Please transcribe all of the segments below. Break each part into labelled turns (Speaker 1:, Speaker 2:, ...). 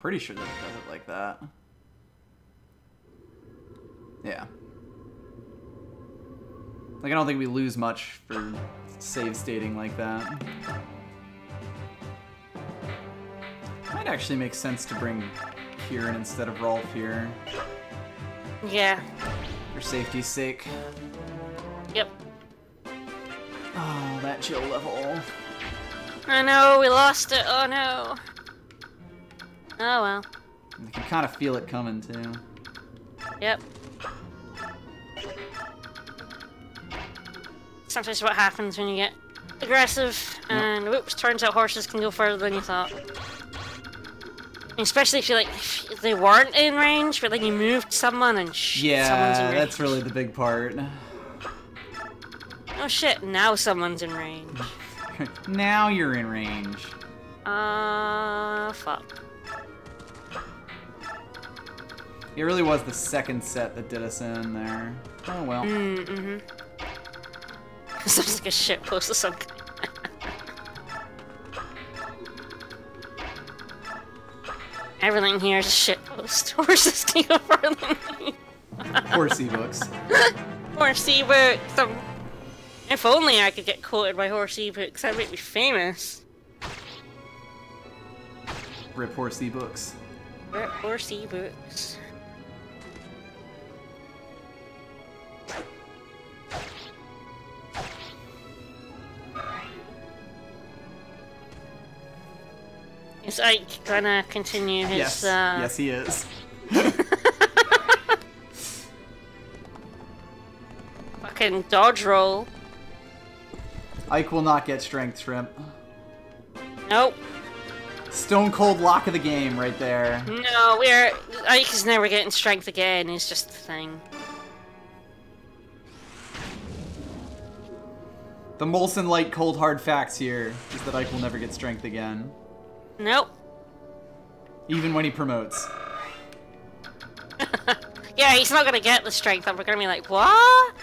Speaker 1: Pretty sure that it does it like that. Yeah. Like, I don't think we lose much for save stating like that. Might actually make sense to bring Kieran instead of Rolf here.
Speaker 2: Yeah.
Speaker 1: For safety's sake.
Speaker 2: Yep.
Speaker 1: Oh, that chill level.
Speaker 2: I know, we lost it. Oh no. Oh well.
Speaker 1: You can kind of feel it coming, too.
Speaker 2: Yep. Sometimes what happens when you get aggressive, and whoops, turns out horses can go further than you thought. Especially if you if they weren't in range, but then you moved someone and someone's in range.
Speaker 1: That's really the big part.
Speaker 2: Oh shit, now someone's in range.
Speaker 1: Now you're in range.
Speaker 2: Fuck.
Speaker 1: It really was the second set that did us in there. Oh well.
Speaker 2: Mm-hmm. Sounds like a shit post or something. Everything here is a shit post. Horses can go further than me.
Speaker 1: Horsey books.
Speaker 2: Horsey books. If only I could get quoted by Horsey books, that'd make me famous.
Speaker 1: Rip Horsey books.
Speaker 2: Rip Horsey books. Is Ike gonna continue his,
Speaker 1: Yes, yes he is.
Speaker 2: Fucking dodge roll.
Speaker 1: Ike will not get strength, Shrimp.
Speaker 2: Nope.
Speaker 1: Stone cold lock of the game right there.
Speaker 2: No, Ike is never getting strength again, it's just the thing.
Speaker 1: The Molson Light cold hard facts here is that Ike will never get strength again.
Speaker 2: Nope.
Speaker 1: Even when he promotes.
Speaker 2: Yeah, he's not gonna get the strength, and we're gonna be like, what?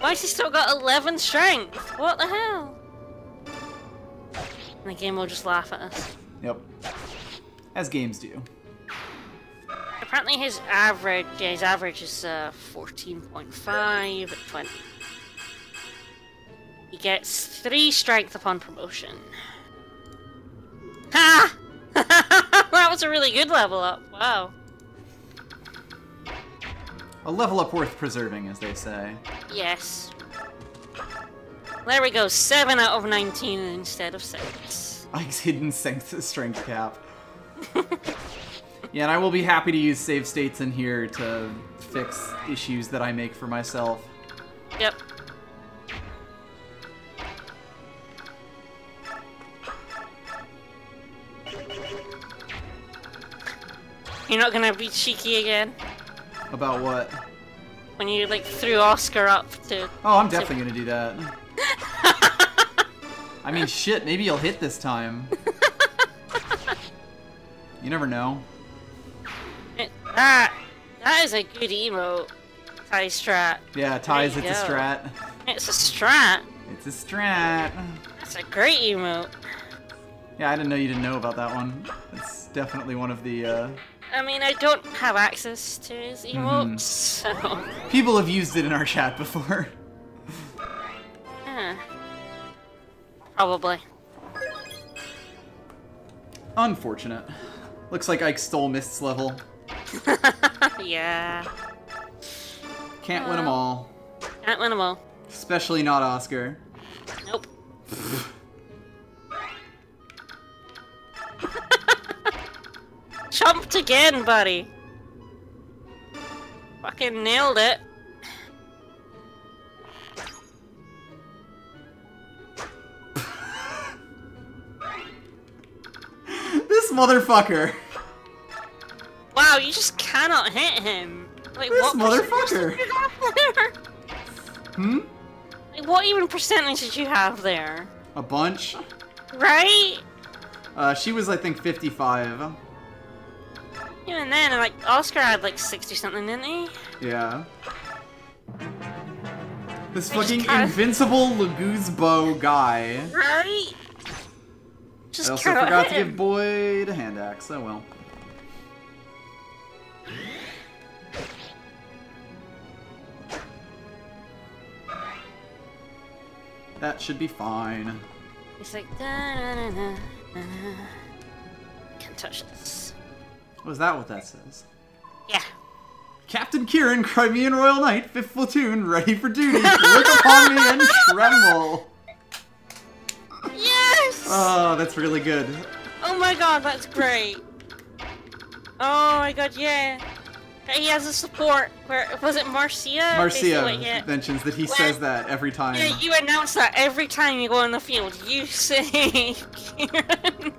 Speaker 2: Why has he still got 11 strength? What the hell? And the game will just laugh at us.
Speaker 1: Yep. As games do.
Speaker 2: Apparently his average is 14.5 at 20. He gets 3 strength upon promotion. Ha! That was a really good level up. Wow.
Speaker 1: A level up worth preserving, as they say.
Speaker 2: Yes. There we go. 7 out of 19 instead of 6.
Speaker 1: Ike's hidden strength cap. Yeah, and I will be happy to use save states in here to fix issues that I make for myself.
Speaker 2: Yep. You're not gonna be cheeky again?
Speaker 1: About what?
Speaker 2: When you, threw Oscar up to...
Speaker 1: Oh, I'm definitely gonna do that. I mean, shit, maybe he'll hit this time. You never know.
Speaker 2: That is a good emote. Tie strat.
Speaker 1: Yeah, ties, it's a strat.
Speaker 2: It's a strat?
Speaker 1: It's a strat.
Speaker 2: That's a great emote.
Speaker 1: Yeah, I didn't know you didn't know about that one. It's definitely one of the,
Speaker 2: I mean, I don't have access to his emotes, so...
Speaker 1: People have used it in our chat before.
Speaker 2: Yeah. Probably.
Speaker 1: Unfortunate. Looks like Ike stole Mist's level.
Speaker 2: Yeah.
Speaker 1: Can't win them all.
Speaker 2: Can't win them all.
Speaker 1: Especially not Oscar.
Speaker 2: Nope. Chumped again, buddy. Fucking nailed it.
Speaker 1: This motherfucker.
Speaker 2: Wow, you just cannot hit him. Like,
Speaker 1: This
Speaker 2: what
Speaker 1: motherfucker.
Speaker 2: percentage did you have there?
Speaker 1: Hmm?
Speaker 2: Like, what even percentage did you have there?
Speaker 1: A bunch.
Speaker 2: Right?
Speaker 1: She was, I think, 55.
Speaker 2: Even then, Oscar had 60 something, didn't he?
Speaker 1: Yeah. This fucking invincible Laguz bow guy.
Speaker 2: Right? Just
Speaker 1: I also forgot to give Boyd a hand axe. Oh well. That should be fine.
Speaker 2: He's like, da-na-na-na-na. Can't touch this.
Speaker 1: Oh, is that what that says?
Speaker 2: Yeah.
Speaker 1: Captain Kieran, Crimean Royal Knight, 5th Platoon, ready for duty. Look upon me and tremble.
Speaker 2: Yes!
Speaker 1: Oh, that's really good.
Speaker 2: Oh my god, that's great. Oh my god, yeah. He has a support. Where was it, Marcia?
Speaker 1: Marcia mentions that he says that every time.
Speaker 2: Yeah, you announce that every time you go in the field. You say, Kieran,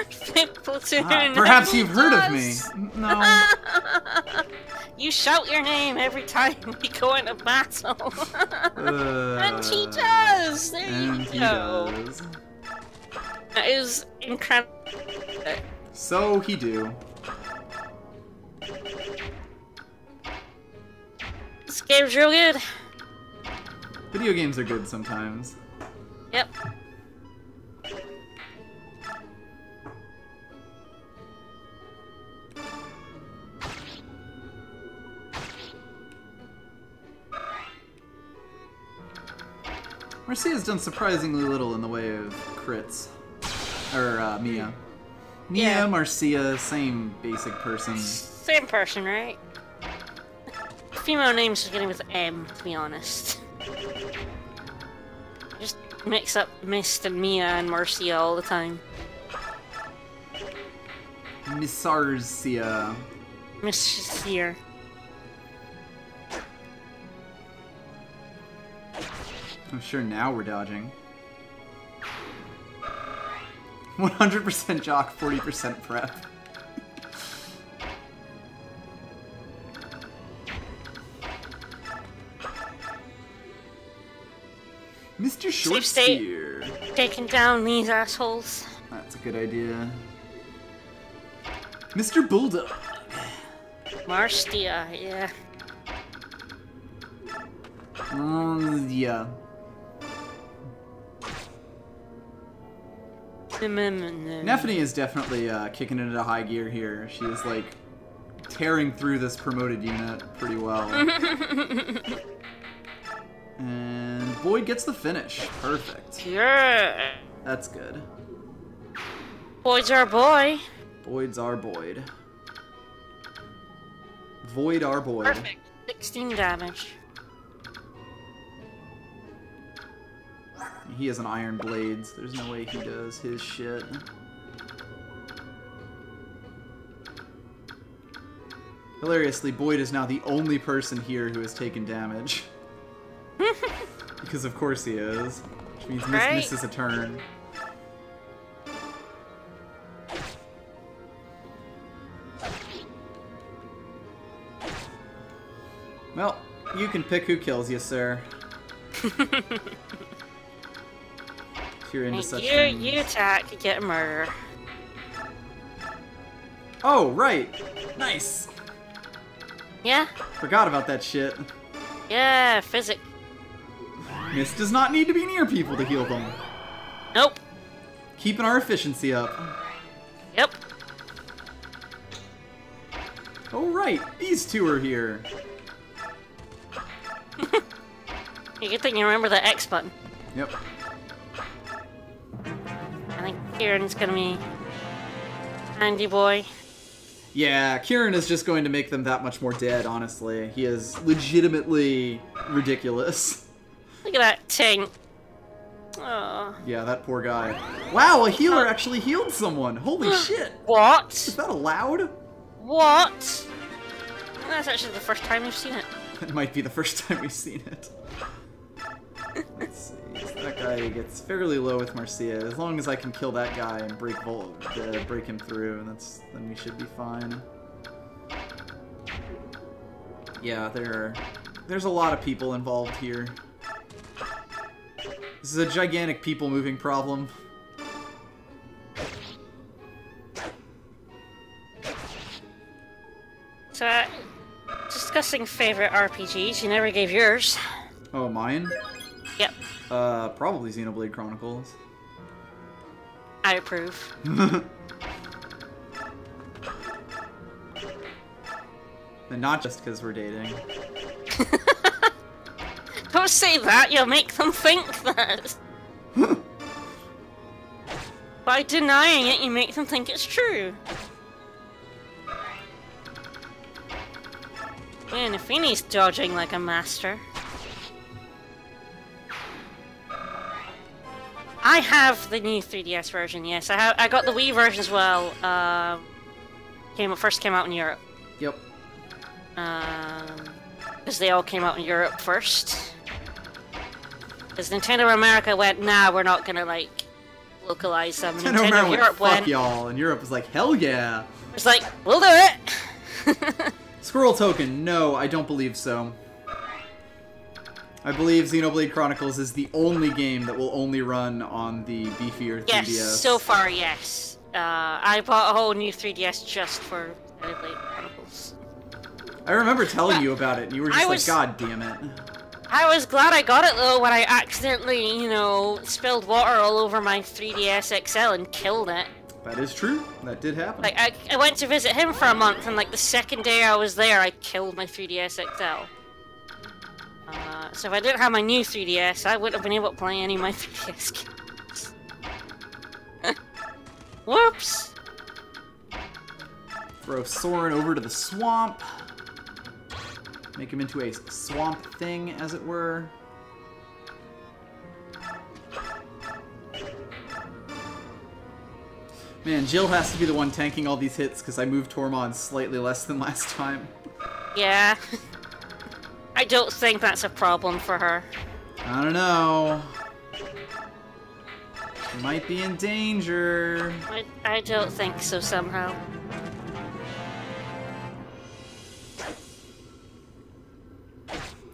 Speaker 2: 5th Platoon.
Speaker 1: Perhaps you've heard of me. No.
Speaker 2: You shout your name every time we go into battle. And he does! There you go.
Speaker 1: Does.
Speaker 2: That is incredible.
Speaker 1: So he do.
Speaker 2: This game's real good.
Speaker 1: Video games are good sometimes.
Speaker 2: Yep.
Speaker 1: Marcia's done surprisingly little in the way of crits. Or, Mia. Mia,
Speaker 2: Yeah.
Speaker 1: Marcia, same basic person.
Speaker 2: Same person, right? Female names beginning with M, to be honest. Just mix up Mist and Mia and Marcia all the time.
Speaker 1: Missarcia.
Speaker 2: Miss here.
Speaker 1: I'm sure now we're dodging. 100% jock, 40% prep. Mr. Short
Speaker 2: state.
Speaker 1: Spear.
Speaker 2: Taking down these assholes.
Speaker 1: That's a good idea. Mr. Bulldog.
Speaker 2: Marcia, yeah.
Speaker 1: Yeah. Nephany is definitely kicking it into high gear here. She is like tearing through this promoted unit pretty well. And Boyd gets the finish. Perfect.
Speaker 2: Yeah.
Speaker 1: That's good.
Speaker 2: Boyd's our boy.
Speaker 1: Boyd's our Boyd. Void our Boyd.
Speaker 2: Perfect. 16 damage.
Speaker 1: He has an iron blades. There's no way he does his shit. Hilariously, Boyd is now the only person here who has taken damage. Because of course he is. Which means misses a turn. Well, you can pick who kills you, sir. If you're into such things.
Speaker 2: You attack, you get a murder.
Speaker 1: Oh, right! Nice!
Speaker 2: Yeah?
Speaker 1: Forgot about that shit.
Speaker 2: Yeah, physics.
Speaker 1: Mist does not need to be near people to heal them.
Speaker 2: Nope.
Speaker 1: Keeping our efficiency up.
Speaker 2: Yep.
Speaker 1: Oh, right! These two are here.
Speaker 2: Good thing you remember the X button.
Speaker 1: Yep.
Speaker 2: I think Kieran's gonna be handy boy.
Speaker 1: Yeah, Kieran is just going to make them that much more dead, honestly. He is legitimately ridiculous.
Speaker 2: Look at that ting. Oh.
Speaker 1: Yeah, that poor guy. Wow, a healer actually healed someone! Holy shit!
Speaker 2: What?
Speaker 1: Is that allowed?
Speaker 2: What? That's actually the first time we've seen it.
Speaker 1: That might be the first time we've seen it. Let's see. So that guy gets fairly low with Marcia. As long as I can kill that guy and break him through, then we should be fine. Yeah, there's a lot of people involved here. This is a gigantic people moving problem.
Speaker 2: So, discussing favorite RPGs, you never gave yours.
Speaker 1: Oh, mine?
Speaker 2: Yep.
Speaker 1: Probably Xenoblade Chronicles.
Speaker 2: I approve.
Speaker 1: And not just because we're dating.
Speaker 2: Don't Don't say that, you'll make them think that. By denying it, you make them think it's true. Man, if Feeney's dodging like a master. I have the new 3DS version, yes. I got the Wii version as well. First came out in Europe.
Speaker 1: Yep.
Speaker 2: Because they all came out in Europe first. Because Nintendo America went, nah, we're not gonna like localize them.
Speaker 1: Nintendo America Europe went, fuck y'all, and Europe was like, hell yeah.
Speaker 2: It's like, we'll do it.
Speaker 1: Squirrel Token, no, I don't believe so. I believe Xenoblade Chronicles is the only game that will only run on the beefier 3DS.
Speaker 2: Yes, so far, yes. I bought a whole new 3DS just for Xenoblade Chronicles.
Speaker 1: I remember telling you about it, and you were just like, God damn it.
Speaker 2: I was glad I got it, though, when I accidentally, you know, spilled water all over my 3DS XL and killed it.
Speaker 1: That is true. That did happen.
Speaker 2: Like, I went to visit him for a month, and, like, the second day I was there, I killed my 3DS XL. So if I didn't have my new 3DS, I wouldn't have been able to play any of my 3DS games. Whoops!
Speaker 1: Throw Soren over to the swamp. Make him into a swamp thing, as it were. Man, Jill has to be the one tanking all these hits because I moved Tormod slightly less than last time.
Speaker 2: Yeah. I don't think that's a problem for her.
Speaker 1: I don't know. She might be in danger.
Speaker 2: I don't think so somehow.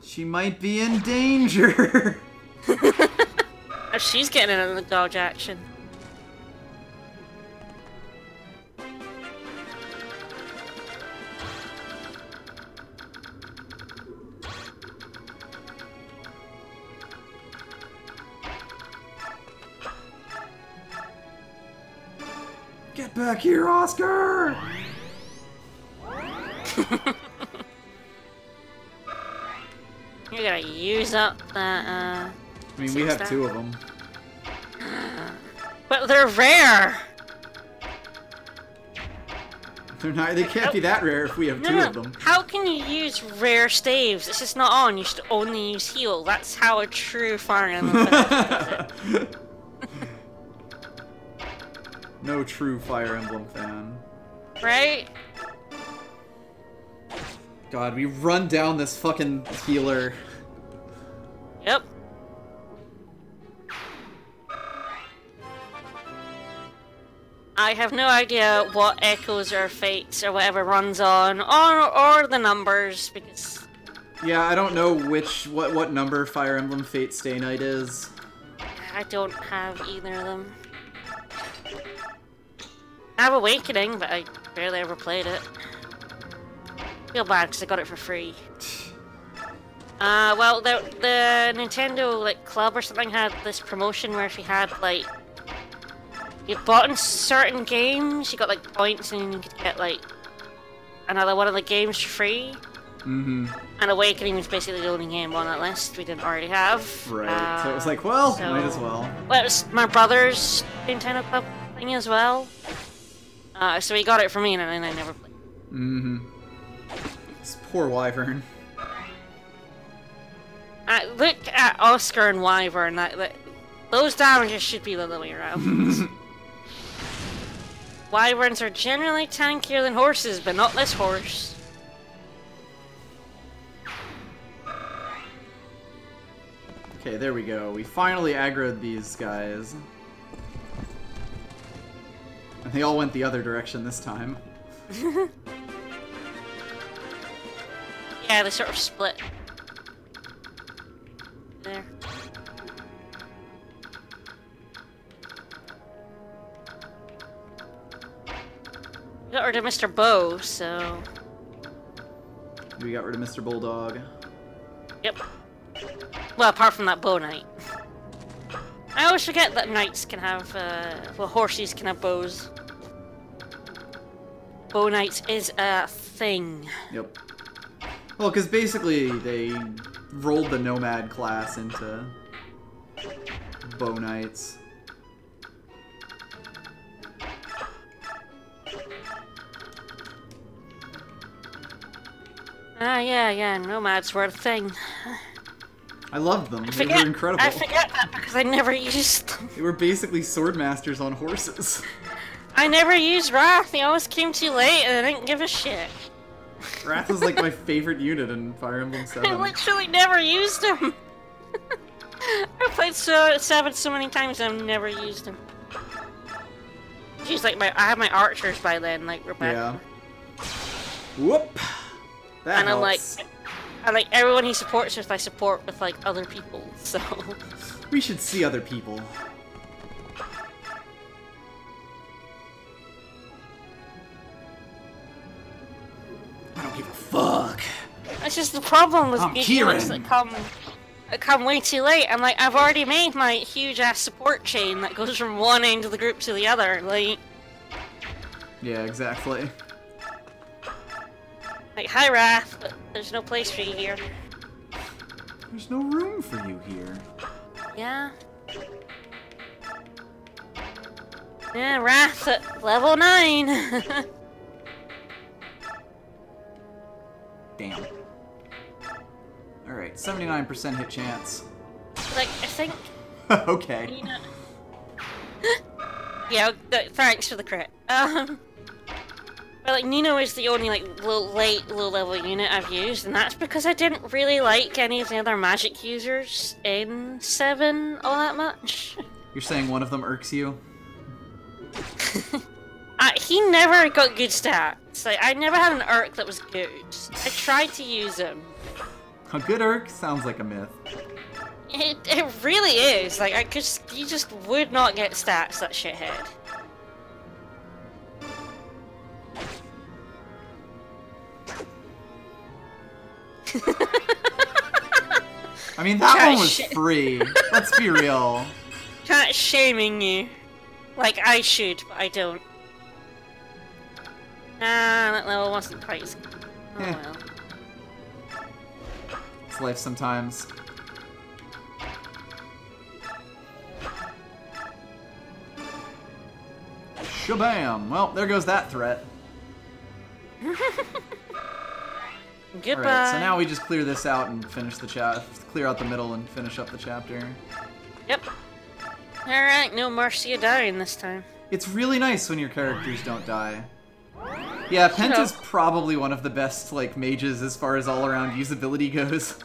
Speaker 1: She might be in danger.
Speaker 2: She's getting into the dodge action.
Speaker 1: Get back here, Oscar!
Speaker 2: You're gonna use up that,
Speaker 1: I mean, we have two of them.
Speaker 2: But they're rare!
Speaker 1: They're not. They can't be that rare if we have two of them.
Speaker 2: How can you use rare staves? It's just not on. You should only use heal. That's how a true Fire Emblem does it.
Speaker 1: No true Fire Emblem fan.
Speaker 2: Right?
Speaker 1: God, we run down this fucking healer.
Speaker 2: Yep. I have no idea what echoes or fates or whatever runs on, or the numbers, because...
Speaker 1: Yeah, I don't know what number Fire Emblem Fate Stay Night is.
Speaker 2: I don't have either of them. I have Awakening, but I barely ever played it. Feel bad because I got it for free. Well, the Nintendo like club or something had this promotion where if you had like you bought in certain games, you got like points and you could get like another one of the games for free.
Speaker 1: Mm-hmm.
Speaker 2: And Awakening was basically the only game on that list we didn't already have.
Speaker 1: Right. So it was like, well, might as well.
Speaker 2: Well, it was my brother's Nintendo club thing as well. So he got it for me and then I never played.
Speaker 1: Mm-hmm. This poor Wyvern.
Speaker 2: Look at Oscar and Wyvern. Those damages should be the other way around. Wyverns are generally tankier than horses, but not this horse.
Speaker 1: Okay, there we go. We finally aggroed these guys. And they all went the other direction this time.
Speaker 2: Yeah, they sort of split. There. We got rid of Mr. Bow, so...
Speaker 1: We got rid of Mr. Bulldog.
Speaker 2: Yep. Well, apart from that bow knight. I always forget that knights can have, well, horses can have bows. Bow knights is a thing.
Speaker 1: Yep. Well, because basically they rolled the Nomad class into Bow Knights.
Speaker 2: Yeah, Nomads were a thing.
Speaker 1: I loved them. They were incredible.
Speaker 2: I forget that because I never used them.
Speaker 1: They were basically sword masters on horses.
Speaker 2: I never used Wrath. He always came too late and I didn't give a shit.
Speaker 1: Wrath was like my favorite unit in Fire Emblem 7.
Speaker 2: I literally never used him. I played 7 so many times and I've never used him. She's like I had my archers by then, like Rebecca.
Speaker 1: Yeah. Whoop. That
Speaker 2: and
Speaker 1: helps.
Speaker 2: I like everyone he supports with. I support with like other people. So
Speaker 1: we should see other people. I don't give a fuck.
Speaker 2: That's just the problem with
Speaker 1: Kieran
Speaker 2: that come way too late. I'm like, I've already made my huge ass support chain that goes from one end of the group to the other. Like,
Speaker 1: yeah, exactly.
Speaker 2: Like, hi Wrath, but there's no place for you here.
Speaker 1: There's no room for you here.
Speaker 2: Yeah. Yeah, Wrath at level 9.
Speaker 1: Damn. Alright, 79% hit chance.
Speaker 2: Like, I think...
Speaker 1: Okay.
Speaker 2: Nino... yeah, thanks for the crit. But like, Nino is the only like low-level unit I've used, and that's because I didn't really like any of the other magic users in 7 all that much.
Speaker 1: You're saying one of them irks you?
Speaker 2: He never got good stats. Like, I never had an Urk that was good. I tried to use him.
Speaker 1: A good Urk sounds like a myth.
Speaker 2: It really is. Like, you just would not get stats, that shithead.
Speaker 1: I mean, that one was free. Let's be real.
Speaker 2: Chat shaming you. Like I should, but I don't. That level wasn't quite as good. Oh well.
Speaker 1: It's life sometimes. Shabam! Well, there goes that threat.
Speaker 2: Goodbye.
Speaker 1: Alright, so now we just clear this out and finish the clear out the middle and finish up the chapter.
Speaker 2: Yep. Alright, no Marcia dying this time.
Speaker 1: It's really nice when your characters don't die. Yeah, Penta's probably one of the best, like, mages as far as all-around usability goes.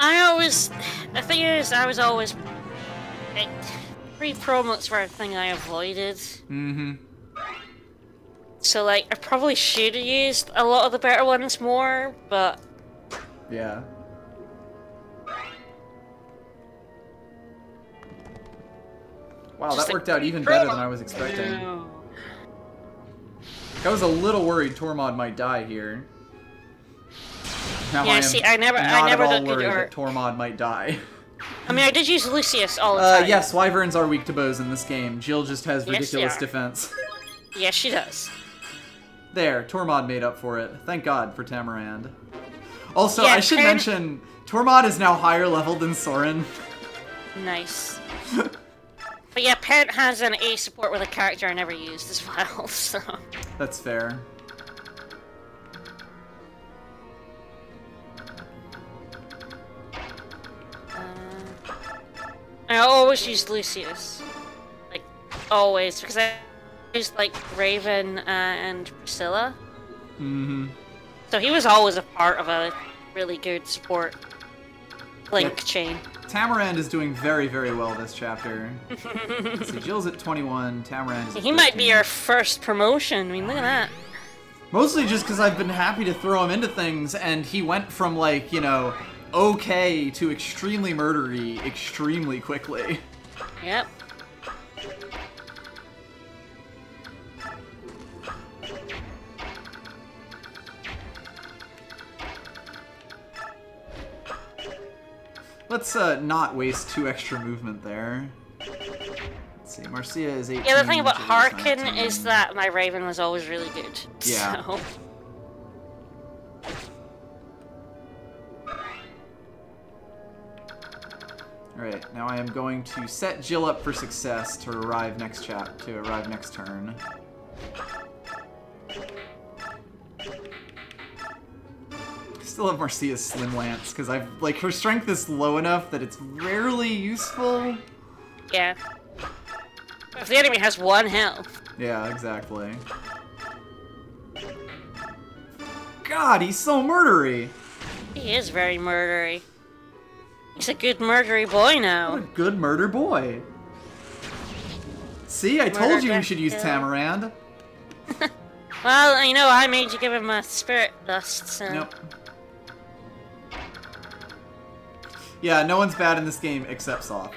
Speaker 2: The thing is, I was always... Pre-promos were a thing I avoided.
Speaker 1: Mm-hmm.
Speaker 2: So, like, I probably should have used a lot of the better ones more, but...
Speaker 1: Yeah. Wow, that worked out even better than I was expecting.
Speaker 2: No.
Speaker 1: I was a little worried Tormod might die here. Now
Speaker 2: Yeah, I never
Speaker 1: got
Speaker 2: did
Speaker 1: worried
Speaker 2: good
Speaker 1: that Tormod might die.
Speaker 2: I mean, I did use Lucius all the time.
Speaker 1: Yes, Wyverns are weak to bows in this game. Jill just has ridiculous defense.
Speaker 2: Yes, she does.
Speaker 1: There, Tormod made up for it. Thank God for Tamarand. Also,
Speaker 2: Yeah,
Speaker 1: I should mention, Tormod is now higher level than Soren.
Speaker 2: Nice. But yeah, Pent has an A support with a character I never used as well, so...
Speaker 1: That's fair.
Speaker 2: I always used Lucius. Like, always, because I used, like, Raven and Priscilla.
Speaker 1: Mm-hmm.
Speaker 2: So he was always a part of a really good support link chain.
Speaker 1: Tamarand is doing very, very well this chapter. Let's see, Jill's at 21, Tamarand is at 13.
Speaker 2: Might be our first promotion. I mean, look at that.
Speaker 1: Mostly just because I've been happy to throw him into things, and he went from, like, you know, okay to extremely murdery extremely quickly.
Speaker 2: Yep.
Speaker 1: Let's not waste 2 extra movement there. Let's see, Marcia is 18.
Speaker 2: Yeah, the thing about
Speaker 1: Jill
Speaker 2: Harkin
Speaker 1: 19.
Speaker 2: is that my Raven was always really good.
Speaker 1: Yeah.
Speaker 2: So.
Speaker 1: Alright, now I am going to set Jill up for success to arrive next turn. Still have Marcia's Slim Lance, because her strength is low enough that it's rarely useful.
Speaker 2: Yeah. If the enemy has 1 health.
Speaker 1: Yeah, exactly. God, he's so murdery!
Speaker 2: He is very murdery. He's a good murdery boy now.
Speaker 1: What a good murder boy. See, I told you we should use Tamarand.
Speaker 2: Well, you know, I made you give him a spirit dust, so...
Speaker 1: Nope. Yeah, no one's bad in this game except Soft.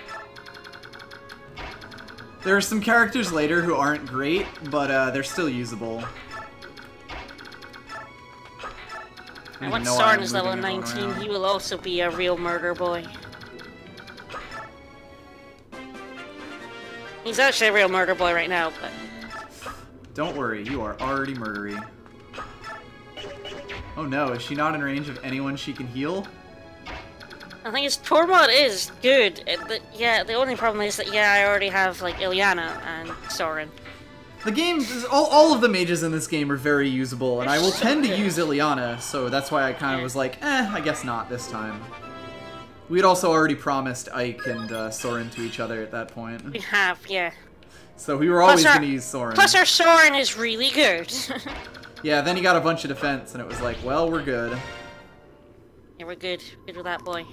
Speaker 1: There are some characters later who aren't great, but they're still usable.
Speaker 2: And once Soren is level 19, he will also be a real murder boy. He's actually a real murder boy right now, but...
Speaker 1: Don't worry, you are already murdery. Oh no, is she not in range of anyone she can heal?
Speaker 2: I think his Tormod is good. Yeah, the only problem is that, yeah, I already have, like, Ilyana and Soren.
Speaker 1: The game, all of the mages in this game are very usable, and I will tend to use Ilyana, so that's why I kind of was like, I guess not this time. We'd also already promised Ike and Soren to each other at that point.
Speaker 2: We have, yeah.
Speaker 1: So we were always going to use Soren.
Speaker 2: Plus our Soren is really good.
Speaker 1: Yeah, then he got a bunch of defense, and it was like, well, we're good.
Speaker 2: Yeah, we're good. Good with that boy.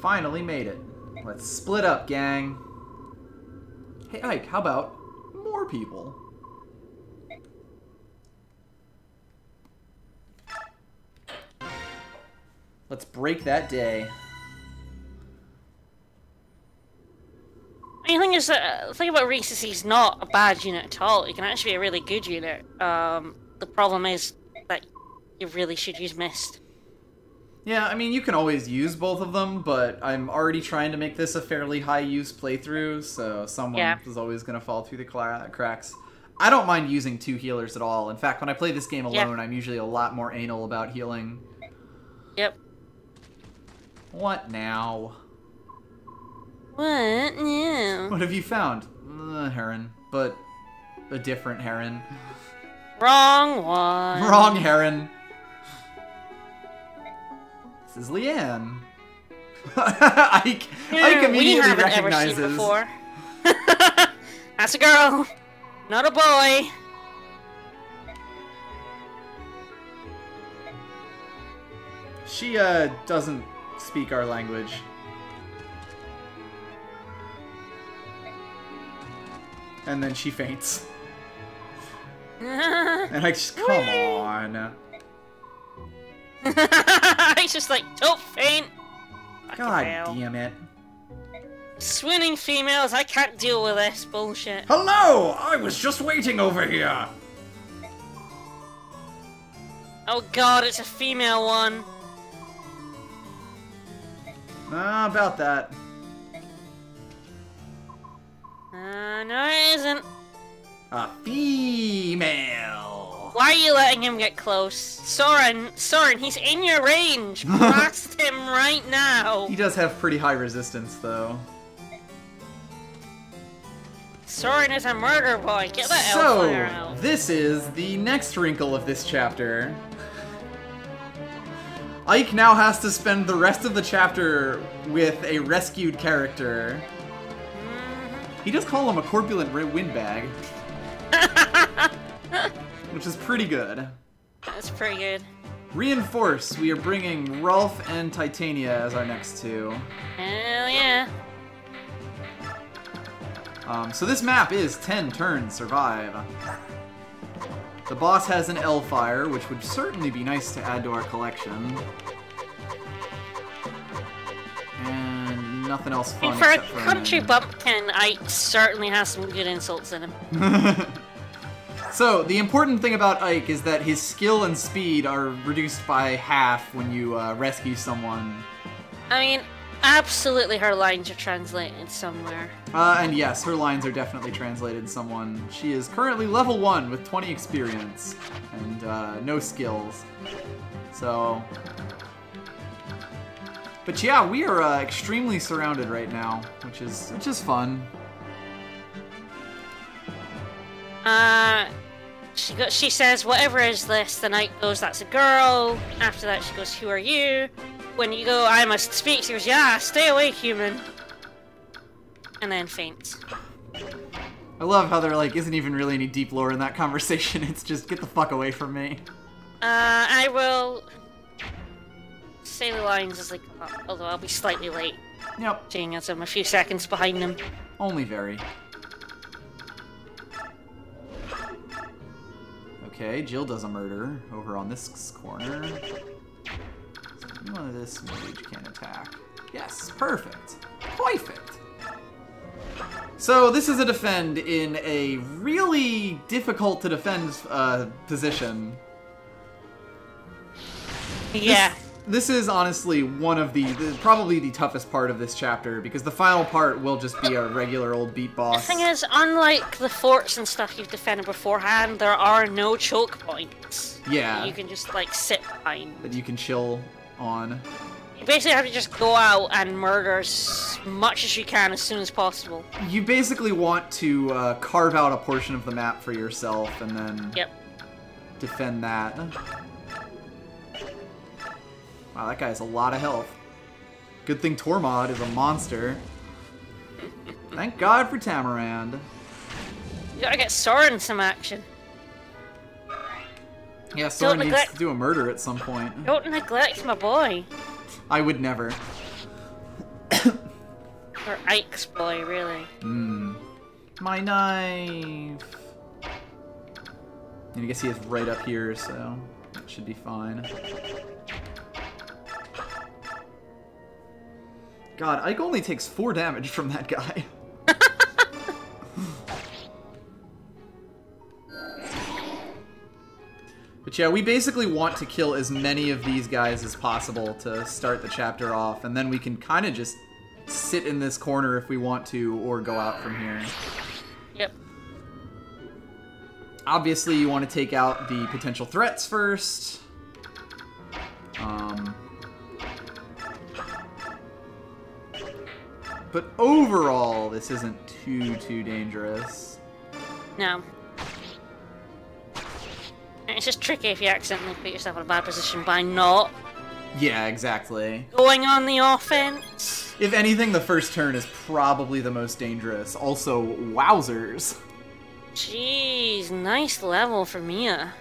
Speaker 1: Finally made it. Let's split up, gang. Hey, Ike, how about more people? Let's break that day.
Speaker 2: The thing is that the thing about Reese is he's not a bad unit at all. He can actually be a really good unit. The problem is that you really should use Mist.
Speaker 1: Yeah, I mean, you can always use both of them, but I'm already trying to make this a fairly high-use playthrough, so someone is always going to fall through the cracks. I don't mind using 2 healers at all. In fact, when I play this game alone, I'm usually a lot more anal about healing.
Speaker 2: Yep.
Speaker 1: What now?
Speaker 2: What now?
Speaker 1: What have you found? A heron, but a different heron.
Speaker 2: Wrong one.
Speaker 1: Wrong heron. This is Leanne. Ike immediately recognizes.
Speaker 2: Ever seen before. That's a girl, not a boy.
Speaker 1: She doesn't speak our language. And then she faints. And I just, come on.
Speaker 2: He's just like, don't faint.
Speaker 1: God damn it.
Speaker 2: Swooning females, I can't deal with this bullshit.
Speaker 1: Hello! I was just waiting over here.
Speaker 2: Oh god, it's a female one.
Speaker 1: About that.
Speaker 2: No it isn't.
Speaker 1: A female.
Speaker 2: Why are you letting him get close? Soren, he's in your range. Blast him right now.
Speaker 1: He does have pretty high resistance, though.
Speaker 2: Soren is a murder boy. Get that Elfire out.
Speaker 1: So, this is the next wrinkle of this chapter. Ike now has to spend the rest of the chapter with a rescued character. He does call him a corpulent windbag. Which is pretty good.
Speaker 2: That's pretty good.
Speaker 1: Reinforce, we are bringing Rolf and Titania as our next 2.
Speaker 2: Hell yeah.
Speaker 1: So this map is 10 turns survive. The boss has an Elfire, which would certainly be nice to add to our collection. And nothing else fun
Speaker 2: For a
Speaker 1: except for
Speaker 2: country bumpkin, Ike certainly has some good insults in him.
Speaker 1: So, the important thing about Ike is that his skill and speed are reduced by half when you rescue someone.
Speaker 2: I mean, absolutely her lines are translated somewhere.
Speaker 1: And yes, her lines are definitely translated someone. She is currently level 1 with 20 experience and no skills. So... But yeah, we are extremely surrounded right now, which is fun.
Speaker 2: She says, whatever is this? The knight goes, that's a girl. After that, she goes, who are you? When you go, I must speak, she goes, yeah, stay away, human. And then faints.
Speaker 1: I love how there, like, isn't even really any deep lore in that conversation. It's just, get the fuck away from me.
Speaker 2: I will say the lines as like, although I'll be slightly late.
Speaker 1: Yep.
Speaker 2: Seeing as I'm a few seconds behind them.
Speaker 1: Only very. Okay, Jill does a murder over on this corner. One of this mage can attack. Yes, perfect. Perfect. So this is a defend in a really difficult to defend position.
Speaker 2: Yeah.
Speaker 1: This is honestly one of probably the toughest part of this chapter, because the final part will just be a regular old beat boss.
Speaker 2: The thing is, unlike the forts and stuff you've defended beforehand, there are no choke points.
Speaker 1: Yeah.
Speaker 2: You can just, like, sit behind.
Speaker 1: That you can chill on.
Speaker 2: You basically have to just go out and murder as much as you can as soon as possible.
Speaker 1: You basically want to carve out a portion of the map for yourself and then defend that. Wow, that guy has a lot of health. Good thing Tormod is a monster. Thank God for Tamarand.
Speaker 2: You gotta get Soren some action.
Speaker 1: Yeah, Soren needs to do a murder at some point.
Speaker 2: Don't neglect my boy.
Speaker 1: I would never.
Speaker 2: Or Ike's boy, really.
Speaker 1: My knife. And I guess he is right up here, so that should be fine. God, Ike only takes 4 damage from that guy. But yeah, we basically want to kill as many of these guys as possible to start the chapter off, and then we can kind of just sit in this corner if we want to, or go out from here.
Speaker 2: Yep.
Speaker 1: Obviously, you want to take out the potential threats first. But overall, this isn't too dangerous.
Speaker 2: No. It's just tricky if you accidentally put yourself in a bad position by not...
Speaker 1: Yeah, exactly.
Speaker 2: Going on the offense.
Speaker 1: If anything, the first turn is probably the most dangerous. Also, wowzers.
Speaker 2: Jeez, nice level for Mia.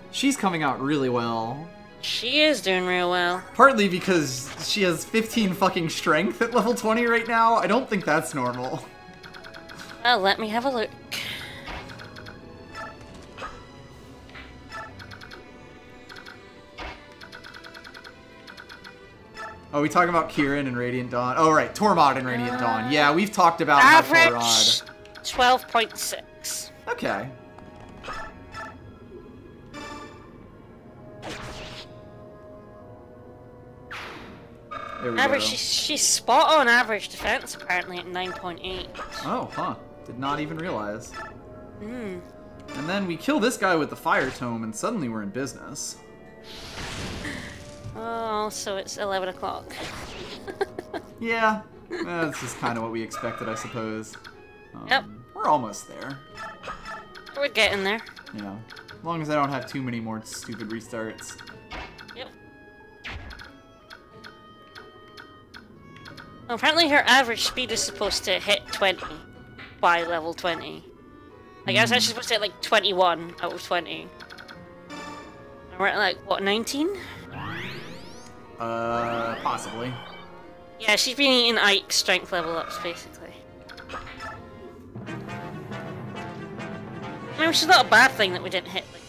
Speaker 1: She's coming out really well.
Speaker 2: She is doing real well.
Speaker 1: Partly because she has 15 fucking strength at level 20 right now. I don't think that's normal.
Speaker 2: Well, let me have a look.
Speaker 1: Oh, we talking about Kieran and Radiant Dawn? Oh, right, Tormod and Radiant Dawn. Yeah, we've talked about
Speaker 2: average
Speaker 1: how
Speaker 2: 12.6.
Speaker 1: Okay. There we
Speaker 2: average,
Speaker 1: go.
Speaker 2: she's spot on average defense apparently at 9.8.
Speaker 1: Oh, huh. Did not even realize.
Speaker 2: Hmm.
Speaker 1: And then we kill this guy with the fire tome, and suddenly we're in business.
Speaker 2: Oh, so it's 11 o'clock.
Speaker 1: Yeah, this is kind of what we expected, I suppose.
Speaker 2: Yep.
Speaker 1: We're almost there.
Speaker 2: We're getting there.
Speaker 1: Yeah, as long as I don't have too many more stupid restarts.
Speaker 2: Yep. Well, apparently her average speed is supposed to hit 20 by level 20. Like, I was actually supposed to hit, like, 21 out of 20. And we're at, like, what, 19?
Speaker 1: Possibly.
Speaker 2: Yeah, she's been eating Ike's strength level ups, basically. I mean, which is not a bad thing that we didn't hit, like,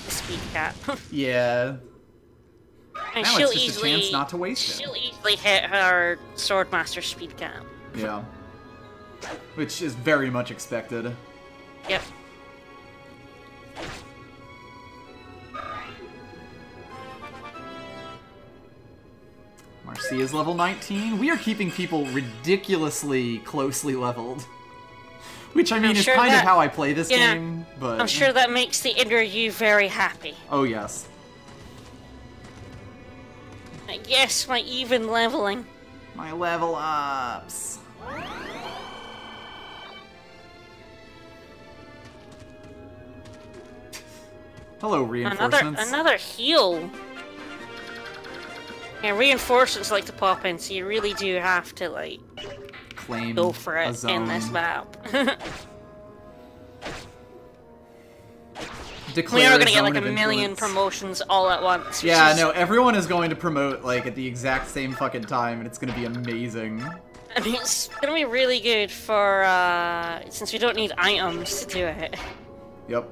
Speaker 2: the speed cap.
Speaker 1: Yeah.
Speaker 2: And
Speaker 1: Now
Speaker 2: she'll
Speaker 1: it's just
Speaker 2: easily,
Speaker 1: a chance not to waste it.
Speaker 2: she'll easily hit her Swordmaster speed cap.
Speaker 1: Yeah. Which is very much expected.
Speaker 2: Yep.
Speaker 1: Marcia's level 19. We are keeping people ridiculously closely leveled. Which, I mean, is
Speaker 2: sure
Speaker 1: kind of
Speaker 2: that-
Speaker 1: how I play this
Speaker 2: yeah,
Speaker 1: game, but...
Speaker 2: I'm sure that makes the inner you very happy.
Speaker 1: Oh, yes.
Speaker 2: Yes, my even leveling.
Speaker 1: My level ups. Hello, reinforcements.
Speaker 2: Another heal. Yeah, reinforcements like to pop in, so you really do have to, like,
Speaker 1: Claim
Speaker 2: go for
Speaker 1: a
Speaker 2: it
Speaker 1: zone.
Speaker 2: in this map.
Speaker 1: Declare
Speaker 2: we are
Speaker 1: a
Speaker 2: gonna get
Speaker 1: zone
Speaker 2: like a
Speaker 1: of
Speaker 2: million
Speaker 1: influence.
Speaker 2: promotions all at once.
Speaker 1: Yeah, no, everyone is going to promote, like, at the exact same fucking time, and it's gonna be amazing.
Speaker 2: I mean, it's gonna be really good for, since we don't need items to do it.
Speaker 1: Yep.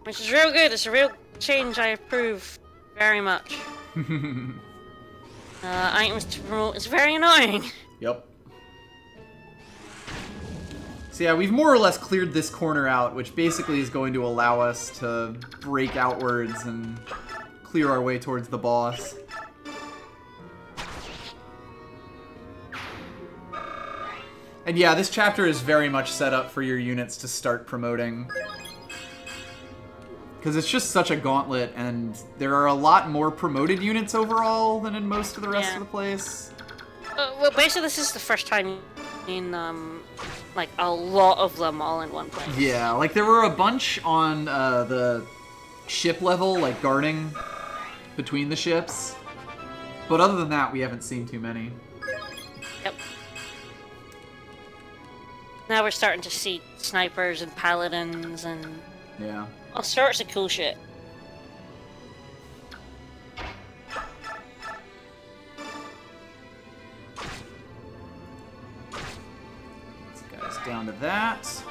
Speaker 2: Which is real good, it's a real change I approve very much. Items to promote is very annoying.
Speaker 1: Yep. So yeah, we've more or less cleared this corner out, which basically is going to allow us to break outwards and clear our way towards the boss. And yeah, this chapter is very much set up for your units to start promoting. Because it's just such a gauntlet, and there are a lot more promoted units overall than in most of the rest of the place.
Speaker 2: Well, basically this is the first time in, like, a lot of them all in one place.
Speaker 1: Yeah, like there were a bunch on the ship level, like guarding between the ships. But other than that, we haven't seen too many.
Speaker 2: Yep. Now we're starting to see snipers and paladins and
Speaker 1: Yeah.
Speaker 2: all sorts of cool shit.
Speaker 1: This guy's down to that.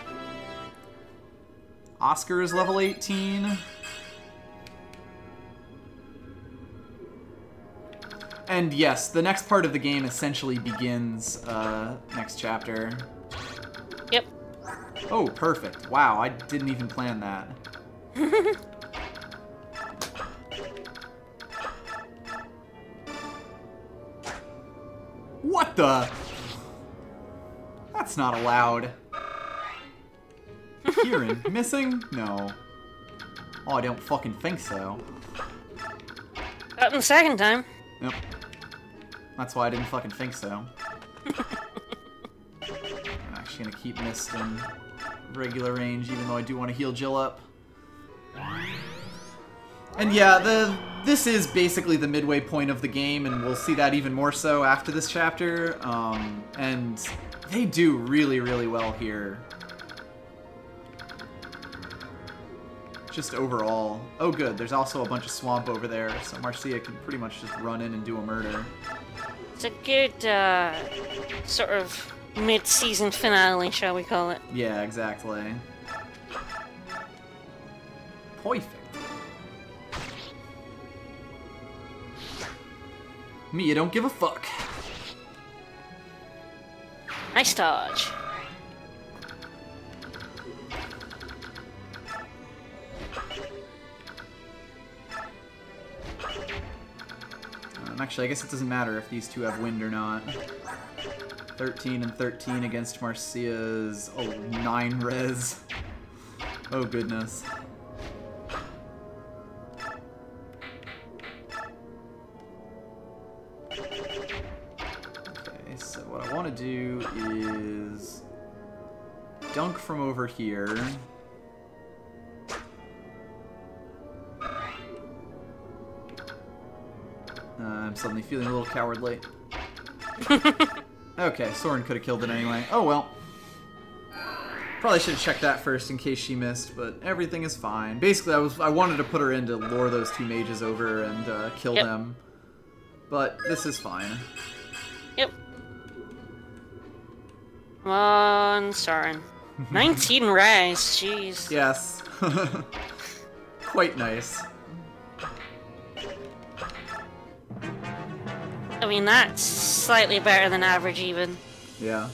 Speaker 1: Oscar is level 18. And yes, the next part of the game essentially begins next chapter.
Speaker 2: Yep.
Speaker 1: Oh, perfect. Wow, I didn't even plan that. What the? That's not allowed. Kieran, missing? No. Oh, I don't fucking think so.
Speaker 2: Up in the second time.
Speaker 1: Yep. That's why I didn't fucking think so. I'm actually gonna keep Mist in regular range, even though I do want to heal Jill up. And yeah, this is basically the midway point of the game, and we'll see that even more so after this chapter. And they do really, really well here. Just overall. Oh good, there's also a bunch of swamp over there, so Marcia can pretty much just run in and do a murder.
Speaker 2: It's a good, sort of mid-season finale, shall we call it.
Speaker 1: Yeah, exactly. Perfect. Me, you don't give a fuck.
Speaker 2: Nice dodge.
Speaker 1: Actually, I guess it doesn't matter if these two have wind or not. 13 and 13 against Marcia's 9 res. Oh goodness. Okay, so what I want to do is dunk from over here. I'm suddenly feeling a little cowardly. Okay, Soren could have killed it anyway. Oh well. Probably should have checked that first in case she missed, but everything is fine. Basically, I wanted to put her in to lure those two mages over and kill them. But this is fine.
Speaker 2: Yep. Come on, Soren. 19 res, jeez.
Speaker 1: Yes. Quite nice.
Speaker 2: I mean, that's slightly better than average, even.
Speaker 1: Yeah.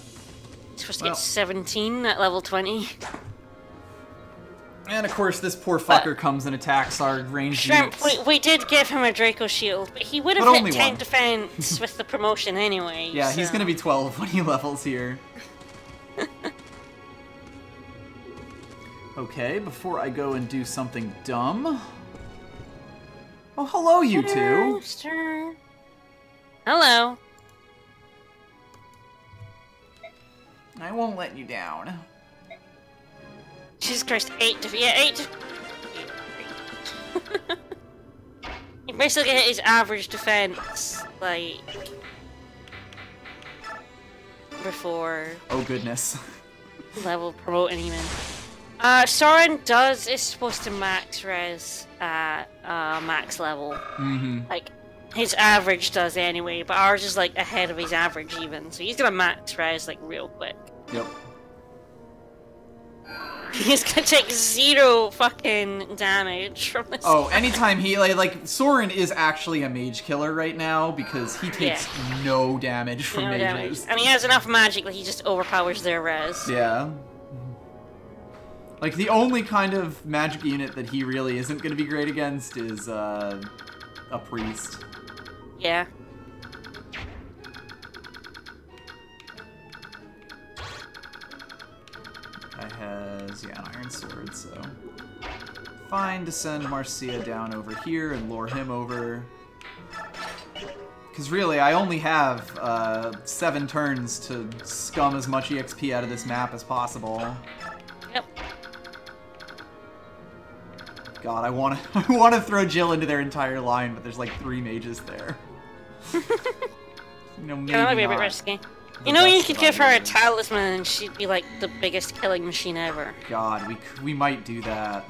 Speaker 2: You're supposed to get 17 at level 20.
Speaker 1: And of course, this poor fucker comes and attacks our ranged
Speaker 2: Shrimp,
Speaker 1: units.
Speaker 2: we did give him a Draco Shield, but he would have hit 10 defense with the promotion anyway.
Speaker 1: Yeah,
Speaker 2: so.
Speaker 1: he's gonna be 12 when he levels here. Okay, before I go and do something dumb, Oh, hello, you two.
Speaker 2: Hello.
Speaker 1: I won't let you down.
Speaker 2: Jesus Christ, 8 to... Yeah, 8 to... He basically hit his average defense, like... before...
Speaker 1: Oh, goodness.
Speaker 2: level promoting even. Soren is supposed to max res at max level.
Speaker 1: Mm-hmm.
Speaker 2: Like, his average does anyway, but ours is like ahead of his average even, so he's gonna max res like real quick.
Speaker 1: Yep.
Speaker 2: He's gonna take 0 fucking damage from this.
Speaker 1: Oh, anytime he like Soren is actually a mage killer right now because he takes no damage from mages.
Speaker 2: And he has enough magic that he just overpowers their res.
Speaker 1: Yeah. Like the only kind of magic unit that he really isn't going to be great against is a priest.
Speaker 2: Yeah.
Speaker 1: Guy has, an iron sword, so... Fine to send Marcia down over here and lure him over. Because really, I only have 7 turns to scum as much EXP out of this map as possible.
Speaker 2: Yep.
Speaker 1: God, I wanna throw Jill into their entire line, but there's like 3 mages there. Maybe
Speaker 2: that might be a bit risky. You know, you could give her a talisman and she'd be like the biggest killing machine ever.
Speaker 1: God, we might do that.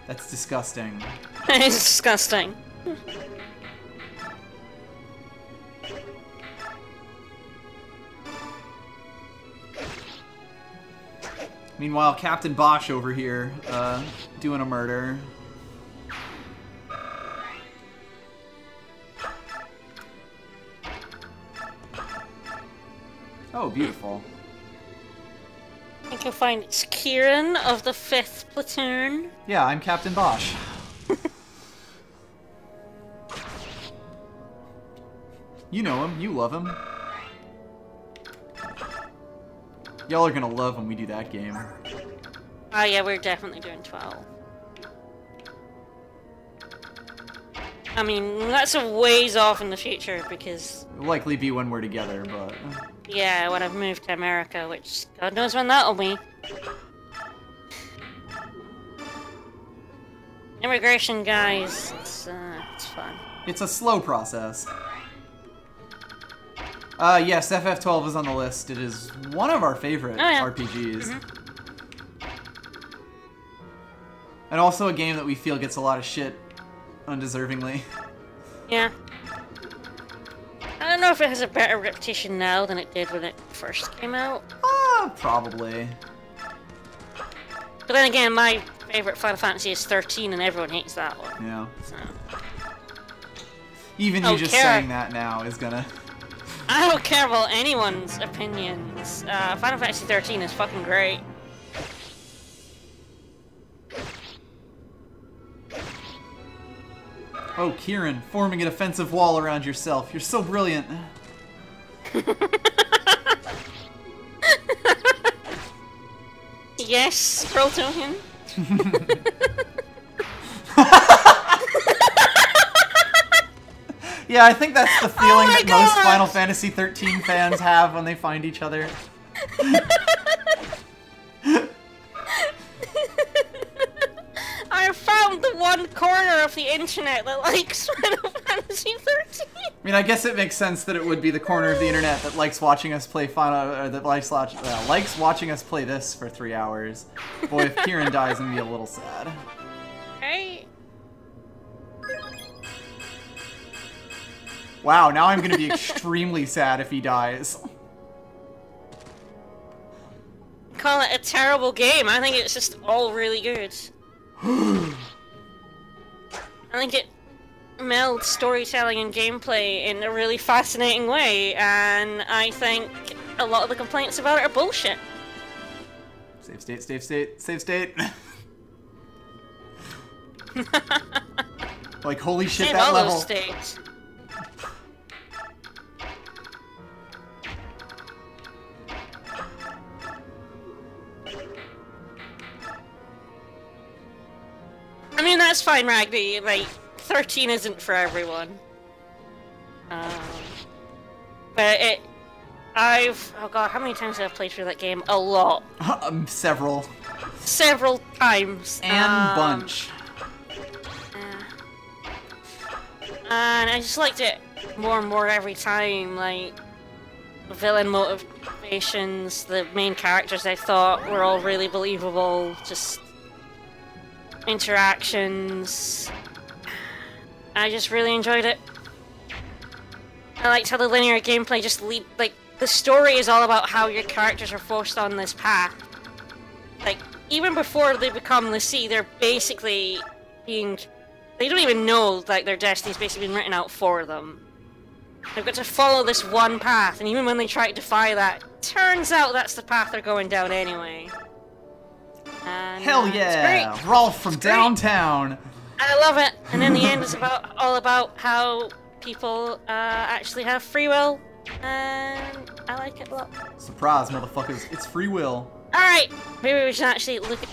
Speaker 1: That's disgusting.
Speaker 2: It's disgusting.
Speaker 1: Meanwhile, Captain Bosch over here, doing a murder. Oh, beautiful.
Speaker 2: I think you'll find it's Kieran of the 5th platoon.
Speaker 1: Yeah, I'm Captain Bosch. You know him, you love him. Y'all are gonna love when we do that game.
Speaker 2: Oh yeah, we're definitely doing 12. I mean, that's a ways off in the future because...
Speaker 1: It'll likely be when we're together, but...
Speaker 2: Yeah, when I've moved to America, which God knows when that'll be. Immigration, guys, it's fun.
Speaker 1: It's a slow process. Yes, FF12 is on the list. It is one of our favorite RPGs. Mm-hmm. And also a game that we feel gets a lot of shit undeservingly.
Speaker 2: Yeah. I don't know if it has a better reputation now than it did when it first came out.
Speaker 1: Probably.
Speaker 2: But then again, my favorite Final Fantasy is 13 and everyone hates that one.
Speaker 1: Yeah.
Speaker 2: So.
Speaker 1: Even you just saying that now is gonna...
Speaker 2: I don't care about anyone's opinions. Final Fantasy 13 is fucking great.
Speaker 1: Oh, Kieran, forming a defensive wall around yourself. You're so brilliant.
Speaker 2: Yes, Protohan.
Speaker 1: Yeah, I think that's the feeling that most Final Fantasy 13 fans have when they find each other.
Speaker 2: I found the one corner of the internet that likes Final Fantasy 13.
Speaker 1: I mean, I guess it makes sense that it would be the corner of the internet that likes watching us play likes watching us play this for 3 hours. Boy, if Kieran dies, I'm gonna be a little sad.
Speaker 2: Right?
Speaker 1: Wow, now I'm gonna be extremely sad if he dies.
Speaker 2: Call it a terrible game. I think it's just all really good. I think it melds storytelling and gameplay in a really fascinating way, and I think a lot of the complaints about it are bullshit.
Speaker 1: Save state, save state, save state. Like, holy shit,
Speaker 2: Save
Speaker 1: that
Speaker 2: all
Speaker 1: level.
Speaker 2: those states. I mean, that's fine, Ragby. Like, 13 isn't for everyone. But oh god, how many times have I played through that game? A lot.
Speaker 1: Several.
Speaker 2: Several times.
Speaker 1: And bunch.
Speaker 2: And I just liked it more and more every time, like, villain motivations, the main characters I thought were all really believable, just interactions. I just really enjoyed it. I liked how the linear gameplay just the story is all about how your characters are forced on this path. Like, even before they become the Sea, they're basically being... They don't even know, like, their destiny's basically been written out for them. They've got to follow this one path, and even when they try to defy that, turns out that's the path they're going down anyway. And,
Speaker 1: hell yeah! Rolf from downtown!
Speaker 2: I love it! And in the end, it's all about how people actually have free will, and I like it a lot.
Speaker 1: Surprise, motherfuckers, it's free will.
Speaker 2: Alright, maybe we should actually look at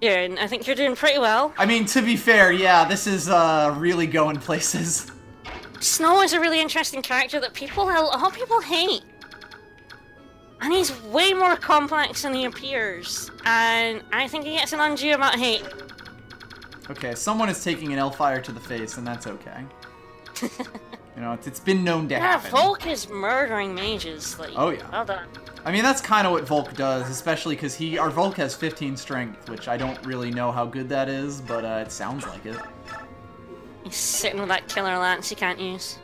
Speaker 2: you, and I think you're doing pretty well.
Speaker 1: I mean, to be fair, yeah, this is really going places.
Speaker 2: Snow is a really interesting character that a lot of people hate. And he's way more complex than he appears, and I think he gets an undue amount of hate.
Speaker 1: Okay, someone is taking an Hellfire to the face, and that's okay. You know, it's been known to happen.
Speaker 2: Yeah, Volk is murdering mages. Like,
Speaker 1: oh yeah.
Speaker 2: Well done.
Speaker 1: I mean, that's kind of what Volk does, especially because our Volk has 15 strength, which I don't really know how good that is, but it sounds like it.
Speaker 2: He's sitting with that killer lance he can't use.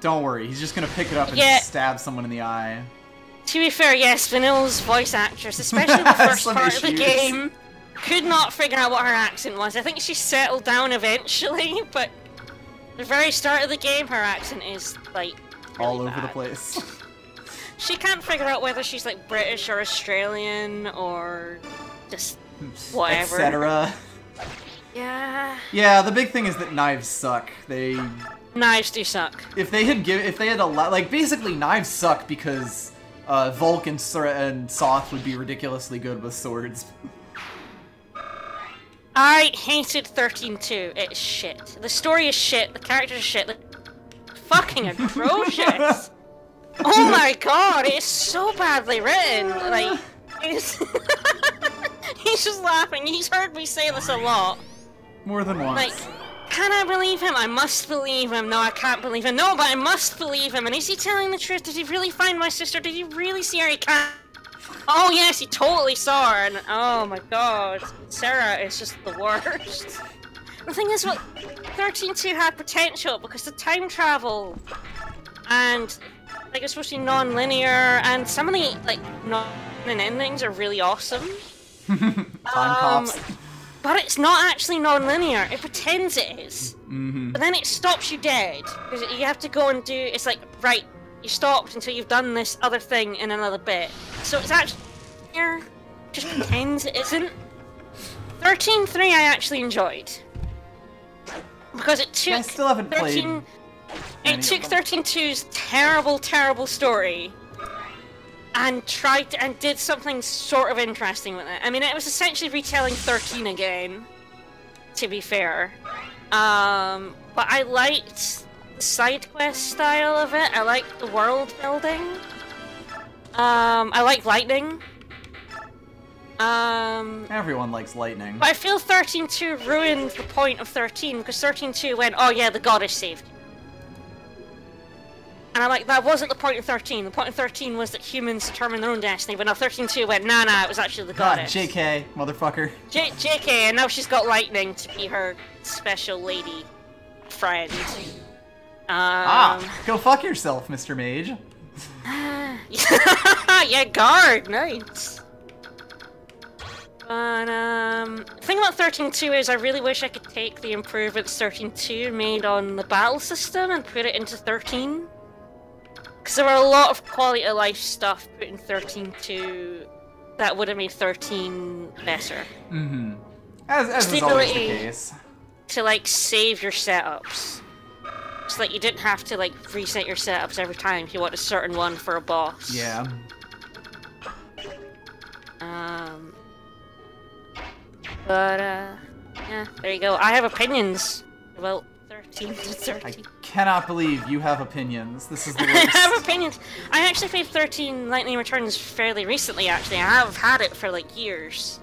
Speaker 1: Don't worry, he's just gonna pick it up and stab someone in the eye.
Speaker 2: To be fair, yes, Vanille's voice actress, especially the first part of the game, could not figure out what her accent was. I think she settled down eventually, but the very start of the game, her accent is, like, really
Speaker 1: all over
Speaker 2: bad.
Speaker 1: the place.
Speaker 2: She can't figure out whether she's, like, British or Australian or just whatever.
Speaker 1: Etc.
Speaker 2: Yeah.
Speaker 1: Yeah, the big thing is that knives suck.
Speaker 2: Knives do suck.
Speaker 1: If they had allowed, like, basically knives suck because Volk and Soth would be ridiculously good with swords.
Speaker 2: I hated 13-2. It's shit. The story is shit. The characters are shit. Fucking atrocious. Oh my god, it's so badly written. Like, it's he's just laughing. He's heard me say this a lot.
Speaker 1: More than once.
Speaker 2: Like, can I believe him? I must believe him. No, I can't believe him. No, but I must believe him. And is he telling the truth? Did he really find my sister? Did he really see her? He can't. Oh yes, he totally saw her. And oh my god, Sarah is just the worst. The thing is, what 13-2 had potential because the time travel and like it's supposed to be non-linear, and some of the like non-endings are really awesome.
Speaker 1: Time cops.
Speaker 2: But it's not actually non-linear. It pretends it is.
Speaker 1: Mm-hmm.
Speaker 2: But then it stops you dead. Because you have to go and do... It's like, right, you stopped until you've done this other thing in another bit. So it's actually... Just pretends it isn't. 13-3 I actually enjoyed. Because it took...
Speaker 1: I still haven't played...
Speaker 2: It took 13-2's terrible, terrible story and did something sort of interesting with it. I mean, it was essentially retelling 13 again, to be fair. But I liked the side quest style of it. I liked the world building. I like lightning.
Speaker 1: Everyone likes lightning.
Speaker 2: But I feel 13-2 ruined the point of 13 because 13-2 went, oh yeah, the goddess saved you. And I'm like, that wasn't the point of 13. The point of 13 was that humans determine their own destiny, but now 13-2 went, nah, it was actually the goddess.
Speaker 1: JK, motherfucker.
Speaker 2: JK, and now she's got lightning to be her special lady friend.
Speaker 1: Go fuck yourself, Mr. Mage.
Speaker 2: Yeah, guard, nice. But, the thing about 13-2 is I really wish I could take the improvements 13-2 made on the battle system and put it into 13. Because there were a lot of quality of life stuff put in 13-2 that would have made 13 better.
Speaker 1: Mm-hmm. As is always the case.
Speaker 2: To, like, save your setups. It's like you didn't have to, like, reset your setups every time if you want a certain one for a boss.
Speaker 1: Yeah.
Speaker 2: But, Yeah, there you go. I have opinions about 13 to 30.
Speaker 1: I cannot believe you have opinions. This is the
Speaker 2: I
Speaker 1: worst.
Speaker 2: have opinions. I actually played 13 Lightning Returns fairly recently, actually. I have had it for, like, years.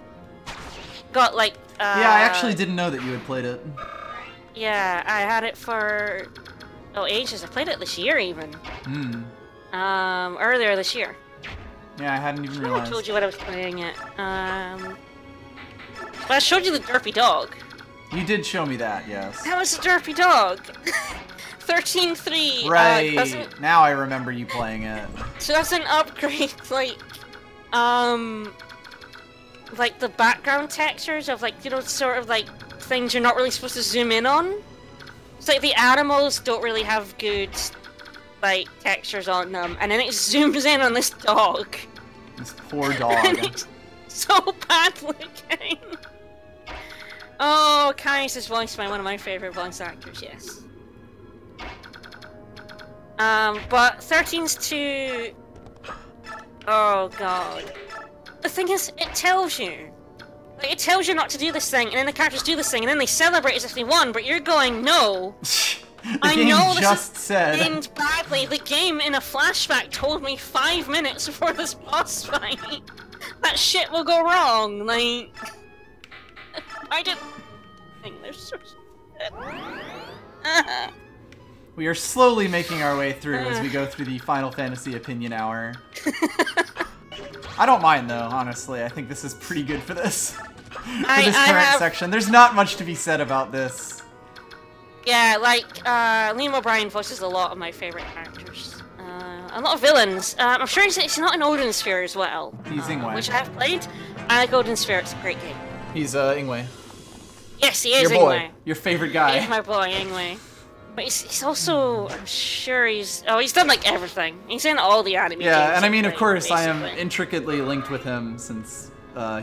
Speaker 2: Got, like,
Speaker 1: Yeah, I actually didn't know that you had played it.
Speaker 2: Yeah, I had it for... Oh, ages. I played it this year, even. Earlier this year.
Speaker 1: Yeah, I hadn't even
Speaker 2: I
Speaker 1: realized.
Speaker 2: told you what I was playing it. But I showed you the derpy dog.
Speaker 1: You did show me that, yes.
Speaker 2: That was a derpy dog. 13.3.
Speaker 1: Right. Now I remember you playing it.
Speaker 2: So that's an upgrade, like the background textures of, like, you know, sort of like things you're not really supposed to zoom in on. It's like the animals don't really have good, like, textures on them, and then it zooms in on this dog.
Speaker 1: This poor dog.
Speaker 2: And it's so bad looking. Oh, Kai's is voiced by one of my favorite voice actors, yes. But 13's too... Oh, God. The thing is, it tells you. Like, it tells you not to do this thing, and then the characters do this thing, and then they celebrate as if they won, but you're going, no.
Speaker 1: I know just said.
Speaker 2: Aimed badly. The game in a flashback told me 5 minutes before this boss fight that shit will go wrong. Like, I didn't think there's so shit.
Speaker 1: We are slowly making our way through as we go through the Final Fantasy Opinion Hour. I don't mind though, honestly. I think this is pretty good for this. For this current section. There's not much to be said about this.
Speaker 2: Yeah, like, Liam O'Brien voices a lot of my favorite characters. A lot of villains. I'm sure he's not in Odin Sphere as well.
Speaker 1: He's Ingwe.
Speaker 2: Which I've played. I like Odin Sphere, it's a great game.
Speaker 1: He's, Ingwe.
Speaker 2: Yes, he is
Speaker 1: Your boy.
Speaker 2: Ingwe.
Speaker 1: Your favorite guy.
Speaker 2: He is my boy, Ingwe. But he's also, I'm sure he's done, like, everything. He's in all the anime games.
Speaker 1: Yeah, and I mean, of
Speaker 2: played,
Speaker 1: course,
Speaker 2: basically.
Speaker 1: I am intricately linked with him since,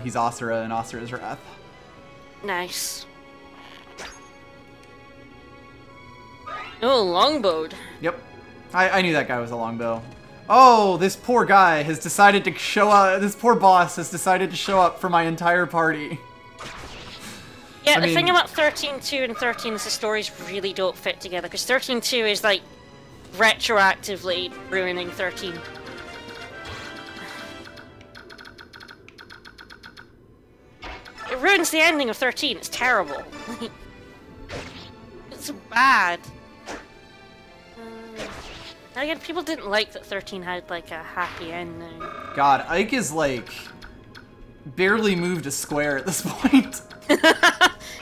Speaker 1: he's Asura in Asura's Wrath.
Speaker 2: Nice. Oh, longbowed.
Speaker 1: Yep. I knew that guy was a longbow. Oh, this poor guy has decided to show up. This poor boss has decided to show up for my entire party.
Speaker 2: Yeah, the thing about 13.2 and 13 is the stories really don't fit together, because 13.2 is, like, retroactively ruining 13. It ruins the ending of 13, it's terrible. It's bad. Again, people didn't like that 13 had, like, a happy ending.
Speaker 1: God, Ike is, like, barely moved a square at this point.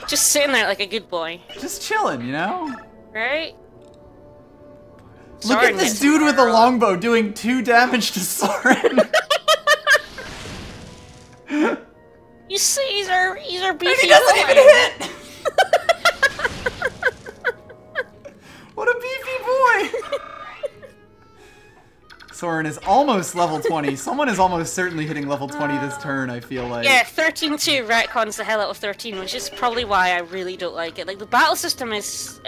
Speaker 2: Just sitting there like a good boy.
Speaker 1: Just chilling, you know?
Speaker 2: Right?
Speaker 1: Look at this dude with a longbow doing 2 damage to Soren.
Speaker 2: You see, he's our beefy boy.
Speaker 1: And he doesn't even hit! What a beefy boy! Soren is almost level 20. Someone is almost certainly hitting level 20 this turn, I feel like.
Speaker 2: Yeah, 13.2 retcons the hell out of 13, which is probably why I really don't like it. Like, the battle system is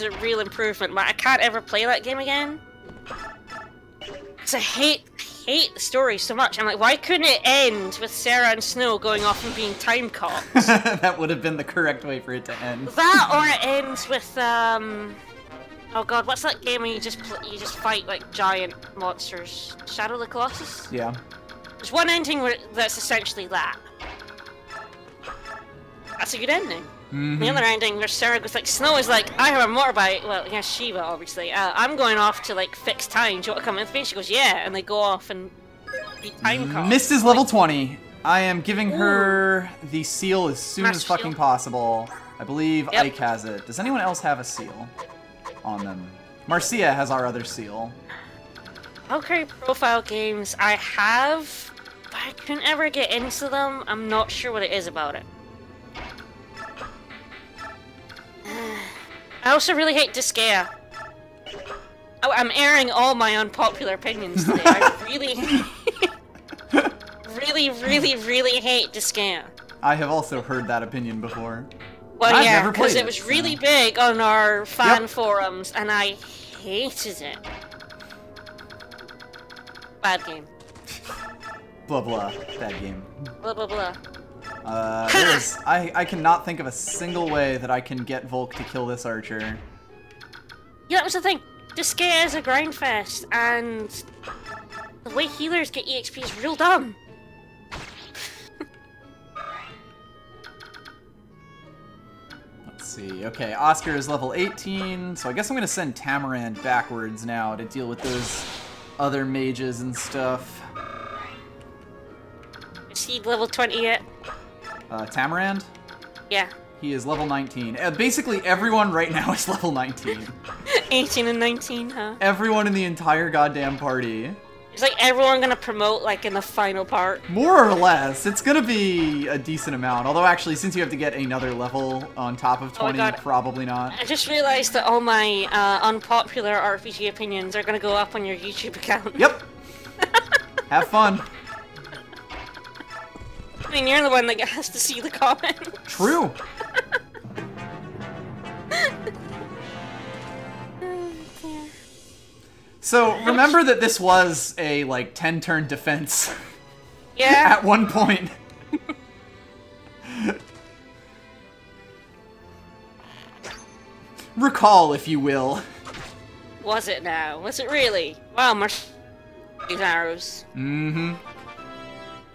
Speaker 2: a real improvement, but I can't ever play that game again. Because I hate the story so much. I'm like, why couldn't it end with Sarah and Snow going off and being time cops?
Speaker 1: That would have been the correct way for it to end.
Speaker 2: That, or it ends with, oh god, what's that game where you just fight, like, giant monsters? Shadow of the Colossus?
Speaker 1: Yeah.
Speaker 2: There's one ending that's essentially that. That's a good ending.
Speaker 1: Mm-hmm.
Speaker 2: The other ending where Sarah goes like, Snow is like, I have a motorbike. Well, yeah, Shiva, obviously. I'm going off to, like, fix time. Do you want to come with me? She goes, yeah. And they go off and be time cops.
Speaker 1: Mist is level 20. I am giving her the seal as soon as fucking possible. I believe Ike has it. Does anyone else have a seal on them? Marcia has our other seal.
Speaker 2: Okay, profile games I have, but I couldn't ever get into them. I'm not sure what it is about it. I also really hate Disgaea. Oh, I'm airing all my unpopular opinions today. I really hate Disgaea.
Speaker 1: I have also heard that opinion before.
Speaker 2: Well,
Speaker 1: I've
Speaker 2: yeah,
Speaker 1: never played
Speaker 2: because it was really big on our fan forums, and I hated it. Bad game.
Speaker 1: Blah blah. Bad game.
Speaker 2: Blah blah blah.
Speaker 1: I cannot think of a single way that I can get Volk to kill this archer.
Speaker 2: Yeah, that was the thing. This game is a grind fest, and the way healers get EXP is real dumb.
Speaker 1: Let's see. Okay, Oscar is level 18, so I guess I'm gonna send Tamarand backwards now to deal with those other mages and stuff.
Speaker 2: Is he level 20 yet?
Speaker 1: Tamarand?
Speaker 2: Yeah.
Speaker 1: He is level 19. Basically, everyone right now is level 19.
Speaker 2: 18 and 19, huh?
Speaker 1: Everyone in the entire goddamn party.
Speaker 2: It's like everyone gonna promote, like, in the final part.
Speaker 1: More or less. It's gonna be a decent amount. Although, actually, since you have to get another level on top of 20, probably not.
Speaker 2: I just realized that all my unpopular RPG opinions are gonna go up on your YouTube account.
Speaker 1: Yep. Have fun.
Speaker 2: I mean, you're the one that has to see the comments.
Speaker 1: True. So, remember that this was a, like, 10-turn defense.
Speaker 2: Yeah.
Speaker 1: At one point. Recall, if you will.
Speaker 2: Was it now? Was it really? Wow, these arrows.
Speaker 1: Mm-hmm.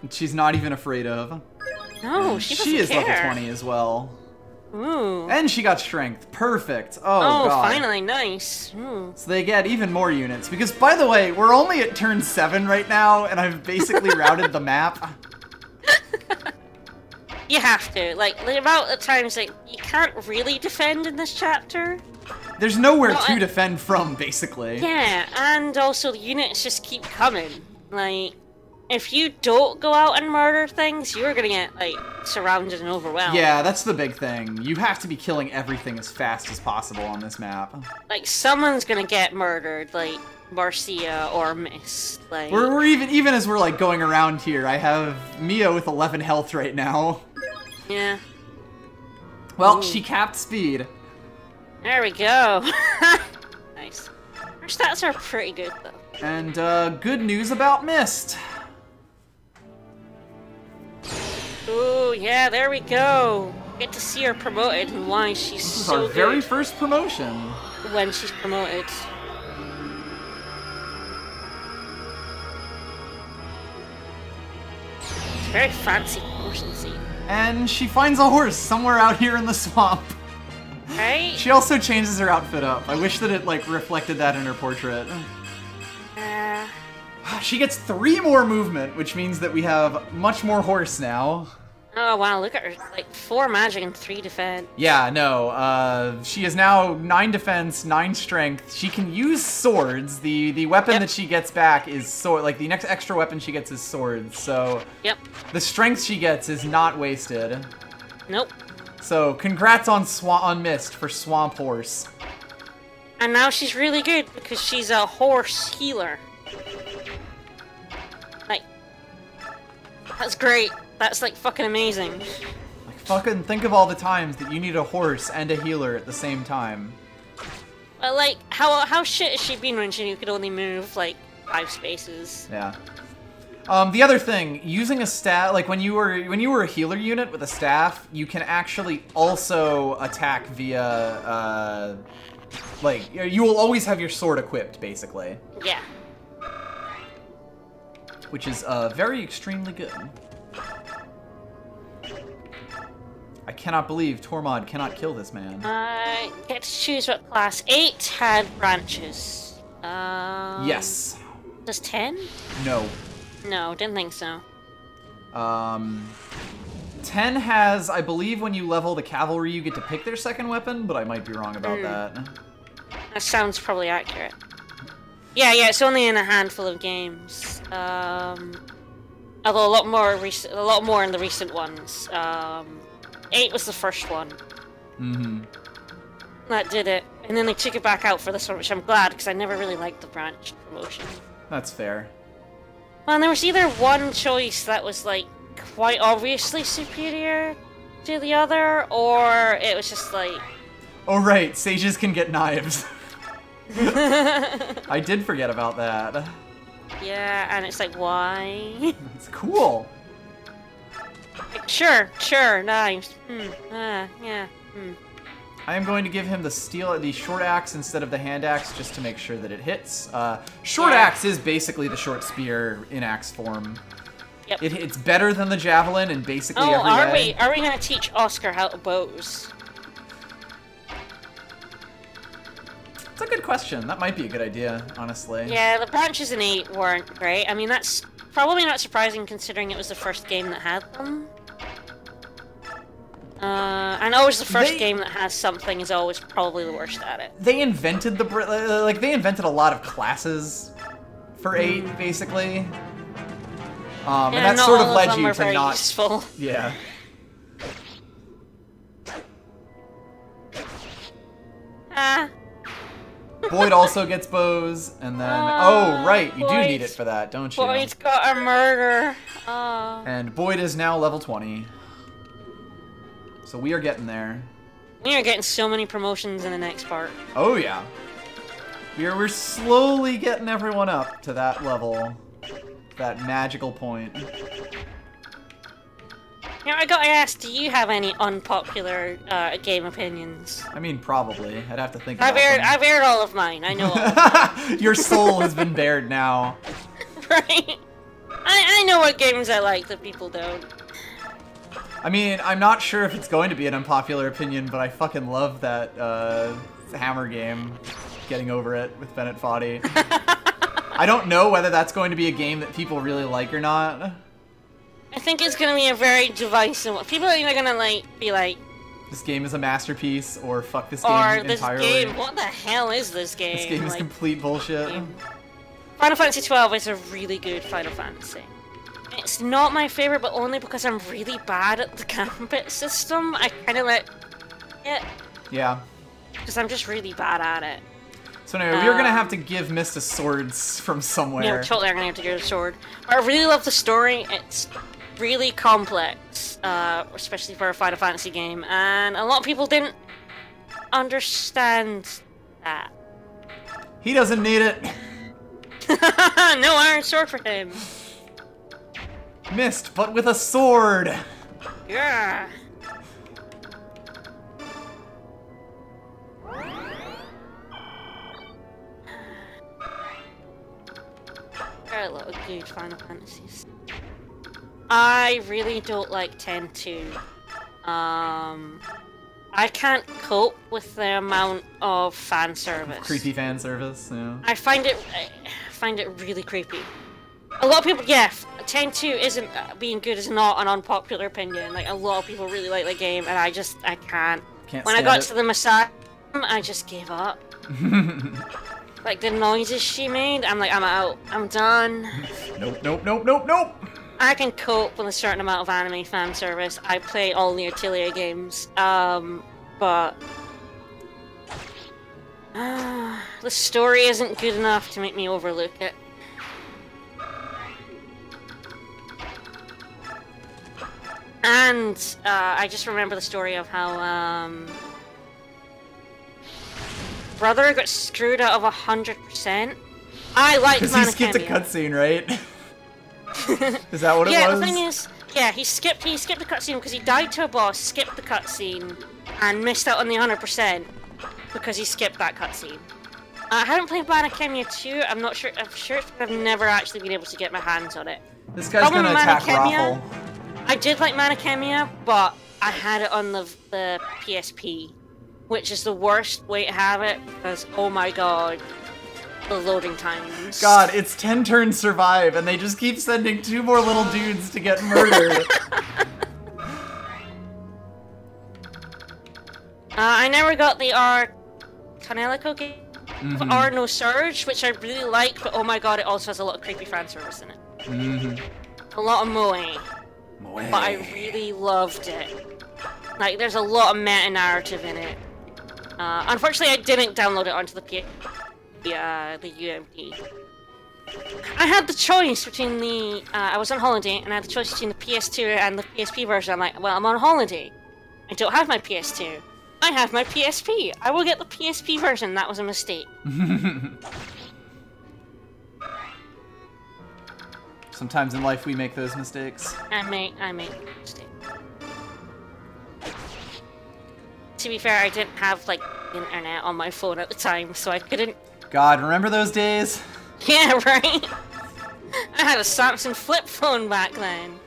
Speaker 1: She's not even afraid of.
Speaker 2: No, she
Speaker 1: is
Speaker 2: care.
Speaker 1: level 20 as well.
Speaker 2: Ooh.
Speaker 1: And she got strength. Perfect. Oh, God.
Speaker 2: Finally, nice. Ooh.
Speaker 1: So they get even more units. Because, by the way, we're only at turn 7 right now, and I've basically routed the map.
Speaker 2: You have to. Like, the amount of times, like, you can't really defend in this chapter.
Speaker 1: There's nowhere to defend from, basically.
Speaker 2: Yeah, and also the units just keep coming. Like, if you don't go out and murder things, you're gonna get, like, surrounded and overwhelmed.
Speaker 1: Yeah, that's the big thing. You have to be killing everything as fast as possible on this map.
Speaker 2: Like, someone's gonna get murdered, like Marcia or Mist. Like,
Speaker 1: we're even as we're, like, going around here, I have Mia with 11 health right now.
Speaker 2: Yeah.
Speaker 1: Well, she capped speed.
Speaker 2: There we go. Nice. Her stats are pretty good, though.
Speaker 1: And, good news about Mist.
Speaker 2: Ooh, yeah, there we go. Get to see her promoted and why she's so good.
Speaker 1: This is our very first promotion.
Speaker 2: When she's promoted. It's a very fancy promotion scene.
Speaker 1: And she finds a horse somewhere out here in the swamp.
Speaker 2: Right?
Speaker 1: She also changes her outfit up. I wish that it, like, reflected that in her portrait. She gets 3 more movement, which means that we have much more horse now.
Speaker 2: Oh wow, look at her. Like, 4 magic and 3 defense.
Speaker 1: Yeah, no, she is now 9 defense, 9 strength. She can use swords. The weapon that she gets back is sword. Like, the next extra weapon she gets is swords, so...
Speaker 2: Yep.
Speaker 1: The strength she gets is not wasted.
Speaker 2: Nope.
Speaker 1: So, congrats on Mist for Swamp Horse.
Speaker 2: And now she's really good because she's a horse healer. Like, that's great. That's, like, fucking amazing.
Speaker 1: Like, fucking think of all the times that you need a horse and a healer at the same time.
Speaker 2: Well, like, how shit has she been when she could only move, like, 5 spaces?
Speaker 1: Yeah. The other thing, using a staff, like, when you were a healer unit with a staff, you can actually also attack via, like, you will always have your sword equipped, basically.
Speaker 2: Yeah.
Speaker 1: Which is, very extremely good. I cannot believe Tormod cannot kill this man.
Speaker 2: Get to choose what class. 8 had branches.
Speaker 1: Yes.
Speaker 2: Does 10?
Speaker 1: No.
Speaker 2: No, didn't think so.
Speaker 1: 10 has, I believe, when you level the cavalry, you get to pick their second weapon, but I might be wrong about that.
Speaker 2: That sounds probably accurate. Yeah, it's only in a handful of games. Although a lot more in the recent ones. 8 was the first one.
Speaker 1: Mm-hmm.
Speaker 2: That did it. And then they took it back out for this one, which I'm glad, because I never really liked the branch promotion.
Speaker 1: That's fair.
Speaker 2: Well, and there was either one choice that was, like, quite obviously superior to the other, or it was just like...
Speaker 1: Oh right, sages can get knives. I did forget about that.
Speaker 2: Yeah, and it's like, why?
Speaker 1: It's cool.
Speaker 2: Like, sure, nice. Yeah.
Speaker 1: I am going to give him the short axe instead of the hand axe just to make sure that it hits. Short axe is basically the short spear in axe form.
Speaker 2: Yep.
Speaker 1: It's better than the javelin in basically every way.
Speaker 2: Are we gonna teach Oscar how to bows?
Speaker 1: It's a good question. That might be a good idea, honestly.
Speaker 2: Yeah, the branches in 8 weren't great. I mean, that's probably not surprising considering it was the first game that had them. And always the first game that has something is always probably the worst at it.
Speaker 1: They invented they invented a lot of classes for 8, basically. And that sort of led you to not. Useful. Yeah. Boyd also gets bows, and then right, you do need it for that, don't you?
Speaker 2: Boyd's got a murder.
Speaker 1: And Boyd is now level 20. So we are getting there.
Speaker 2: We are getting so many promotions in the next part.
Speaker 1: Oh yeah. We're slowly getting everyone up to that level. That magical point.
Speaker 2: Now, I gotta ask, do you have any unpopular game opinions?
Speaker 1: I mean, probably. I'd have to think about them.
Speaker 2: I've aired all of mine, I know all of them.
Speaker 1: Your soul has been bared now.
Speaker 2: Right? I know what games I like that people don't.
Speaker 1: I mean, I'm not sure if it's going to be an unpopular opinion, but I fucking love that Hammer game. Getting over it with Bennett Foddy. I don't know whether that's going to be a game that people really like or not.
Speaker 2: I think it's gonna be a very divisive one. People are either gonna be like,
Speaker 1: this game is a masterpiece, or fuck this game entirely.
Speaker 2: Or this game, what the hell is this game?
Speaker 1: This game is complete bullshit.
Speaker 2: Final Fantasy XII is a really good Final Fantasy. It's not my favorite, but only because I'm really bad at the gambit system. I kind of let it.
Speaker 1: Yeah.
Speaker 2: Because I'm just really bad at it.
Speaker 1: So anyway, we're gonna have to give Mista swords from somewhere.
Speaker 2: Yeah, totally are gonna have to give a sword. But I really love the story. It's really complex, especially for a Final Fantasy game, and a lot of people didn't understand that.
Speaker 1: He doesn't need it.
Speaker 2: No iron sword for him.
Speaker 1: Mist, but with a sword.
Speaker 2: Yeah. There are a lot of good Final Fantasies. I really don't like 10-2. I can't cope with the amount of fan service.
Speaker 1: Creepy fan service, yeah.
Speaker 2: I find it really creepy. A lot of people, 10-2 isn't being good is not an unpopular opinion. Like, a lot of people really like the game, and I can't. When I got to the Messiah, I just gave up. Like, the noises she made, I'm like, I'm out. I'm done.
Speaker 1: Nope.
Speaker 2: I can cope with a certain amount of anime fan service. I play all the Atelier games, but the story isn't good enough to make me overlook it. And I just remember the story of how Brother got screwed out of 100%. I like Manakemia.
Speaker 1: Because he skipped a cutscene, right? Is that what it was?
Speaker 2: Yeah, the thing is, he skipped the cutscene because he died to a boss, skipped the cutscene, and missed out on the 100% because he skipped that cutscene. I haven't played Manakemia 2, I'm not sure, I've never actually been able to get my hands on it.
Speaker 1: This guy's gonna attack Raffle.
Speaker 2: I did like Manakemia, but I had it on the PSP, which is the worst way to have it, because, oh my god, the loading times.
Speaker 1: God, it's 10 turns survive, and they just keep sending 2 more little dudes to get murdered.
Speaker 2: I never got the Kanelico game, No Surge, which I really like, but oh my god, it also has a lot of creepy fan service in it. A lot of moe. But I really loved it. Like, there's a lot of meta-narrative in it. Unfortunately, I didn't download it onto the UMD. I had the choice between the... I was on holiday, and I had the choice between the PS2 and the PSP version. I'm like, well, I'm on holiday. I don't have my PS2. I have my PSP. I will get the PSP version. That was a mistake.
Speaker 1: Sometimes in life we make those mistakes.
Speaker 2: I make mistakes. to be fair, I didn't have, like, internet on my phone at the time, so I couldn't...
Speaker 1: God, remember those days?
Speaker 2: Yeah, right? I had a Samsung flip phone back then.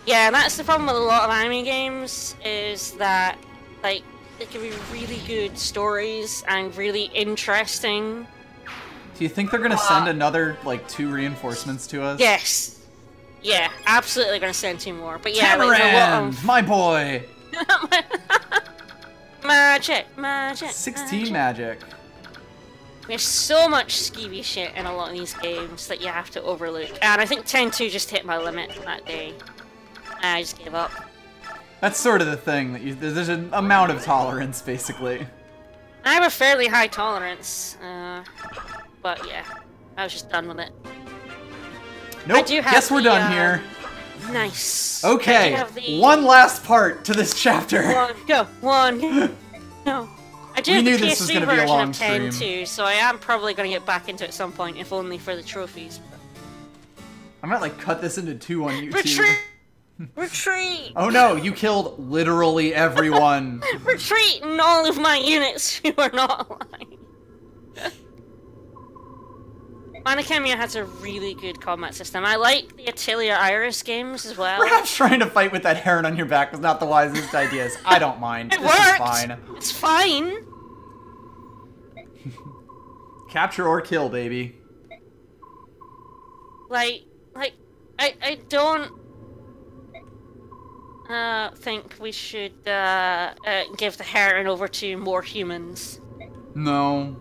Speaker 2: Yeah, that's the problem with a lot of anime games, is that, like, they can be really good stories and really interesting.
Speaker 1: Do you think they're gonna send another, like, 2 reinforcements to us?
Speaker 2: Yes. Yeah, absolutely gonna send 2 more. But yeah, like,
Speaker 1: Tamarand, my boy!
Speaker 2: Magic.
Speaker 1: 16 magic.
Speaker 2: There's so much skeevy shit in a lot of these games that you have to overlook. And I think 10-2 just hit my limit that day. I just gave up.
Speaker 1: That's sort of the thing, that there's an amount of tolerance, basically.
Speaker 2: I have a fairly high tolerance, but yeah, I was just done with it.
Speaker 1: Nope, guess we're done here.
Speaker 2: Nice.
Speaker 1: Okay, one last part to this chapter.
Speaker 2: One. No. I do have the PS3 version of 10
Speaker 1: stream.
Speaker 2: too, so I am probably going to get back into it at some point, if only for the trophies.
Speaker 1: I might, like, cut this into 2 on YouTube.
Speaker 2: Retreat! Retreat!
Speaker 1: Oh no, you killed literally everyone.
Speaker 2: Retreat and all of my units who are not alive. Manakemia has a really good combat system. I like the Atelier Iris games as well.
Speaker 1: Perhaps trying to fight with that heron on your back was not the wisest idea. I don't mind.
Speaker 2: It
Speaker 1: this
Speaker 2: worked.
Speaker 1: Is fine.
Speaker 2: It's fine.
Speaker 1: Capture or kill, baby.
Speaker 2: I don't think we should give the heron over to more humans.
Speaker 1: No.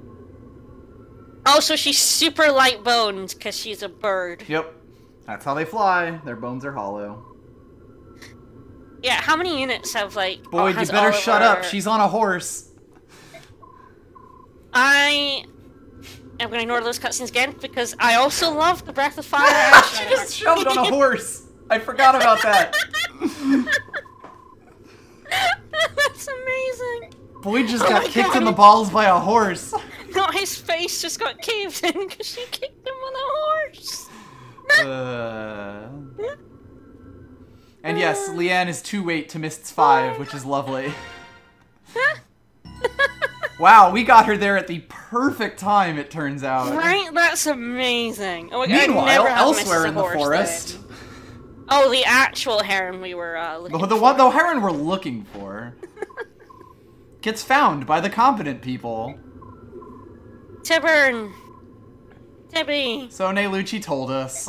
Speaker 2: Also, she's super light boned because she's a bird.
Speaker 1: Yep. That's how they fly. Their bones are hollow.
Speaker 2: Yeah, how many units have, like...
Speaker 1: Boy, you better shut up. She's on a horse.
Speaker 2: I am going to ignore those cutscenes again because I also love the Breath of Fire.
Speaker 1: She just shoved on a horse. I forgot about that.
Speaker 2: That's amazing.
Speaker 1: Boy just got kicked in the balls by a horse.
Speaker 2: No, his face just got caved in because she kicked him with a horse.
Speaker 1: And yes, Leanne is 2 weight to Mist's 5, which is lovely. Wow, we got her there at the perfect time, it turns out.
Speaker 2: Right? That's amazing. Oh,
Speaker 1: Meanwhile, elsewhere in the forest...
Speaker 2: Then. Oh, the actual heron we were looking for.
Speaker 1: The heron we're looking for gets found by the competent people.
Speaker 2: Tiburn! Tibby!
Speaker 1: So Neyluchi told us.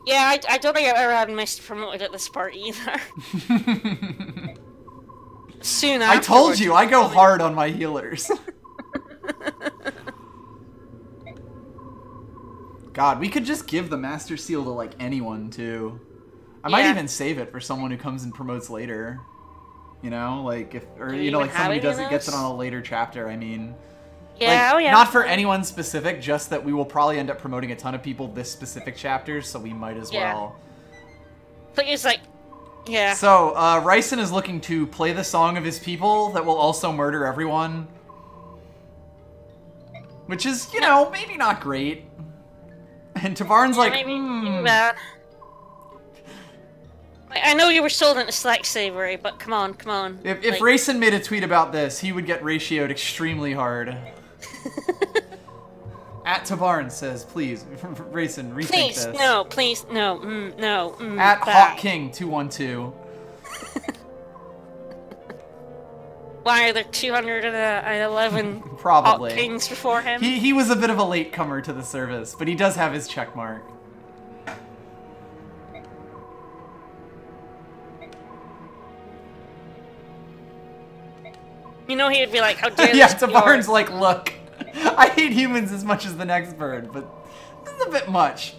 Speaker 2: Yeah, I don't think I've ever had Mist promoted at this part either. Soon after.
Speaker 1: I told you, I go hard on my healers. God, we could just give the Master Seal to, like, anyone, too. I might even save it for someone who comes and promotes later. You know, like, if, or, you know, like, someone who gets it on a later chapter, I mean.
Speaker 2: Yeah,
Speaker 1: like, not for anyone specific, just that we will probably end up promoting a ton of people this specific chapter, so we might as well.
Speaker 2: But it's like, yeah.
Speaker 1: So, Ryson is looking to play the song of his people that will also murder everyone. Which is, you know, maybe not great. And Tavarn's like,
Speaker 2: maybe bad. I know you were sold into Slack Savory, but come on.
Speaker 1: If Rayson made a tweet about this, he would get ratioed extremely hard. At Tavarn says, please, Rayson, rethink this.
Speaker 2: Please, no.
Speaker 1: At Hawk King 212.
Speaker 2: Why are there 211
Speaker 1: Probably.
Speaker 2: Hawk Kings before him?
Speaker 1: He was a bit of a latecomer to the service, but he does have his check mark.
Speaker 2: You know he would be like, how dare
Speaker 1: yeah, Tavarn's like, look, I hate humans as much as the next bird, but this is a bit much.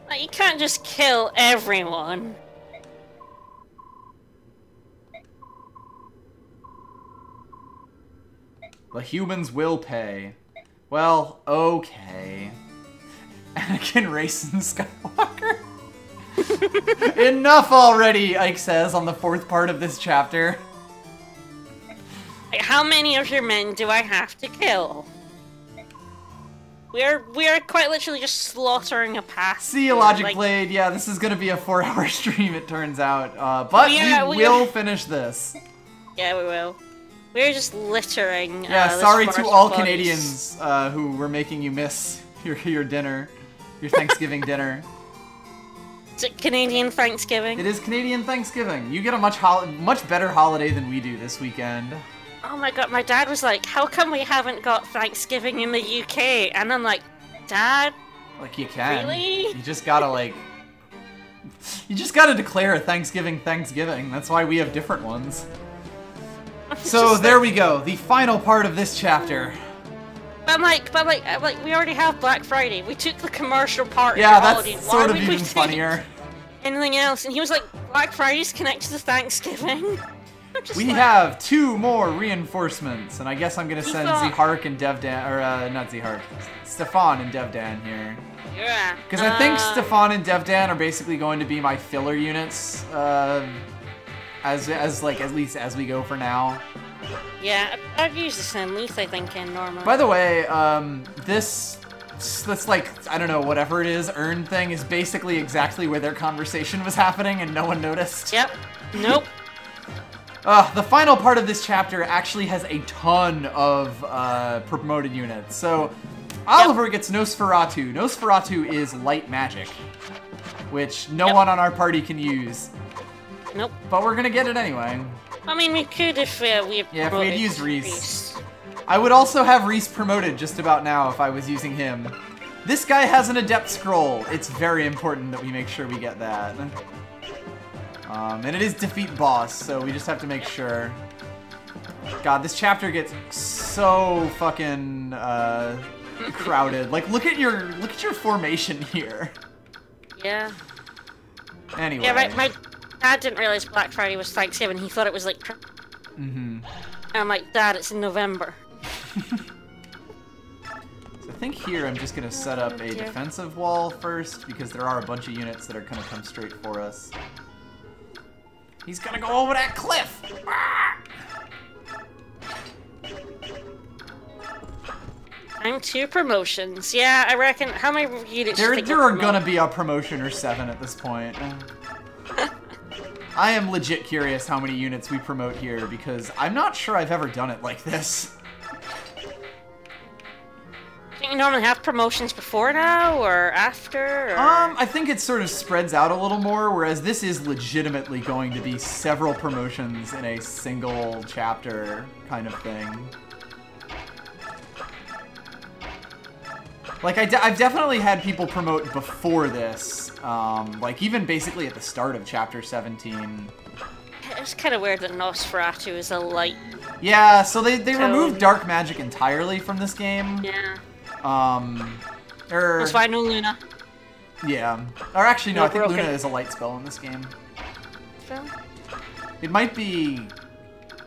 Speaker 2: Like, you can't just kill everyone.
Speaker 1: The humans will pay. Well, okay. Anakin Racing Skywalker. Enough already, Ike says on the 4th part of this chapter.
Speaker 2: Like, how many of your men do I have to kill? We are quite literally just slaughtering a path.
Speaker 1: See you, Logic Blade. Yeah, this is gonna be a 4-hour stream, it turns out. But we will finish this.
Speaker 2: Yeah, we will. We're just littering.
Speaker 1: Yeah,
Speaker 2: this
Speaker 1: sorry
Speaker 2: forest
Speaker 1: to all
Speaker 2: with bodies.
Speaker 1: Canadians who were making you miss your dinner, your Thanksgiving dinner.
Speaker 2: Is it Canadian Thanksgiving?
Speaker 1: It is Canadian Thanksgiving. You get a much better holiday than we do this weekend.
Speaker 2: Oh my god, my dad was like, how come we haven't got Thanksgiving in the UK? And I'm like, Dad?
Speaker 1: Like, you can.
Speaker 2: Really?
Speaker 1: You just gotta, like... You just gotta declare a Thanksgiving Thanksgiving. That's why we have different ones. So, there we go. The final part of this chapter.
Speaker 2: But like, we already have Black Friday. We took the commercial part
Speaker 1: Yeah,
Speaker 2: of the
Speaker 1: that's
Speaker 2: holiday.
Speaker 1: sort
Speaker 2: Why
Speaker 1: of
Speaker 2: would we
Speaker 1: even
Speaker 2: take
Speaker 1: funnier.
Speaker 2: anything else? And he was like, Black Friday's connected to Thanksgiving. I'm just
Speaker 1: We
Speaker 2: like,
Speaker 1: have 2 more reinforcements, and I guess I'm gonna send
Speaker 2: thought-
Speaker 1: Zihark and Devdan, or not Zihark, Stefan and Devdan here.
Speaker 2: Yeah.
Speaker 1: Because I think Stefan and Devdan are basically going to be my filler units, as like at least as we go for now.
Speaker 2: Yeah, I've used the Sand Leaf, I think, in normal.
Speaker 1: By the way, this like, I don't know, whatever it is, urn thing is basically exactly where their conversation was happening and no one noticed.
Speaker 2: Yep. Nope.
Speaker 1: The final part of this chapter actually has a ton of promoted units. So, Oliver gets Nosferatu. Nosferatu is light magic, which no one on our party can use.
Speaker 2: Nope.
Speaker 1: But we're gonna get it anyway.
Speaker 2: I mean, we could if we
Speaker 1: Yeah, if we had
Speaker 2: promoted
Speaker 1: used Reese. I would also have Reese promoted just about now if I was using him. This guy has an Adept Scroll. It's very important that we make sure we get that. And it is defeat boss, so we just have to make sure. God, this chapter gets so fucking crowded. Like, look at your formation here.
Speaker 2: Yeah.
Speaker 1: Anyway.
Speaker 2: Yeah, my dad didn't realize Black Friday was Thanksgiving. He thought it was like.
Speaker 1: Mm-hmm.
Speaker 2: And I'm like, Dad, it's in November.
Speaker 1: So I think here I'm just gonna set up a defensive wall first because there are a bunch of units that are gonna come straight for us. He's gonna go over that cliff!
Speaker 2: I'm 2 promotions. Yeah, I reckon. How many units?
Speaker 1: There are gonna be a promotion or 7 at this point. I am legit curious how many units we promote here because I'm not sure I've ever done it like this.
Speaker 2: Do you normally have promotions before now or after? Or?
Speaker 1: I think it sort of spreads out a little more, whereas this is legitimately going to be several promotions in a single chapter kind of thing. Like, I've definitely had people promote before this, like even basically at the start of chapter 17.
Speaker 2: It's kind of weird that Nosferatu is a light.
Speaker 1: Yeah, so they removed dark magic entirely from this game.
Speaker 2: Yeah.
Speaker 1: That's
Speaker 2: why no Luna.
Speaker 1: Yeah. Or actually, no,
Speaker 2: No
Speaker 1: I think
Speaker 2: broken.
Speaker 1: Luna is a light spell in this game.
Speaker 2: Phil?
Speaker 1: It might be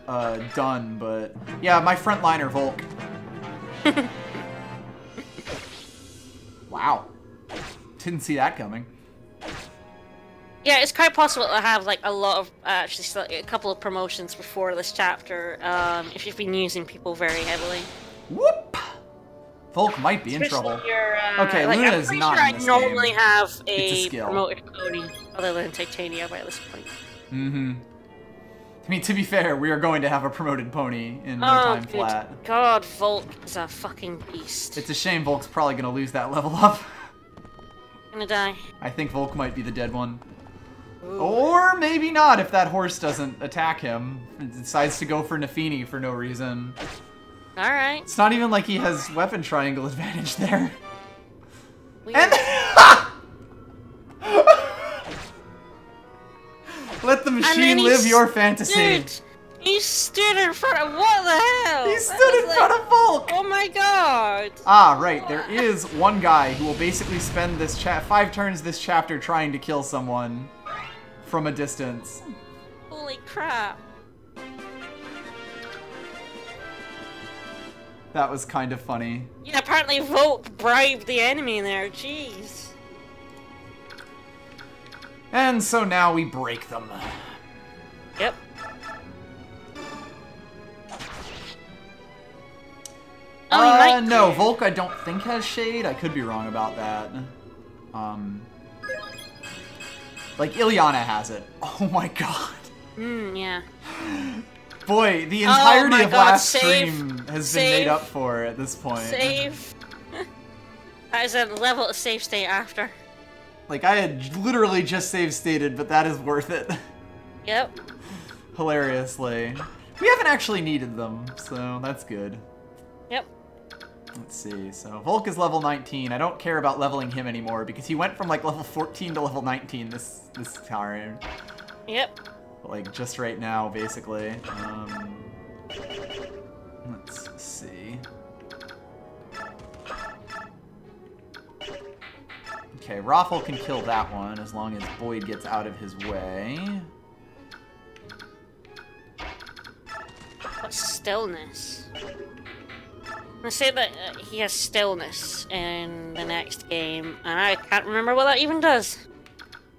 Speaker 1: done, but yeah, my frontliner Volk. Wow. Didn't see that coming.
Speaker 2: Yeah, it's quite possible to have like a lot of actually a couple of promotions before this chapter if you've been using people very heavily.
Speaker 1: Whoop! Volk might be in trouble. Okay,
Speaker 2: like,
Speaker 1: Luna
Speaker 2: I'm
Speaker 1: is
Speaker 2: pretty
Speaker 1: not
Speaker 2: sure
Speaker 1: in this
Speaker 2: I normally
Speaker 1: game.
Speaker 2: have
Speaker 1: It's a
Speaker 2: a
Speaker 1: skill.
Speaker 2: promoted pony other than Titania by this point.
Speaker 1: Mm-hmm. I mean, to be fair, we are going to have a promoted pony in no
Speaker 2: Oh,
Speaker 1: time
Speaker 2: good
Speaker 1: flat.
Speaker 2: God, Volk is a fucking beast.
Speaker 1: It's a shame Volk's probably going to lose that level up.
Speaker 2: Gonna die.
Speaker 1: I think Volk might be the dead one. Ooh. Or maybe not if that horse doesn't attack him. It decides to go for Nafini for no reason.
Speaker 2: Alright.
Speaker 1: It's not even like he has weapon triangle advantage there.
Speaker 2: Weird.
Speaker 1: And let the machine live your fantasy.
Speaker 2: Dude, he stood in front of what the hell?
Speaker 1: He stood in front of Volk.
Speaker 2: Oh my god.
Speaker 1: Ah, right. There is one guy who will basically spend this 5 turns this chapter trying to kill someone from a distance.
Speaker 2: Holy crap.
Speaker 1: That was kind of funny.
Speaker 2: Yeah, apparently Volk bribed the enemy there. Jeez.
Speaker 1: And so now we break them.
Speaker 2: Yep. Oh, he might.
Speaker 1: No, Volk I don't think has Shade. I could be wrong about that. Like, Ilyana has it. Oh my god.
Speaker 2: Yeah.
Speaker 1: Boy, the entirety of
Speaker 2: God,
Speaker 1: last
Speaker 2: save,
Speaker 1: stream has
Speaker 2: save,
Speaker 1: been made up for at this point.
Speaker 2: Save. That is a level to save state after.
Speaker 1: Like, I had literally just save stated, but that is worth it.
Speaker 2: Yep.
Speaker 1: Hilariously. We haven't actually needed them, so that's good.
Speaker 2: Yep.
Speaker 1: Let's see, so Volk is level 19. I don't care about leveling him anymore, because he went from, like, level 14 to level 19 this time.
Speaker 2: Yep.
Speaker 1: Like, just right now, basically. Let's see. Okay, Raffle can kill that one, as long as Boyd gets out of his way.
Speaker 2: What's stillness? I'm gonna say that he has stillness in the next game, and I can't remember what that even does.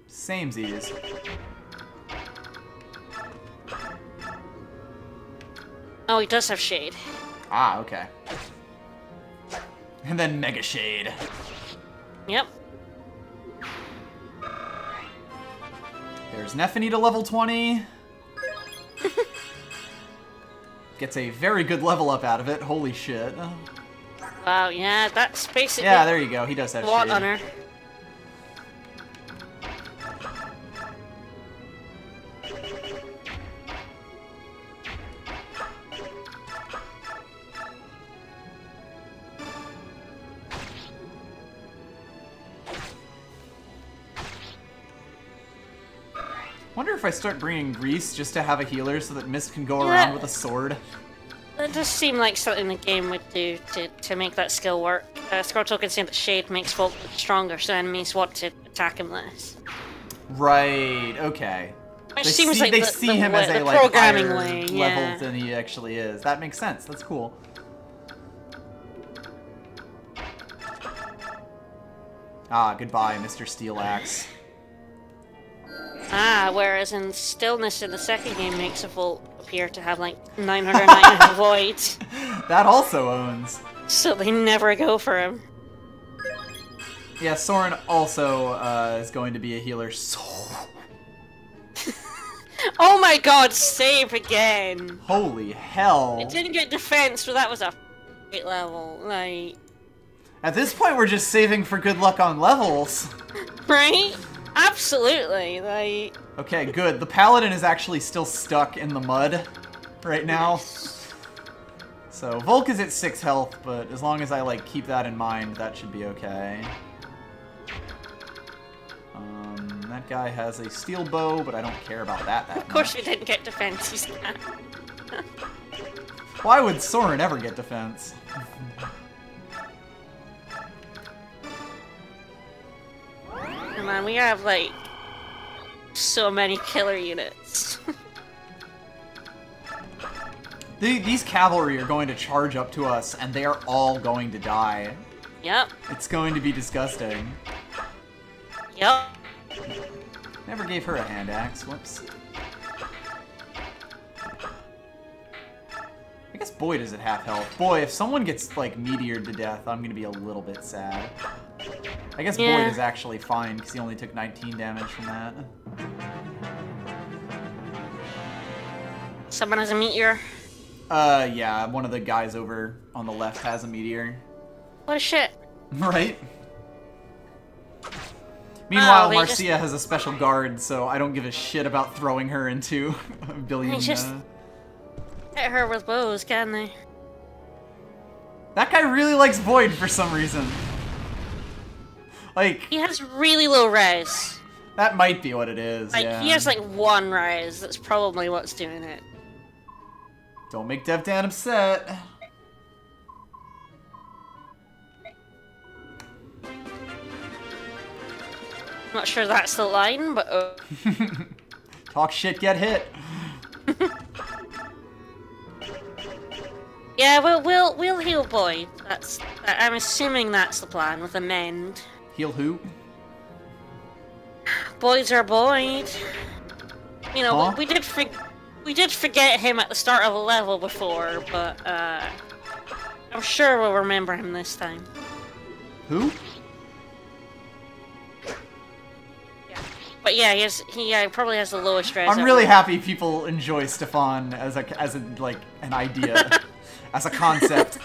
Speaker 1: Samesies.
Speaker 2: Oh, he does have shade.
Speaker 1: Ah, okay. And then Mega Shade.
Speaker 2: Yep.
Speaker 1: There's Nephany to level 20. Gets a very good level up out of it. Holy shit.
Speaker 2: Wow, yeah, that's basically...
Speaker 1: Yeah, there you go. He does have
Speaker 2: what
Speaker 1: shade.
Speaker 2: on her?
Speaker 1: Wonder if I start bringing Reese just to have a healer so that Mist can go around with a sword.
Speaker 2: That does seem like something the game would do to make that skill work. Squirtle can say that Shade makes Volk stronger, so enemies want to attack him less.
Speaker 1: Right, okay.
Speaker 2: Which seems like
Speaker 1: they
Speaker 2: the
Speaker 1: see him
Speaker 2: way,
Speaker 1: as a
Speaker 2: the
Speaker 1: like
Speaker 2: programming
Speaker 1: higher
Speaker 2: way,
Speaker 1: level
Speaker 2: yeah.
Speaker 1: than he actually is. That makes sense. That's cool. Ah, goodbye, Mr. Steel Axe.
Speaker 2: Ah, whereas in Stillness in the second game makes a Volk appear to have like 999 voids.
Speaker 1: That also owns.
Speaker 2: So they never go for him.
Speaker 1: Yeah, Soren also is going to be a healer.
Speaker 2: Oh my god, save again!
Speaker 1: Holy hell.
Speaker 2: It didn't get defense, but that was a great level. Like...
Speaker 1: At this point, we're just saving for good luck on levels.
Speaker 2: Right? Absolutely, like...
Speaker 1: Okay, good. The Paladin is actually still stuck in the mud right now. So, Volk is at 6 health, but as long as I, like, keep that in mind, that should be okay. That guy has a steel bow, but I don't care about that much.
Speaker 2: Of course we didn't get defense, he's not.
Speaker 1: Why would Soren ever get defense?
Speaker 2: Oh man, we have, like, so many killer units.
Speaker 1: These cavalry are going to charge up to us, and they are all going to die.
Speaker 2: Yep.
Speaker 1: It's going to be disgusting.
Speaker 2: Yep.
Speaker 1: Never gave her a hand axe. Whoops. I guess Boyd is at half health. Boy, if someone gets, like, meteored to death, I'm gonna be a little bit sad. I guess
Speaker 2: Yeah.
Speaker 1: Boyd is actually fine, because he only took 19 damage from that.
Speaker 2: Someone has a meteor.
Speaker 1: Yeah, one of the guys over on the left has a meteor.
Speaker 2: What a shit.
Speaker 1: Right? Meanwhile,
Speaker 2: they
Speaker 1: Marcia has a special guard, so I don't give a shit about throwing her into a billion...
Speaker 2: They just hit her with bows, can they?
Speaker 1: That guy really likes Void for some reason. Like...
Speaker 2: He has really low res.
Speaker 1: That might be what it is,
Speaker 2: Like,
Speaker 1: yeah.
Speaker 2: he has like 1 res, that's probably what's doing it.
Speaker 1: Don't make Dev Dan upset.
Speaker 2: Not sure that's the line, but
Speaker 1: Talk shit, get hit.
Speaker 2: yeah, we'll heal Boyd. I'm assuming that's the plan with a mend.
Speaker 1: Heal who?
Speaker 2: Boyd's our Boyd. You know,
Speaker 1: Huh?
Speaker 2: we did forget him at the start of a level before, but I'm sure we'll remember him this time.
Speaker 1: Who?
Speaker 2: But yeah, he probably has the lowest res.
Speaker 1: I'm really happy people enjoy Stefan as a like an idea, as a concept.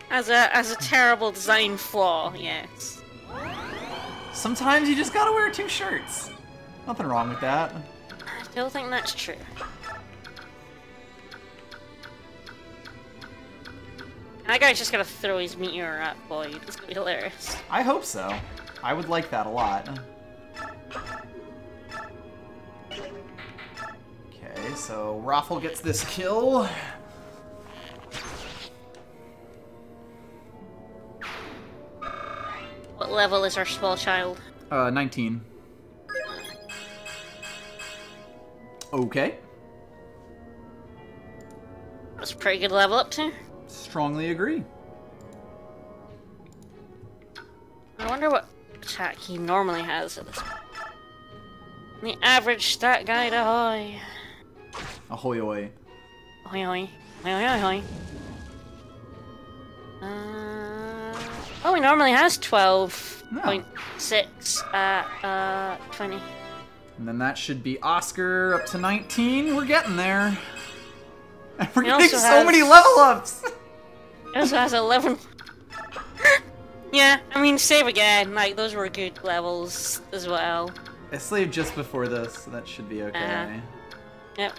Speaker 2: As a terrible design flaw, yes.
Speaker 1: Sometimes you just gotta wear 2 shirts. Nothing wrong with that.
Speaker 2: I don't think that's true. That guy's just gonna throw his meteor at Boyd. It's gonna be hilarious.
Speaker 1: I hope so. I would like that a lot. Okay, so Raffle gets this kill.
Speaker 2: What level is our small child?
Speaker 1: 19. Okay.
Speaker 2: That's a pretty good level up to.
Speaker 1: Strongly agree.
Speaker 2: I wonder what attack he normally has at this point. The average stat guide, ahoy.
Speaker 1: Ahoy ahoy.
Speaker 2: Ahoy ahoy. Ahoy ahoy. Oh, he normally has 12.6 at 20.
Speaker 1: And then that should be Oscar up to 19. We're getting there. We're
Speaker 2: He
Speaker 1: getting
Speaker 2: also
Speaker 1: so
Speaker 2: has-
Speaker 1: many level ups.
Speaker 2: He also has 11. Yeah, I mean, save again. Like, those were good levels as well.
Speaker 1: I slaved just before this, so that should be okay.
Speaker 2: Yep.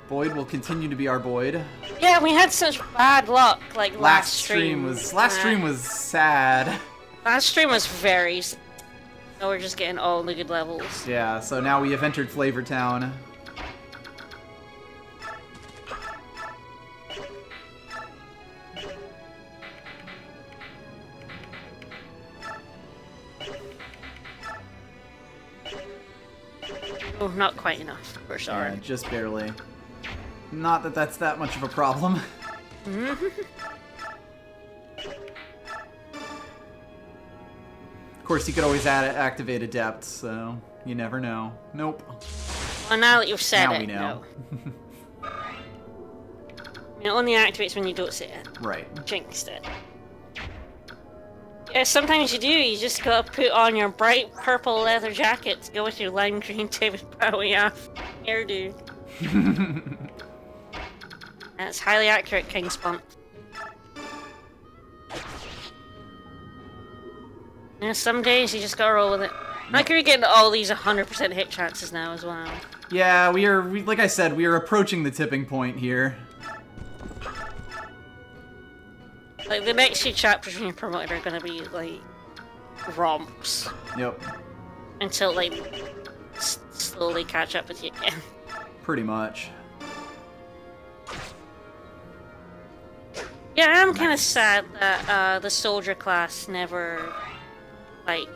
Speaker 1: Boyd will continue to be our Boyd.
Speaker 2: Yeah, we had such bad luck. Like last stream
Speaker 1: was sad.
Speaker 2: Last stream was very. So we're just getting all the good levels.
Speaker 1: Yeah, so now we have entered Flavor Town.
Speaker 2: Oh, not quite enough. We're sorry.
Speaker 1: Yeah, just barely. Not that that's that much of a problem. Of course, you could always activate Adept, so you never know. Nope.
Speaker 2: Well, now that you've said
Speaker 1: Now
Speaker 2: it,
Speaker 1: we know.
Speaker 2: no. It only activates when you don't say it.
Speaker 1: Right.
Speaker 2: Jinxed it. Yeah, sometimes you do. You just gotta put on your bright purple leather jacket to go with your lime green David Bowie hairdo. That's highly accurate, King Spunt. Yeah, some days you just gotta roll with it. Like you're getting all these 100% hit chances now as well.
Speaker 1: Yeah, like I said, we are approaching the tipping point here.
Speaker 2: Like, the next few chapters when you're promoted are gonna be, like, romps.
Speaker 1: Yep.
Speaker 2: Until, like, slowly catch up with you again.
Speaker 1: Pretty much.
Speaker 2: Yeah, I'm kind of sad that the soldier class never, like,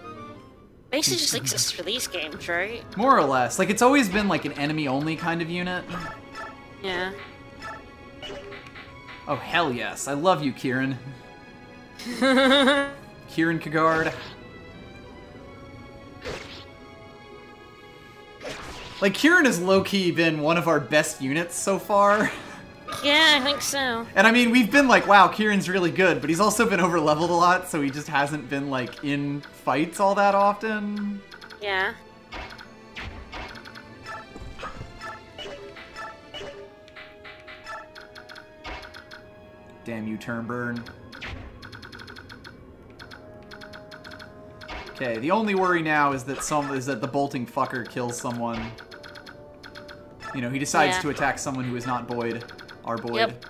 Speaker 2: basically just exists for these games, right?
Speaker 1: More or less. Like, it's always been, like, an enemy-only kind of unit.
Speaker 2: Yeah.
Speaker 1: Oh, hell yes. I love you, Kieran. Kieran Kagard. Like, Kieran has low-key been one of our best units so far.
Speaker 2: Yeah, I think so.
Speaker 1: And I mean, we've been like, wow, Kieran's really good, but he's also been over-leveled a lot, so he just hasn't been, like, in fights all that often.
Speaker 2: Yeah.
Speaker 1: Damn you, Turnburn. Okay, the only worry now is that the bolting fucker kills someone. You know, he decides to attack someone who is not Boyd, our Boyd.
Speaker 2: Yep.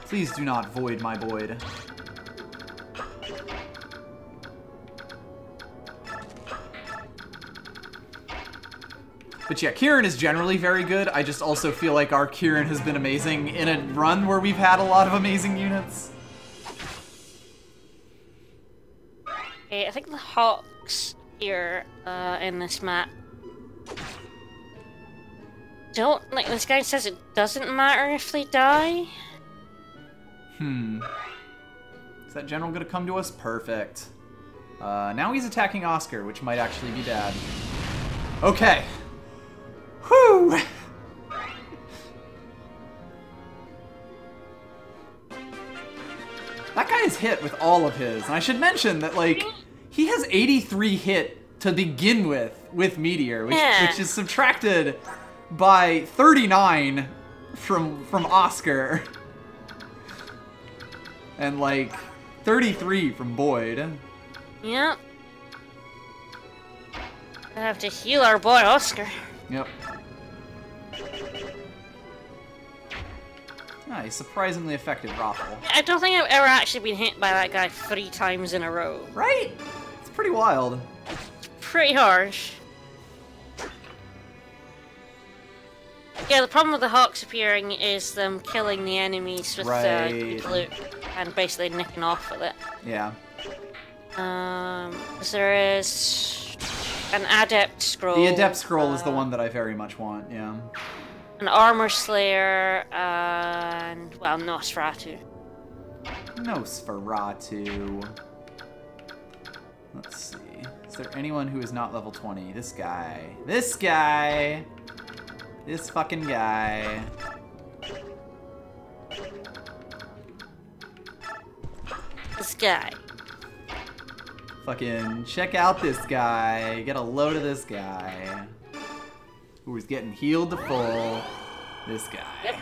Speaker 1: Please do not void my Boyd. But yeah, Kieran is generally very good. I just also feel like our Kieran has been amazing in a run where we've had a lot of amazing units.
Speaker 2: Okay, I think the Hawks here in this map don't, like, this guy says it doesn't matter if they die.
Speaker 1: Is that general gonna come to us? Perfect. Now he's attacking Oscar, which might actually be bad. Okay. Whew! That guy is hit with all of his, and I should mention that, like, He has 83 hit to begin with Meteor, which is subtracted by 39 from Oscar. And like 33 from Boyd.
Speaker 2: Yep. I have to heal our boy Oscar.
Speaker 1: Yep. Ah, he's surprisingly effective, Rothel.
Speaker 2: I don't think I've ever actually been hit by that guy 3 times in a row.
Speaker 1: Right? It's pretty wild.
Speaker 2: Pretty harsh. Yeah, the problem with the hawks appearing is them killing the enemies with good loot and basically nicking off with it.
Speaker 1: Yeah.
Speaker 2: There is an adept scroll.
Speaker 1: The adept scroll is the one that I very much want, yeah.
Speaker 2: An armor slayer, and, well, Nosferatu.
Speaker 1: Nosferatu. Let's see. Is there anyone who is not level 20? This guy. This guy! This fucking guy.
Speaker 2: This guy.
Speaker 1: Fucking check out this guy. Get a load of this guy. Who's getting healed to full. This guy.
Speaker 2: Yep.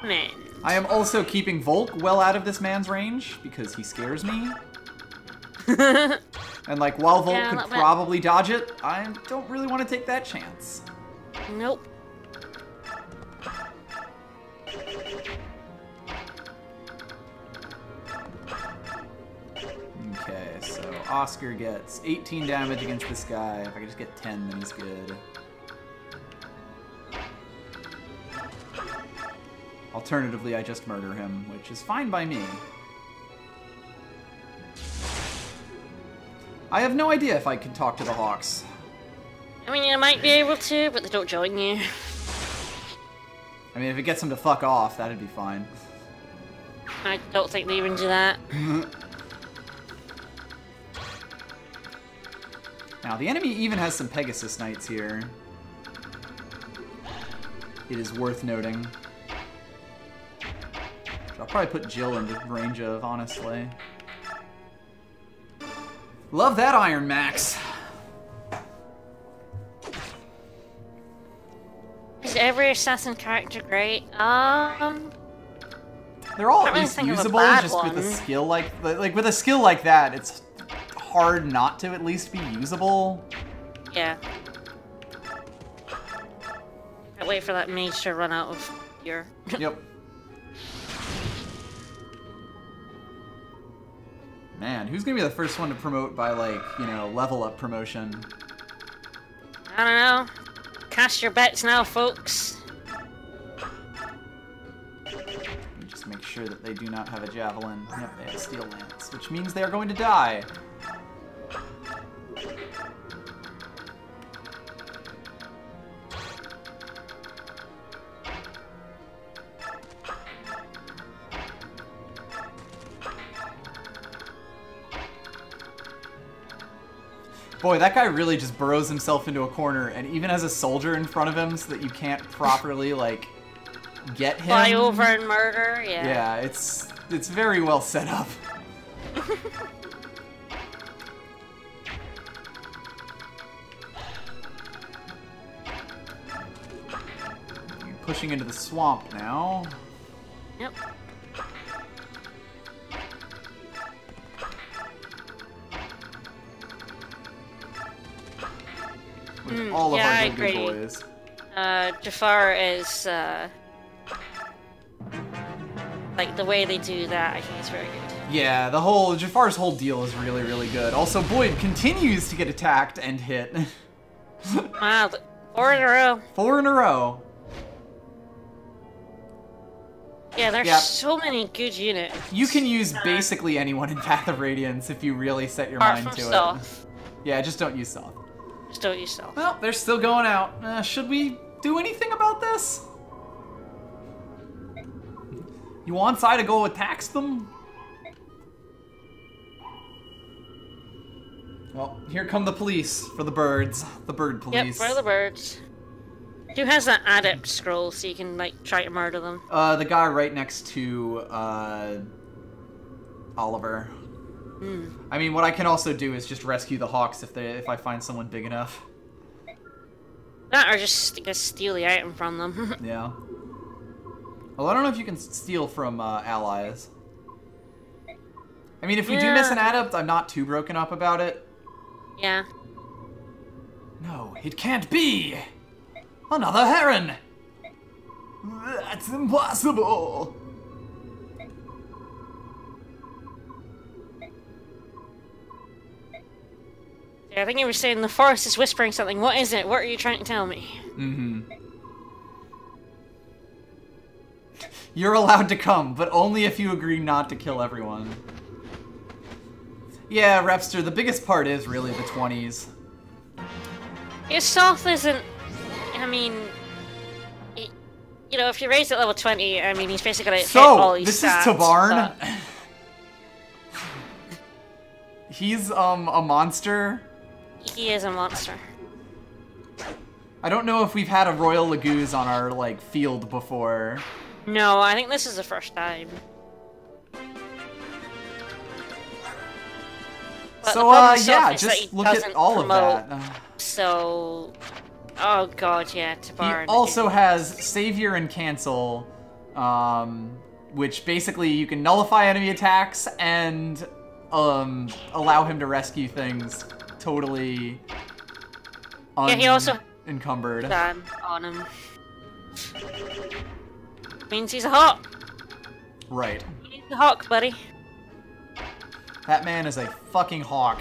Speaker 2: Man.
Speaker 1: I am also keeping Volk well out of this man's range because he scares me. And like, while Volk could probably dodge it, I don't really want to take that chance.
Speaker 2: Nope.
Speaker 1: Okay, so Oscar gets 18 damage against this guy. If I could just get 10, then he's good. Alternatively, I just murder him, which is fine by me. I have no idea if I can talk to the Hawks.
Speaker 2: I mean, you might be able to, but they don't join you.
Speaker 1: I mean, if it gets them to fuck off, that'd be fine.
Speaker 2: I don't think they even do that.
Speaker 1: Now, the enemy even has some Pegasus Knights here. It is worth noting. I'll probably put Jill into range of, honestly. Love that Iron Max.
Speaker 2: Is every assassin character great?
Speaker 1: They're all at least usable, just with a skill like with a skill like that, it's hard not to at least be usable.
Speaker 2: Yeah. I wait for that mage to run out of gear.
Speaker 1: Yep. Man, who's gonna be the first one to promote by, like, you know, level up promotion?
Speaker 2: I don't know. Cast your bets now, folks.
Speaker 1: Just make sure that they do not have a javelin. Yep, they have a steel lance, which means they are going to die. Boy, that guy really just burrows himself into a corner and even has a soldier in front of him so that you can't properly, like, get him.
Speaker 2: Fly over and murder, yeah.
Speaker 1: Yeah, it's very well set up. You're pushing into the swamp now.
Speaker 2: Yep.
Speaker 1: With all of our good boys.
Speaker 2: Jafar is, like, the way they do that, I think is very good.
Speaker 1: Yeah, Jafar's whole deal is really, really good. Also, Boyd continues to get attacked and hit.
Speaker 2: Wow, 4 in a row.
Speaker 1: 4 in a row.
Speaker 2: Yeah, there's so many good units.
Speaker 1: You can use basically anyone in Path of Radiance if you really set your mind to it. Yeah, just don't use Soth.
Speaker 2: Just don't use Soth.
Speaker 1: Well, they're still going out. Should we do anything about this? You want Sai to go attack them? Well, here come the police for the birds. The bird police.
Speaker 2: Yep, for the birds. Who has that adept scroll so you can, like, try to murder them?
Speaker 1: The guy right next to, Oliver. I mean, what I can also do is just rescue the hawks if I find someone big enough.
Speaker 2: That or just steal the item from them.
Speaker 1: Yeah. Well, I don't know if you can steal from allies. I mean, if we do miss an adept, I'm not too broken up about it.
Speaker 2: Yeah.
Speaker 1: No, it can't be! Another heron! That's impossible!
Speaker 2: Yeah, I think you were saying the forest is whispering something. What is it? What are you trying to tell me?
Speaker 1: Mm-hmm. You're allowed to come, but only if you agree not to kill everyone. Yeah, Repster, the biggest part is really the 20s.
Speaker 2: His stealth isn't... I mean... you know, if you raise it level 20, I mean, he's basically gonna hit all these
Speaker 1: this
Speaker 2: stats,
Speaker 1: is Tabarn.
Speaker 2: but...
Speaker 1: He's, a monster.
Speaker 2: He is a monster.
Speaker 1: I don't know if we've had a Royal Laguz on our, like, field before.
Speaker 2: No, I think this is the first time. But
Speaker 1: So, yeah, just look at all of that.
Speaker 2: So... Oh god, yeah, Tabarn.
Speaker 1: He also has Savior and Cancel, which basically you can nullify enemy attacks and allow him to rescue things totally
Speaker 2: he also
Speaker 1: encumbered.
Speaker 2: that on him. Means he's a hawk.
Speaker 1: Right.
Speaker 2: He's a hawk, buddy.
Speaker 1: That man is a fucking hawk.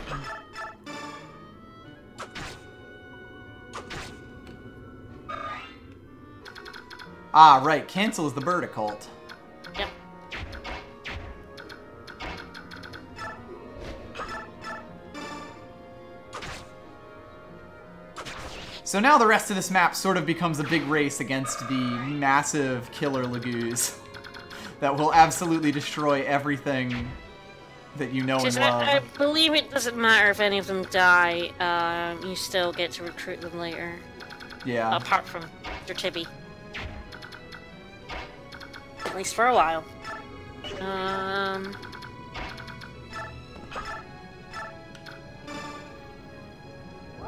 Speaker 1: Ah, right. Cancel is the bird occult.
Speaker 2: Yep.
Speaker 1: So now the rest of this map sort of becomes a big race against the massive killer Laguz that will absolutely destroy everything that you know and love.
Speaker 2: I believe it doesn't matter if any of them die. You still get to recruit them later.
Speaker 1: Yeah.
Speaker 2: Apart from your Tibby. At least for a while.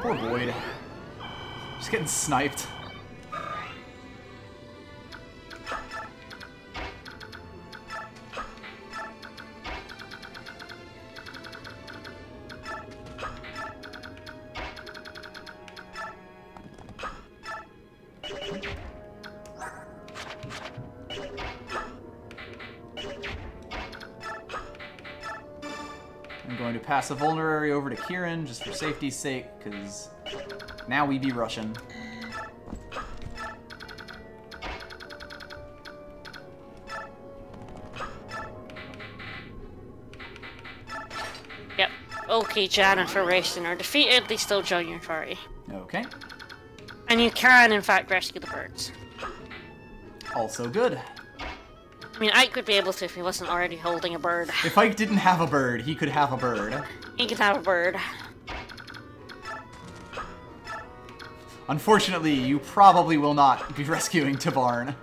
Speaker 1: Poor Boyd. Just getting sniped. I'm going to pass a vulnerary over to Kieran just for safety's sake, because now we be Russian.
Speaker 2: Yep. Okay, Jan and Racing are defeated, they still join your party.
Speaker 1: Okay.
Speaker 2: And you can, in fact, rescue the birds.
Speaker 1: Also good.
Speaker 2: I mean, Ike would be able to if he wasn't already holding a bird.
Speaker 1: If Ike didn't have a bird, he could have a bird.
Speaker 2: He could have a bird.
Speaker 1: Unfortunately, you probably will not be rescuing Tabarn.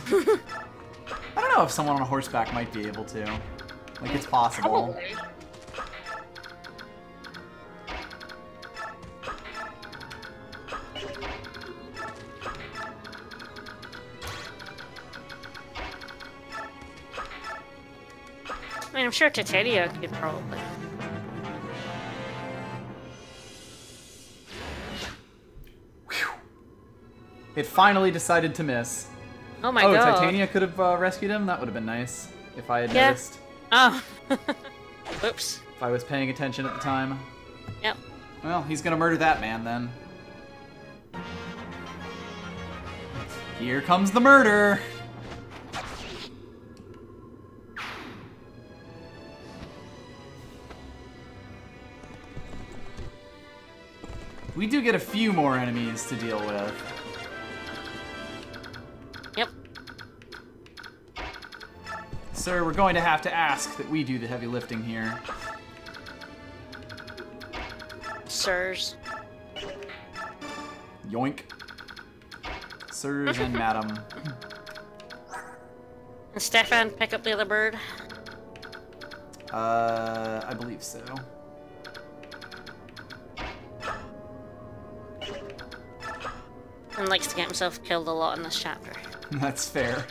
Speaker 1: I don't know if someone on a horseback might be able to. Like, it's possible.
Speaker 2: Probably. I mean, I'm sure Titania could probably.
Speaker 1: Whew. It finally decided to miss.
Speaker 2: Oh my god.
Speaker 1: Oh, Titania could have rescued him? That would have been nice. If I had noticed.
Speaker 2: Oh. Oops.
Speaker 1: If I was paying attention at the time.
Speaker 2: Yep.
Speaker 1: Well, he's gonna murder that man then. Here comes the murder! We do get a few more enemies to deal with.
Speaker 2: Yep.
Speaker 1: Sir, we're going to have to ask that we do the heavy lifting here.
Speaker 2: Sirs.
Speaker 1: Yoink. Sirs and madam.
Speaker 2: And Stefan, pick up the other bird.
Speaker 1: I believe so.
Speaker 2: And likes to get himself killed a lot in this chapter.
Speaker 1: That's fair.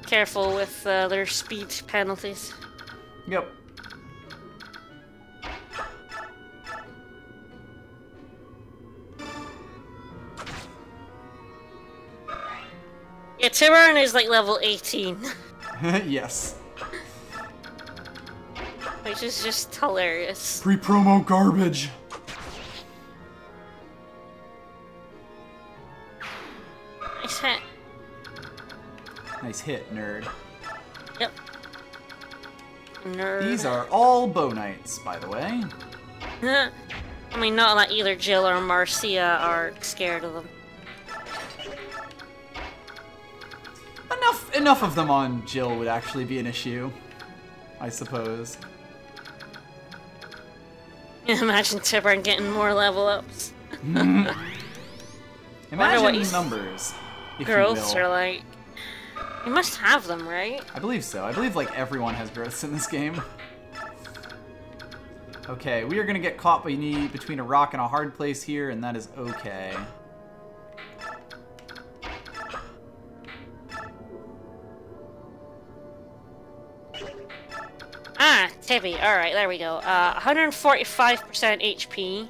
Speaker 2: Careful with their speed penalties.
Speaker 1: Yep.
Speaker 2: Yeah, Tiburon is like level 18.
Speaker 1: Yes.
Speaker 2: Which is just hilarious.
Speaker 1: Pre-promo garbage.
Speaker 2: Nice hit.
Speaker 1: Nice hit, nerd.
Speaker 2: Yep. Nerd.
Speaker 1: These are all bow knights, by the way.
Speaker 2: I mean, not that either Jill or Marcia are scared of them.
Speaker 1: Enough of them on Jill would actually be an issue, I suppose.
Speaker 2: Imagine Tiburon getting more level ups.
Speaker 1: Imagine
Speaker 2: what he's
Speaker 1: numbers, if
Speaker 2: growths
Speaker 1: you will.
Speaker 2: are like. You must have them, right?
Speaker 1: I believe so. I believe like everyone has growths in this game. Okay, we are gonna get caught between a rock and a hard place here, and that is okay.
Speaker 2: Ah, Tibby. Alright, there we go. 145% HP,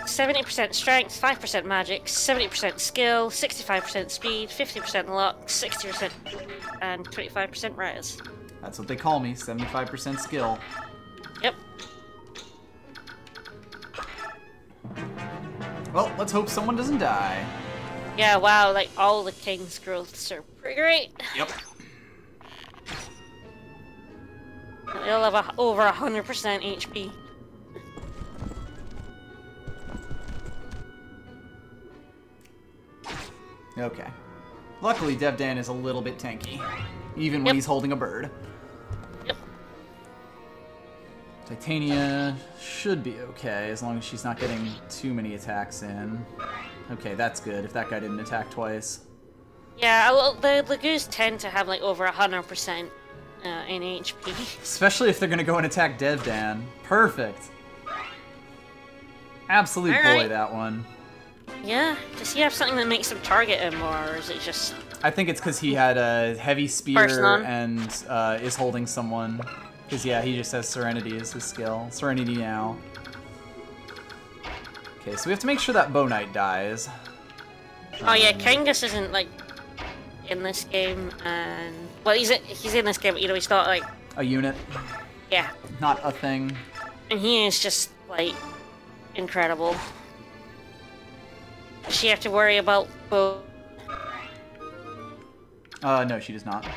Speaker 2: 70% strength, 5% magic, 70% skill, 65% speed, 50% luck, 60% and 25% res.
Speaker 1: That's what they call me, 75% skill.
Speaker 2: Yep.
Speaker 1: Well, let's hope someone doesn't die.
Speaker 2: Yeah, wow, like all the king's growths are pretty great.
Speaker 1: Yep.
Speaker 2: They'll have over 100% HP.
Speaker 1: Okay. Luckily, Devdan is a little bit tanky, even when he's holding a bird.
Speaker 2: Yep.
Speaker 1: Titania should be okay, as long as she's not getting too many attacks in. Okay, that's good, if that guy didn't attack twice.
Speaker 2: Yeah, well, the Lagoos tend to have like over 100% in HP.
Speaker 1: Especially if they're gonna go and attack Devdan. Perfect! Absolute boy, that one.
Speaker 2: Yeah, does he have something that makes him target him, or is it just...
Speaker 1: I think it's because he had a heavy spear and is holding someone. Because, yeah, he just has Serenity as his skill. Serenity now. Okay, so we have to make sure that Bow Knight dies.
Speaker 2: Oh yeah, Kangas isn't, like, in this game, and... Well, he's in this game, but you know, he's not, like...
Speaker 1: A unit.
Speaker 2: Yeah.
Speaker 1: Not a thing.
Speaker 2: And he is just, like, incredible. Does she have to worry about both?
Speaker 1: No, she does not.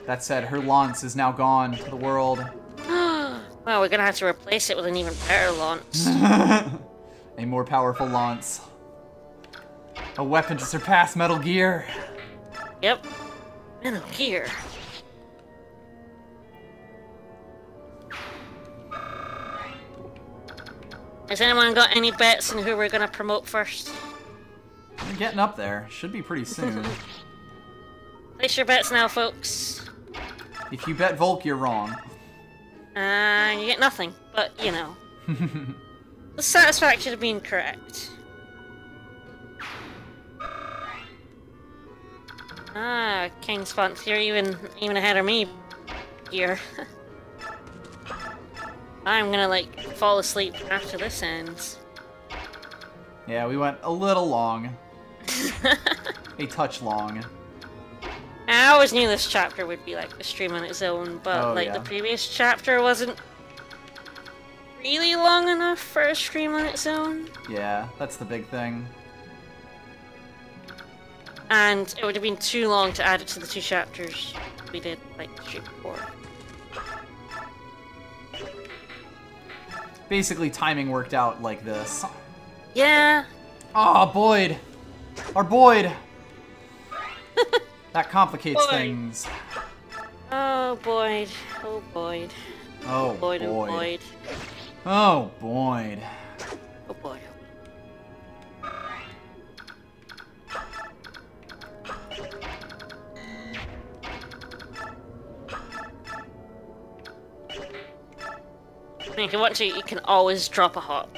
Speaker 1: That said, her lance is now gone to the world.
Speaker 2: Well, we're gonna have to replace it with an even better lance.
Speaker 1: A more powerful lance. A weapon to surpass Metal Gear.
Speaker 2: Yep. Metal Gear. Has anyone got any bets on who we're gonna promote first?
Speaker 1: We're getting up there. Should be pretty soon.
Speaker 2: Place your bets now, folks.
Speaker 1: If you bet Volk, you're wrong.
Speaker 2: You get nothing, but, you know. The satisfaction of being correct. Ah, King's Font, you're even ahead of me here. I'm gonna, like, fall asleep after this ends.
Speaker 1: Yeah, we went a little long. A touch long.
Speaker 2: I always knew this chapter would be, like, a stream on its own, but, the previous chapter wasn't really long enough for a stream on its own.
Speaker 1: Yeah, that's the big thing.
Speaker 2: And it would have been too long to add it to the 2 chapters we did, like, the stream before.
Speaker 1: Basically, timing worked out like this.
Speaker 2: Yeah.
Speaker 1: Ah, oh, Boyd! Our Boyd! That complicates
Speaker 2: Boyd.
Speaker 1: things.
Speaker 2: Oh, Boyd. Oh, Boyd.
Speaker 1: Oh,
Speaker 2: Boyd, oh,
Speaker 1: Boyd.
Speaker 2: Boyd.
Speaker 1: Oh, Boyd.
Speaker 2: Oh, boy. If you want to, you can always drop a hop.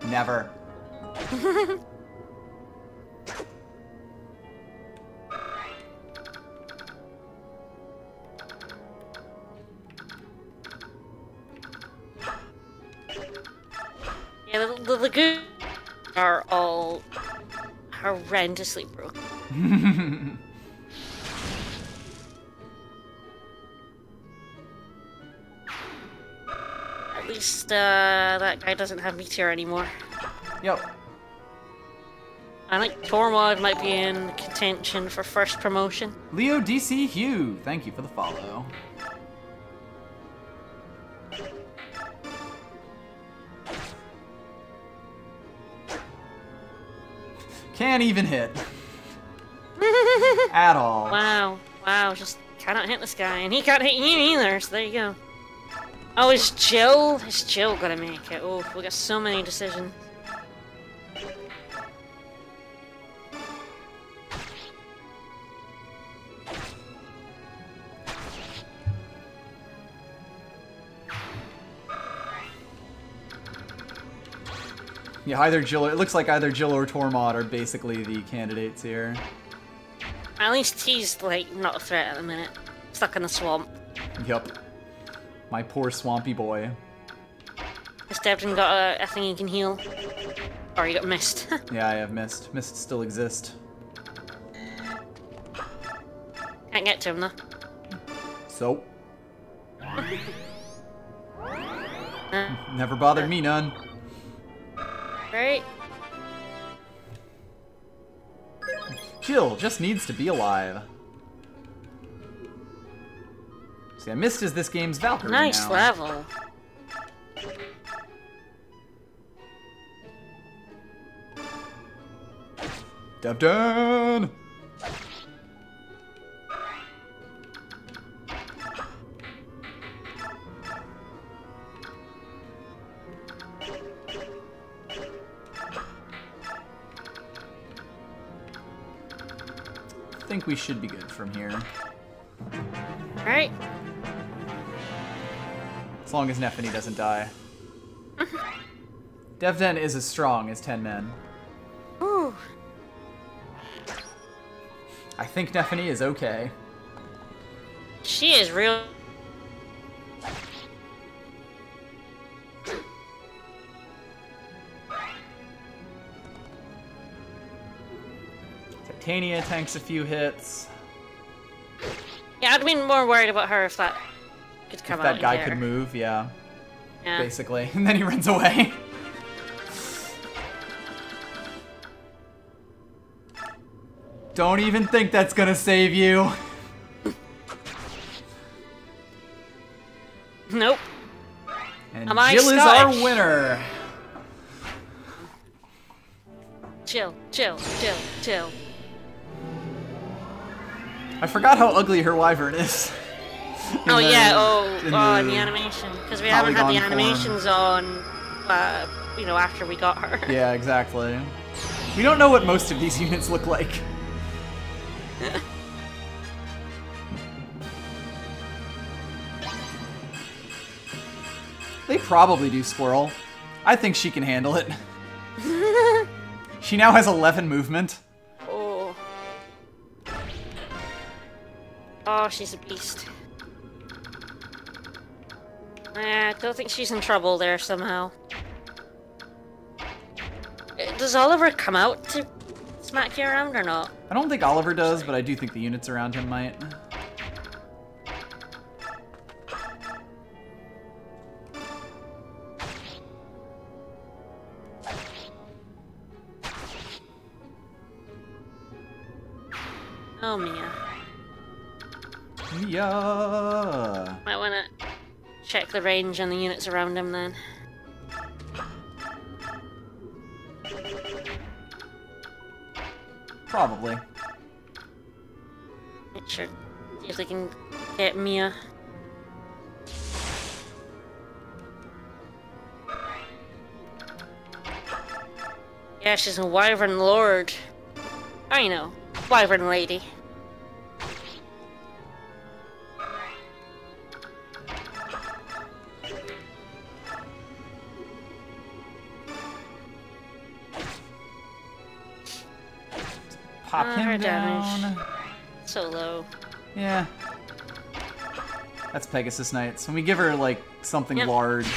Speaker 1: Never.
Speaker 2: Yeah, the lagoons are all horrendously broken. At least that guy doesn't have meteor anymore.
Speaker 1: Yep.
Speaker 2: I think Tormod might be in contention for first promotion.
Speaker 1: Leo DC Hugh, thank you for the follow. Can't even hit. At all.
Speaker 2: Wow, just cannot hit this guy, and he can't hit you either, so there you go. Oh, is Jill gonna make it? Oh, we got so many decisions.
Speaker 1: Yeah, either Jill. It looks like either Jill or Tormod are basically the candidates here.
Speaker 2: At least he's, like, not a threat at the minute. Stuck in the swamp.
Speaker 1: Yup. My poor swampy boy.
Speaker 2: Has Devin got a thing he can heal? Or you got mist.
Speaker 1: Yeah, I have mist. Mist still exists.
Speaker 2: Can't get to him, though.
Speaker 1: So. Never bothered me none.
Speaker 2: Right?
Speaker 1: Jill just needs to be alive. See, Mist is this game's Valkyrie
Speaker 2: Nice
Speaker 1: now.
Speaker 2: level.
Speaker 1: Devin! I think we should be good from here.
Speaker 2: Right?
Speaker 1: As long as Nefany doesn't die. Devden is as strong as 10 men.
Speaker 2: Ooh.
Speaker 1: I think Nefany is okay.
Speaker 2: She is real.
Speaker 1: Titania tanks a few hits.
Speaker 2: Yeah, I'd been more worried about her if that could come
Speaker 1: If
Speaker 2: out.
Speaker 1: that guy
Speaker 2: in there.
Speaker 1: could move, yeah.
Speaker 2: Yeah.
Speaker 1: Basically. And then he runs away. Don't even think that's gonna save you.
Speaker 2: Nope.
Speaker 1: And
Speaker 2: Am I
Speaker 1: Jill is our
Speaker 2: Scottish?
Speaker 1: winner.
Speaker 2: Chill.
Speaker 1: I forgot how ugly her wyvern is.
Speaker 2: Oh yeah,
Speaker 1: in
Speaker 2: in the animation. Because we haven't had the
Speaker 1: polygon form.
Speaker 2: animations on, you know, after we got her.
Speaker 1: Yeah, exactly. We don't know what most of these units look like. They probably do Squirrel. I think she can handle it. She now has 11 movement.
Speaker 2: Oh. Oh, she's a beast. I don't think she's in trouble there somehow. Does Oliver come out to smack you around or not?
Speaker 1: I don't think Oliver does, but I do think the units around him might.
Speaker 2: Oh, Mia.
Speaker 1: Yeah.
Speaker 2: Might want to check the range on the units around him then.
Speaker 1: Probably.
Speaker 2: Make sure, see if they can get Mia. Yeah, she's a wyvern lord. I know. Wyvern lady.
Speaker 1: Pop him
Speaker 2: her
Speaker 1: down.
Speaker 2: damage. So low.
Speaker 1: Yeah. That's Pegasus Knights. When we give her, like, something large,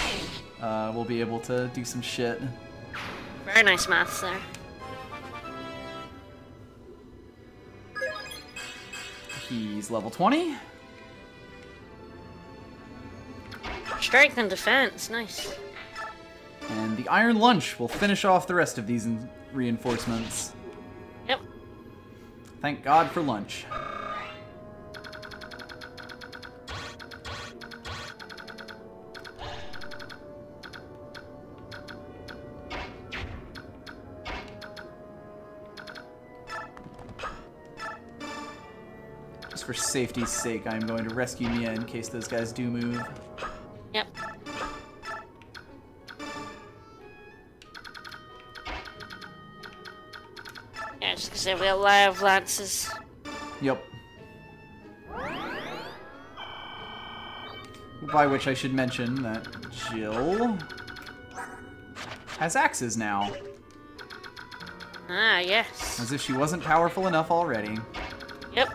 Speaker 1: we'll be able to do some shit.
Speaker 2: Very nice maths there.
Speaker 1: He's level 20.
Speaker 2: Strength and defense, nice.
Speaker 1: And the Iron Lunch will finish off the rest of these reinforcements.
Speaker 2: Yep.
Speaker 1: Thank God for lunch. Just for safety's sake, I'm going to rescue Mia in case those guys do move.
Speaker 2: Yep. Yeah, just because we have live lances.
Speaker 1: Yep. By which I should mention that Jill has axes now.
Speaker 2: Ah, yes.
Speaker 1: As if she wasn't powerful enough already.
Speaker 2: Yep.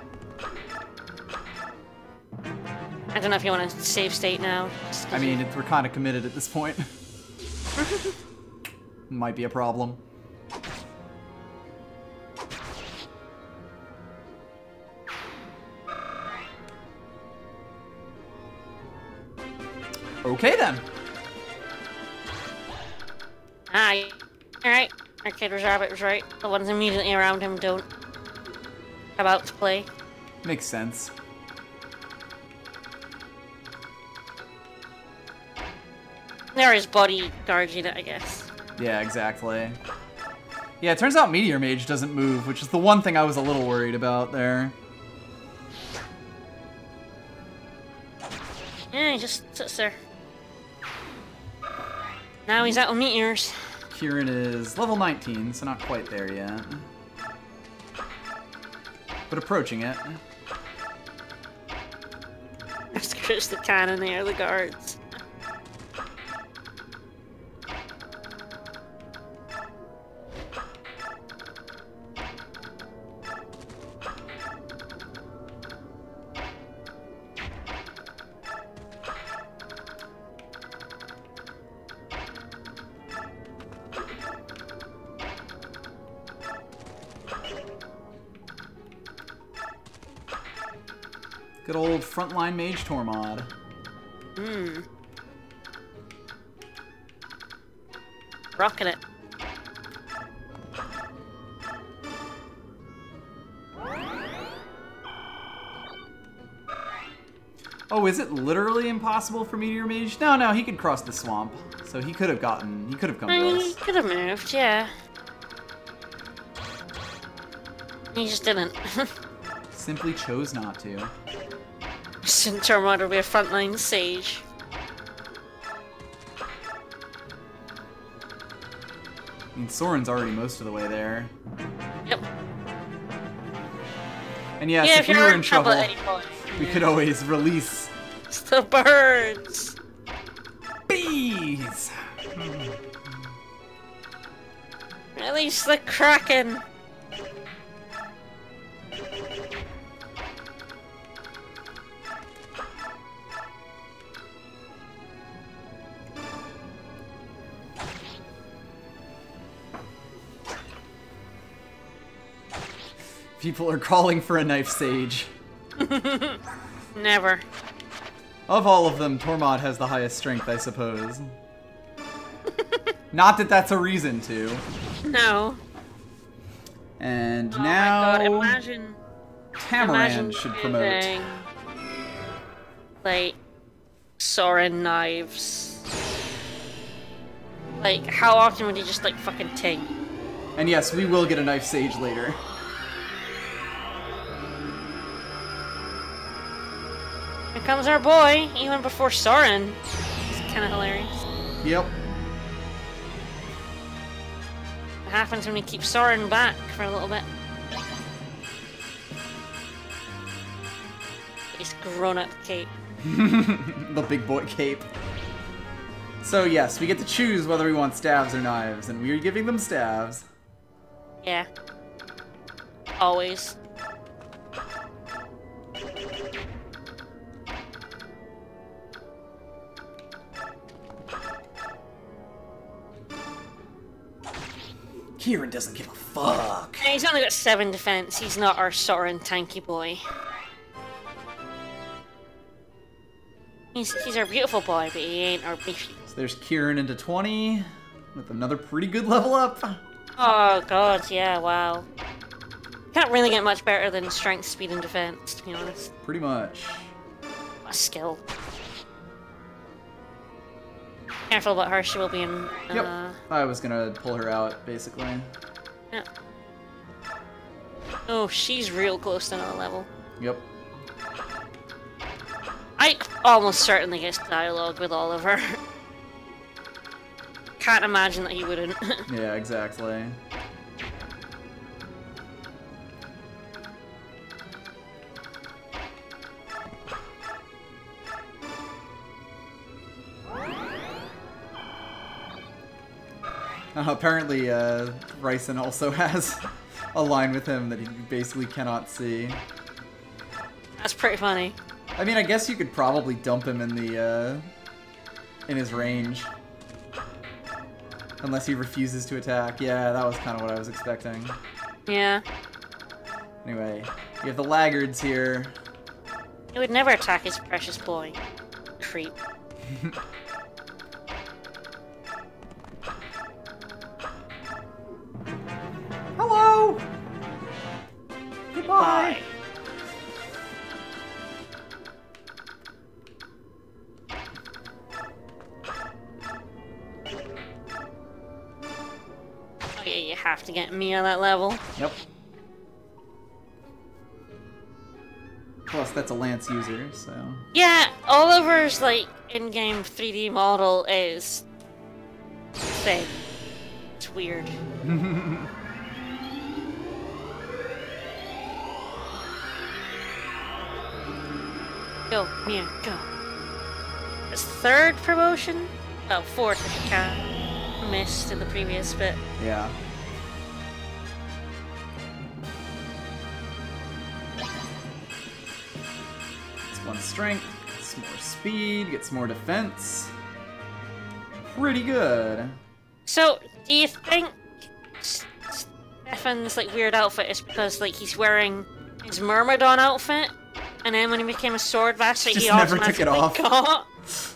Speaker 2: I don't know if you want to save state now.
Speaker 1: I mean, we're kind of committed at this point. Might be a problem. Okay then.
Speaker 2: Ah, alright. Arcader's Rabbit was right. The ones immediately around him don't come out to play.
Speaker 1: Makes sense.
Speaker 2: They're his bodyguard unit, I guess.
Speaker 1: Yeah, exactly. Yeah, it turns out Meteor Mage doesn't move, which is the one thing I was a little worried about there.
Speaker 2: Yeah, he just sits there. Now he's out with meteors.
Speaker 1: Kieran is level 19, so not quite there yet. But approaching it.
Speaker 2: There's the cannon there, the guards.
Speaker 1: Good old frontline mage Tormod.
Speaker 2: Hmm. Rocking it.
Speaker 1: Oh, is it literally impossible for Meteor Mage? No, no, he could cross the swamp. So he could have come to
Speaker 2: He
Speaker 1: us.
Speaker 2: could have moved, yeah. He just didn't.
Speaker 1: Simply chose not to.
Speaker 2: Tormod will be a frontline sage.
Speaker 1: I mean, Soren's already most of the way there.
Speaker 2: Yep.
Speaker 1: And yes,
Speaker 2: Yeah,
Speaker 1: if we were in trouble,
Speaker 2: at any point.
Speaker 1: we could always release
Speaker 2: It's the birds!
Speaker 1: bees!
Speaker 2: Release the Kraken!
Speaker 1: People are calling for a knife sage.
Speaker 2: Never.
Speaker 1: Of all of them, Tormod has the highest strength, I suppose. Not that that's a reason to.
Speaker 2: No.
Speaker 1: And
Speaker 2: Oh
Speaker 1: now
Speaker 2: my god, imagine
Speaker 1: Tamaran should promote.
Speaker 2: using, like, Soren knives. Like, how often would he just, like, fucking ting?
Speaker 1: And yes, we will get a knife sage later.
Speaker 2: Here comes our boy, even before Soren. It's kind of hilarious.
Speaker 1: Yep.
Speaker 2: happens when we keep soaring back for a little bit. It's grown-up cape.
Speaker 1: The big boy cape. So yes, we get to choose whether we want staves or knives, and we're giving them staves.
Speaker 2: Yeah. Always.
Speaker 1: Kieran doesn't give a fuck.
Speaker 2: Yeah, he's only got 7 defense. He's not our soaring tanky boy. He's our beautiful boy, but he ain't our beefy.
Speaker 1: So there's Kieran into 20 with another pretty good level up.
Speaker 2: Oh god, yeah, wow. Can't really get much better than strength, speed, and defense, to be honest.
Speaker 1: Pretty much.
Speaker 2: A skill. Careful about her, she will be in...
Speaker 1: Yep. I was gonna pull her out, basically.
Speaker 2: Yeah. Oh, she's real close to another level.
Speaker 1: Yep.
Speaker 2: Ike almost certainly gets dialogue with Oliver. Can't imagine that he wouldn't.
Speaker 1: Yeah, exactly. Apparently, Ryson also has a line with him that he basically cannot see.
Speaker 2: That's pretty funny.
Speaker 1: I mean, I guess you could probably dump him in the, in his range. Unless he refuses to attack. Yeah, that was kind of what I was expecting.
Speaker 2: Yeah.
Speaker 1: Anyway, we have the laggards here.
Speaker 2: He would never attack his precious boy. Creep.
Speaker 1: Hello! Goodbye!
Speaker 2: Bye. Oh yeah, you have to get me on that level.
Speaker 1: Yep. Plus, that's a lance user, so...
Speaker 2: Yeah, Oliver's, like, in-game 3D model is... thin. It's weird. Go, Mia, go. It's 3rd promotion? Oh, 4th if you can. Missed in the previous bit.
Speaker 1: Yeah. Gets 1 strength, gets more speed, gets more defense. Pretty good.
Speaker 2: So, do you think Stefan's, like, weird outfit is because, like, he's wearing his Myrmidon outfit? And then when he became a sword master, he
Speaker 1: never took it off.
Speaker 2: got...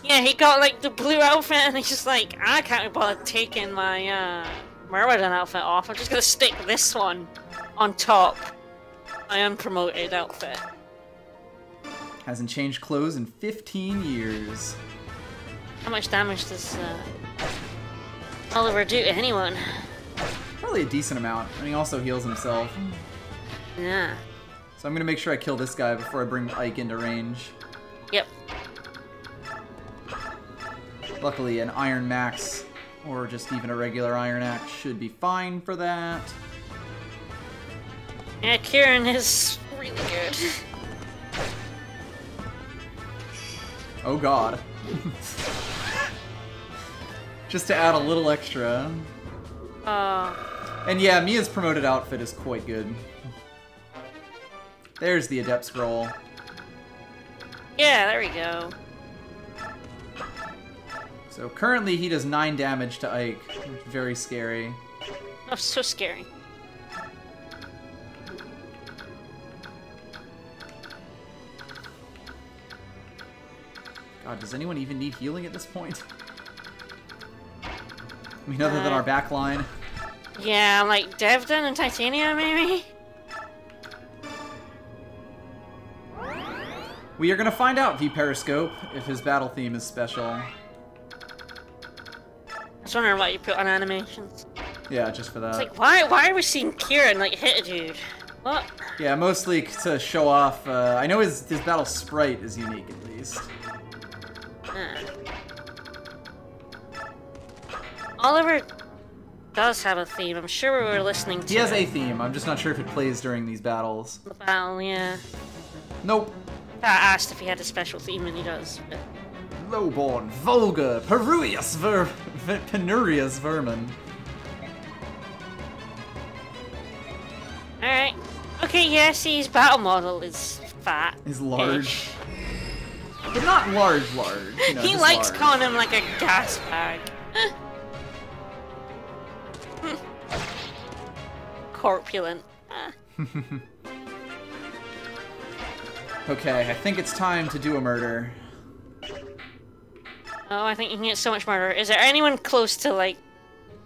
Speaker 2: Yeah, he got, like, the blue outfit, and he's just like, I can't be bothered taking my, Myrmidon outfit off. I'm just gonna stick this one on top. My unpromoted outfit.
Speaker 1: Hasn't changed clothes in 15 years.
Speaker 2: How much damage does, Oliver do to anyone?
Speaker 1: Probably a decent amount, and he also heals himself.
Speaker 2: Yeah.
Speaker 1: So I'm gonna make sure I kill this guy before I bring Ike into range.
Speaker 2: Yep.
Speaker 1: Luckily, an Iron Max, or just even a regular Iron Axe, should be fine for that.
Speaker 2: Yeah, Kieran is really good.
Speaker 1: Oh god. Just to add a little extra. And yeah, Mia's promoted outfit is quite good. There's the Adept Scroll.
Speaker 2: Yeah, there we go.
Speaker 1: So currently he does 9 damage to Ike. Very scary.
Speaker 2: Oh, so scary.
Speaker 1: God, does anyone even need healing at this point? I mean, other than our back line.
Speaker 2: Yeah, like Devdon and Titania, maybe?
Speaker 1: We are gonna find out, V-Periscope, if his battle theme is special.
Speaker 2: I was wondering why you put on animations.
Speaker 1: Yeah, just for that.
Speaker 2: It's like, why are we seeing Kieran, like, hit a dude? What?
Speaker 1: Yeah, mostly to show off, I know his battle sprite is unique, at least.
Speaker 2: Oliver does have a theme. I'm sure we were listening to
Speaker 1: He has
Speaker 2: it.
Speaker 1: a theme. I'm just not sure if it plays during these battles.
Speaker 2: The battle, yeah.
Speaker 1: Nope.
Speaker 2: I asked if he had a special theme, and he does. But...
Speaker 1: Lowborn, vulgar, penurious vermin.
Speaker 2: Alright. Okay, yeah, see, his battle model is fat.
Speaker 1: He's large. But not large. You know,
Speaker 2: He
Speaker 1: just
Speaker 2: likes
Speaker 1: large.
Speaker 2: calling him like a gas bag. Corpulent.
Speaker 1: Okay, I think it's time to do a murder.
Speaker 2: Oh, I think you can get so much murder. Is there anyone close to, like,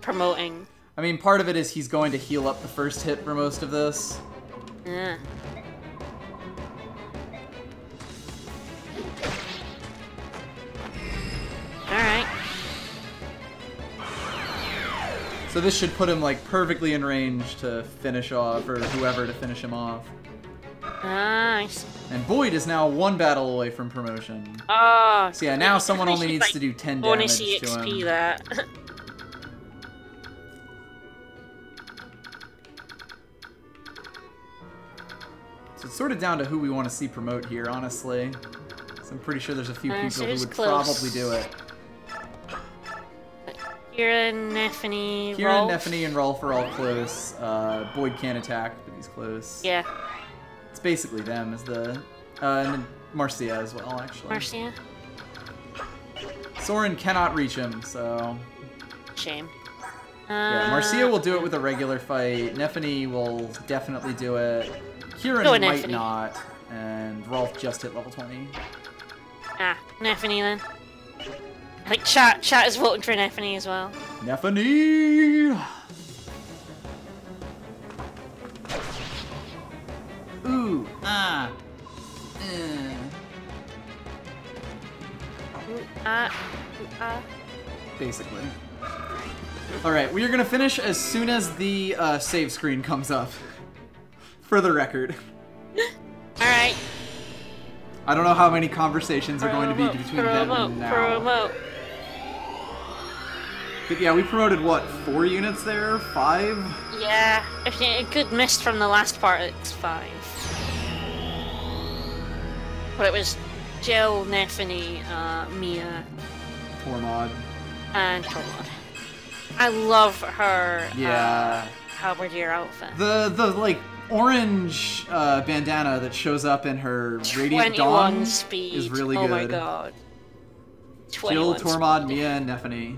Speaker 2: promoting?
Speaker 1: I mean, part of it is he's going to heal up the first hit for most of this.
Speaker 2: Yeah. Alright.
Speaker 1: So this should put him, like, perfectly in range to finish off, or whoever to finish him off.
Speaker 2: Nice.
Speaker 1: And Boyd is now one battle away from promotion.
Speaker 2: Oh.
Speaker 1: So yeah, now someone only needs
Speaker 2: like,
Speaker 1: to do 10
Speaker 2: bonus
Speaker 1: damage to
Speaker 2: EXP
Speaker 1: him.
Speaker 2: that.
Speaker 1: So it's sort of down to who we want to see promote here, honestly. So I'm pretty sure there's a few people
Speaker 2: so
Speaker 1: who
Speaker 2: who's
Speaker 1: would
Speaker 2: close?
Speaker 1: probably do it.
Speaker 2: Kira, Neffany,
Speaker 1: Kira,
Speaker 2: Rolf.
Speaker 1: Neffany, and Rolf are all close. Boyd can't attack, but he's close.
Speaker 2: Yeah.
Speaker 1: It's basically them as the... and then Marcia as well, actually.
Speaker 2: Marcia.
Speaker 1: Soren cannot reach him, so...
Speaker 2: Shame.
Speaker 1: Yeah, Marcia will do it with a regular fight. Neffany will definitely do it. Kieran
Speaker 2: Go with
Speaker 1: might
Speaker 2: Neffany.
Speaker 1: not. And Rolf just hit level 20.
Speaker 2: Ah, Neffany then. I think chat is voting for Neffany as well.
Speaker 1: Neffany! Ooh, ah. Basically. Alright, we are gonna finish as soon as the save screen comes up. For the record.
Speaker 2: Alright.
Speaker 1: I don't know how many conversations are going to be between them and now.
Speaker 2: Promote.
Speaker 1: But yeah, we promoted, what, 4 units there? 5?
Speaker 2: Yeah, if you a good missed from the last part, it's 5. But it was Jill, Neffany, Mia,
Speaker 1: Tormod.
Speaker 2: and Tormod. I love her
Speaker 1: Yeah.
Speaker 2: halberdier outfit.
Speaker 1: The like, orange bandana that shows up in her Radiant
Speaker 2: 21
Speaker 1: Dawn
Speaker 2: speed.
Speaker 1: is really good.
Speaker 2: Oh my god.
Speaker 1: Jill,
Speaker 2: 21
Speaker 1: Tormod,
Speaker 2: speed.
Speaker 1: Mia, and Neffany.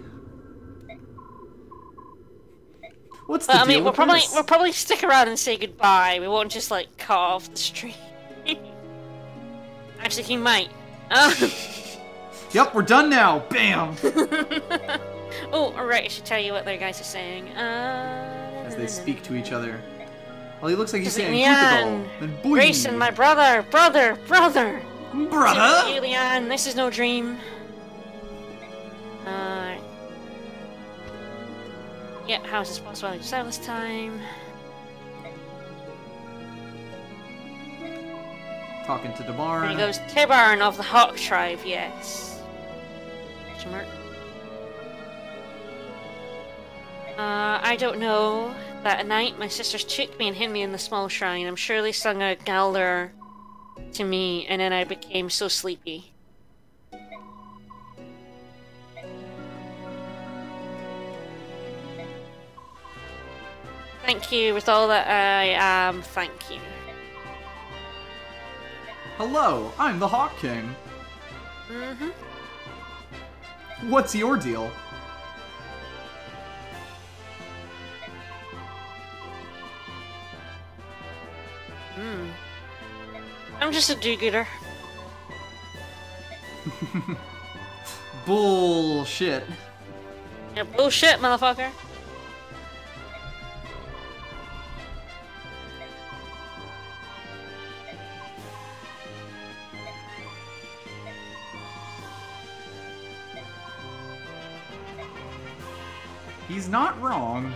Speaker 1: What's the
Speaker 2: But,
Speaker 1: deal
Speaker 2: I mean,
Speaker 1: with
Speaker 2: we'll
Speaker 1: this?
Speaker 2: probably stick around and say goodbye. We won't just like cut off the stream. Actually, he might.
Speaker 1: Yep, we're done now. Bam.
Speaker 2: Oh, alright. I should tell you what their guys are saying.
Speaker 1: As they speak to each other. Well, he looks like he's saying
Speaker 2: Leanne,
Speaker 1: Cuticle. Then boing.
Speaker 2: Grayson, my brother.
Speaker 1: Brother?
Speaker 2: You, Leanne, this is no dream. Yeah, how is this possible? I just out this time.
Speaker 1: Talking to
Speaker 2: There he
Speaker 1: Dabarn.
Speaker 2: goes. Tibarn of the Hawk Tribe, yes. Smart. I don't know. That night, my sisters took me and hid me in the small shrine. I'm sure they sung a Galder to me, and then I became so sleepy. Thank you, with all that I am, thank you.
Speaker 1: Hello, I'm the Hawk King.
Speaker 2: Mm-hmm.
Speaker 1: What's your deal?
Speaker 2: I'm just a do-gooder.
Speaker 1: Bullshit.
Speaker 2: Yeah, bullshit, motherfucker.
Speaker 1: He's not wrong.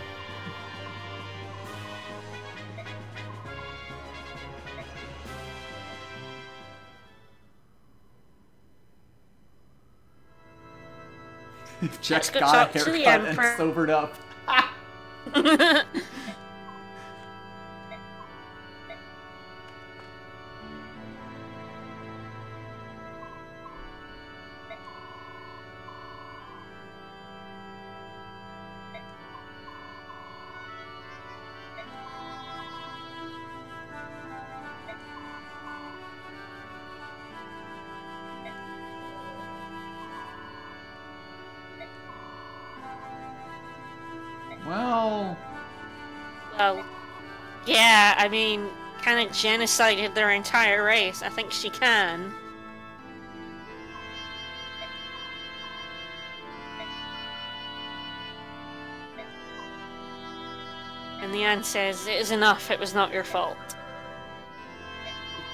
Speaker 1: If Jack
Speaker 2: Let's go
Speaker 1: got a
Speaker 2: talk to the
Speaker 1: haircut and
Speaker 2: Emperor.
Speaker 1: sobered up. Well...
Speaker 2: Well, yeah, I mean, kind of genocided their entire race. I think she can. And the Anne says, "It is enough, it was not your fault."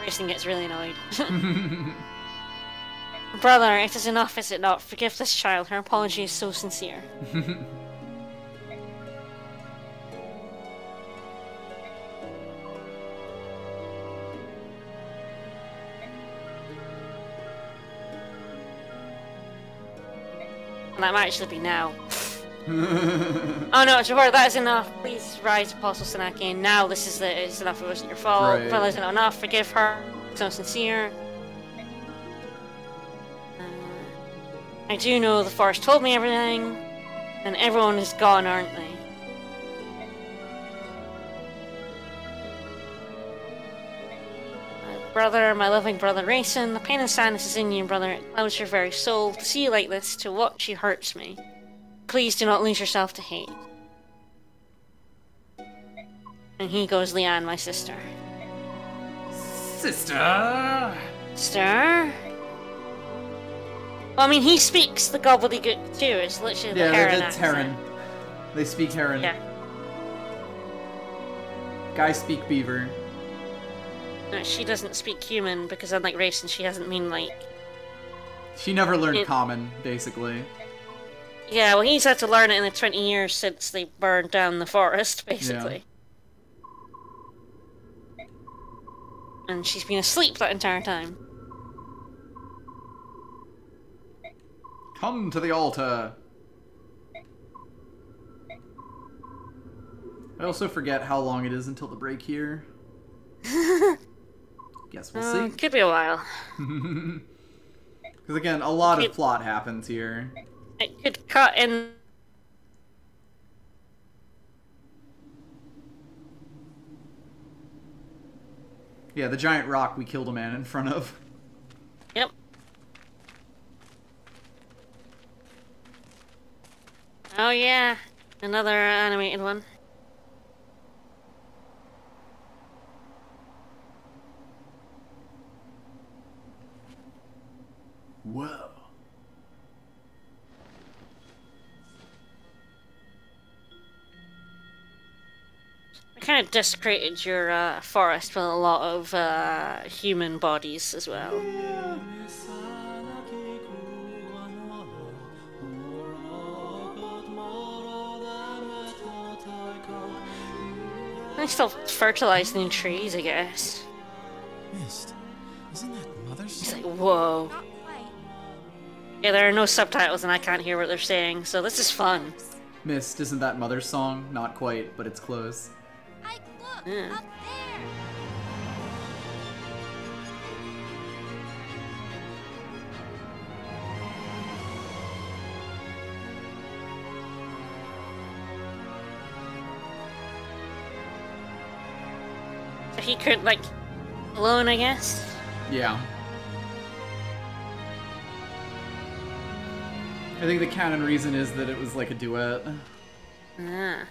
Speaker 2: Racing gets really annoyed. Brother, it is enough, is it not? Forgive this child, her apology is so sincere. That might actually be now. Oh no, Jabbar, that is enough. Please rise, Apostle Sanaki. Now this is it's enough, it wasn't your fault.
Speaker 1: Right.
Speaker 2: Well, is it not enough? Forgive her. So sincere. I do know the forest told me everything. And everyone is gone, aren't they? My brother, my loving brother Rayson, the pain and sadness is in you, brother. It clouds your very soul. To see you like this, to watch you hurts me. Please do not lose yourself to hate. And he goes, Leanne, my sister.
Speaker 1: Sister!
Speaker 2: Sister? Well, I mean, he speaks the gobbledygook too. It's literally the heron
Speaker 1: it's heron.
Speaker 2: accent.
Speaker 1: They speak heron.
Speaker 2: Yeah.
Speaker 1: Guys speak beaver.
Speaker 2: No, she doesn't speak human because unlike Rayson, she hasn't been like...
Speaker 1: She never learned common, basically.
Speaker 2: Yeah, well, he's had to learn it in the 20 years since they burned down the forest, basically. Yeah. And she's been asleep that entire time.
Speaker 1: Come to the altar. I also forget how long it is until the break here. Guess we'll see.
Speaker 2: Could be a while.
Speaker 1: Because again, a lot of plot happens here.
Speaker 2: It could cut in...
Speaker 1: Yeah, the giant rock we killed a man in front of.
Speaker 2: Yep. Oh yeah, another animated one.
Speaker 1: Whoa.
Speaker 2: I kind of desecrated your forest with a lot of human bodies as well.
Speaker 1: Yeah.
Speaker 2: I still fertilize new trees, I guess.
Speaker 3: Mist, isn't that Mother's?
Speaker 2: He's like, whoa. Yeah, there are no subtitles and I can't hear what they're saying, so this is fun.
Speaker 1: Mist, isn't that Mother's song? Not quite, but it's close.
Speaker 2: Yeah.
Speaker 4: Up there.
Speaker 2: So he could, like, alone, I guess?
Speaker 1: Yeah. I think the canon reason is that it was like a duet.
Speaker 2: Ah.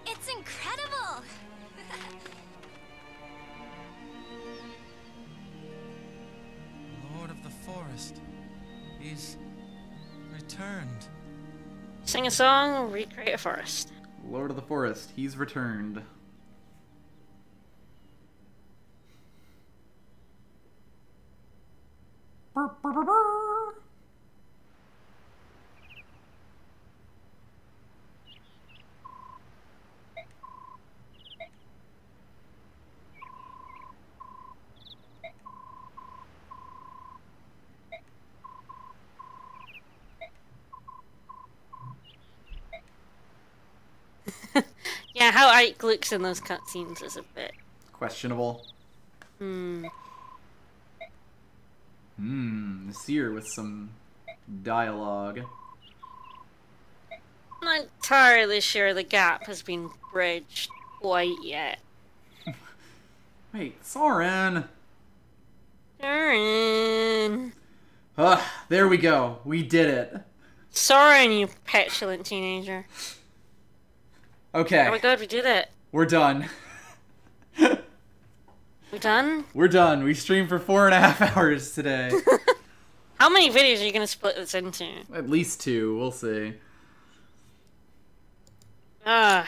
Speaker 4: It's incredible.
Speaker 3: Lord of the Forest. He's returned.
Speaker 2: Sing a song, recreate a forest.
Speaker 1: Lord of the Forest, he's returned.
Speaker 2: Yeah, how Ike looks in those cutscenes is a bit
Speaker 1: questionable. Seer with some dialogue.
Speaker 2: I'm not entirely sure the gap has been bridged quite yet.
Speaker 1: Wait, Soren!
Speaker 2: Soren!
Speaker 1: There we go. We did it.
Speaker 2: Soren, you petulant teenager.
Speaker 1: Okay.
Speaker 2: Oh my god, we did it.
Speaker 1: We're done.
Speaker 2: We done?
Speaker 1: We're done. We streamed for 4.5 hours today.
Speaker 2: How many videos are you gonna split this into?
Speaker 1: At least 2. We'll see.
Speaker 2: A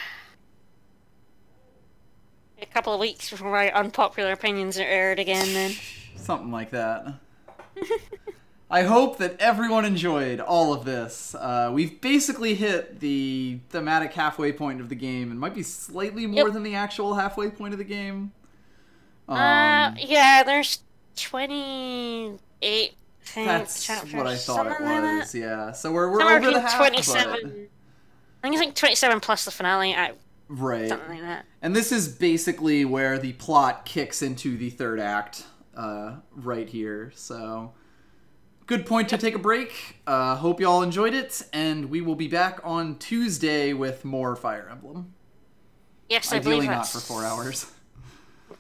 Speaker 2: couple of weeks before my unpopular opinions are aired again, then.
Speaker 1: Something like that. I hope that everyone enjoyed all of this. We've basically hit the thematic halfway point of the game. It might be slightly more than the actual halfway point of the game.
Speaker 2: Yeah, there's 28
Speaker 1: That's
Speaker 2: chapters.
Speaker 1: what I thought it was, yeah. So we're
Speaker 2: Somewhere
Speaker 1: over the
Speaker 2: between
Speaker 1: half,
Speaker 2: 27.
Speaker 1: but...
Speaker 2: I think it's like 27 plus the finale.
Speaker 1: Right.
Speaker 2: Something like that.
Speaker 1: And this is basically where the plot kicks into the third act, right here. So, good point to take a break. Hope you all enjoyed it, and we will be back on Tuesday with more Fire Emblem.
Speaker 2: Yes, I
Speaker 1: Ideally
Speaker 2: believe
Speaker 1: not
Speaker 2: that's...
Speaker 1: for 4 hours.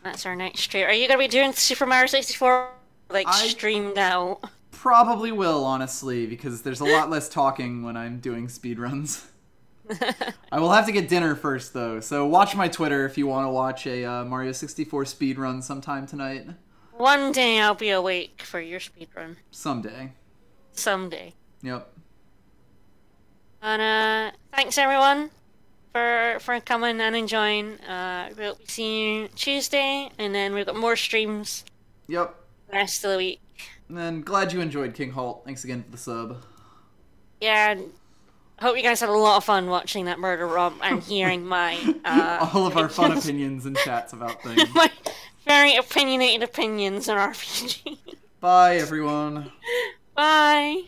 Speaker 2: That's our next stream. Are you going to be doing Super Mario 64, streamed out?
Speaker 1: Probably will, honestly, because there's a lot less talking when I'm doing speedruns. I will have to get dinner first, though, so watch my Twitter if you want to watch a Mario 64 speedrun sometime tonight.
Speaker 2: One day I'll be awake for your speedrun.
Speaker 1: Someday.
Speaker 2: Someday.
Speaker 1: Yep.
Speaker 2: And thanks everyone for coming and enjoying. We'll see you Tuesday, and then we've got more streams.
Speaker 1: Yep.
Speaker 2: The rest of the week.
Speaker 1: And then glad you enjoyed King Halt. Thanks again for the sub.
Speaker 2: Yeah. I hope you guys had a lot of fun watching that murder romp and hearing my
Speaker 1: all of our fun opinions and chats about things.
Speaker 2: My very opinionated opinions on RPG.
Speaker 1: Bye, everyone.
Speaker 2: Bye.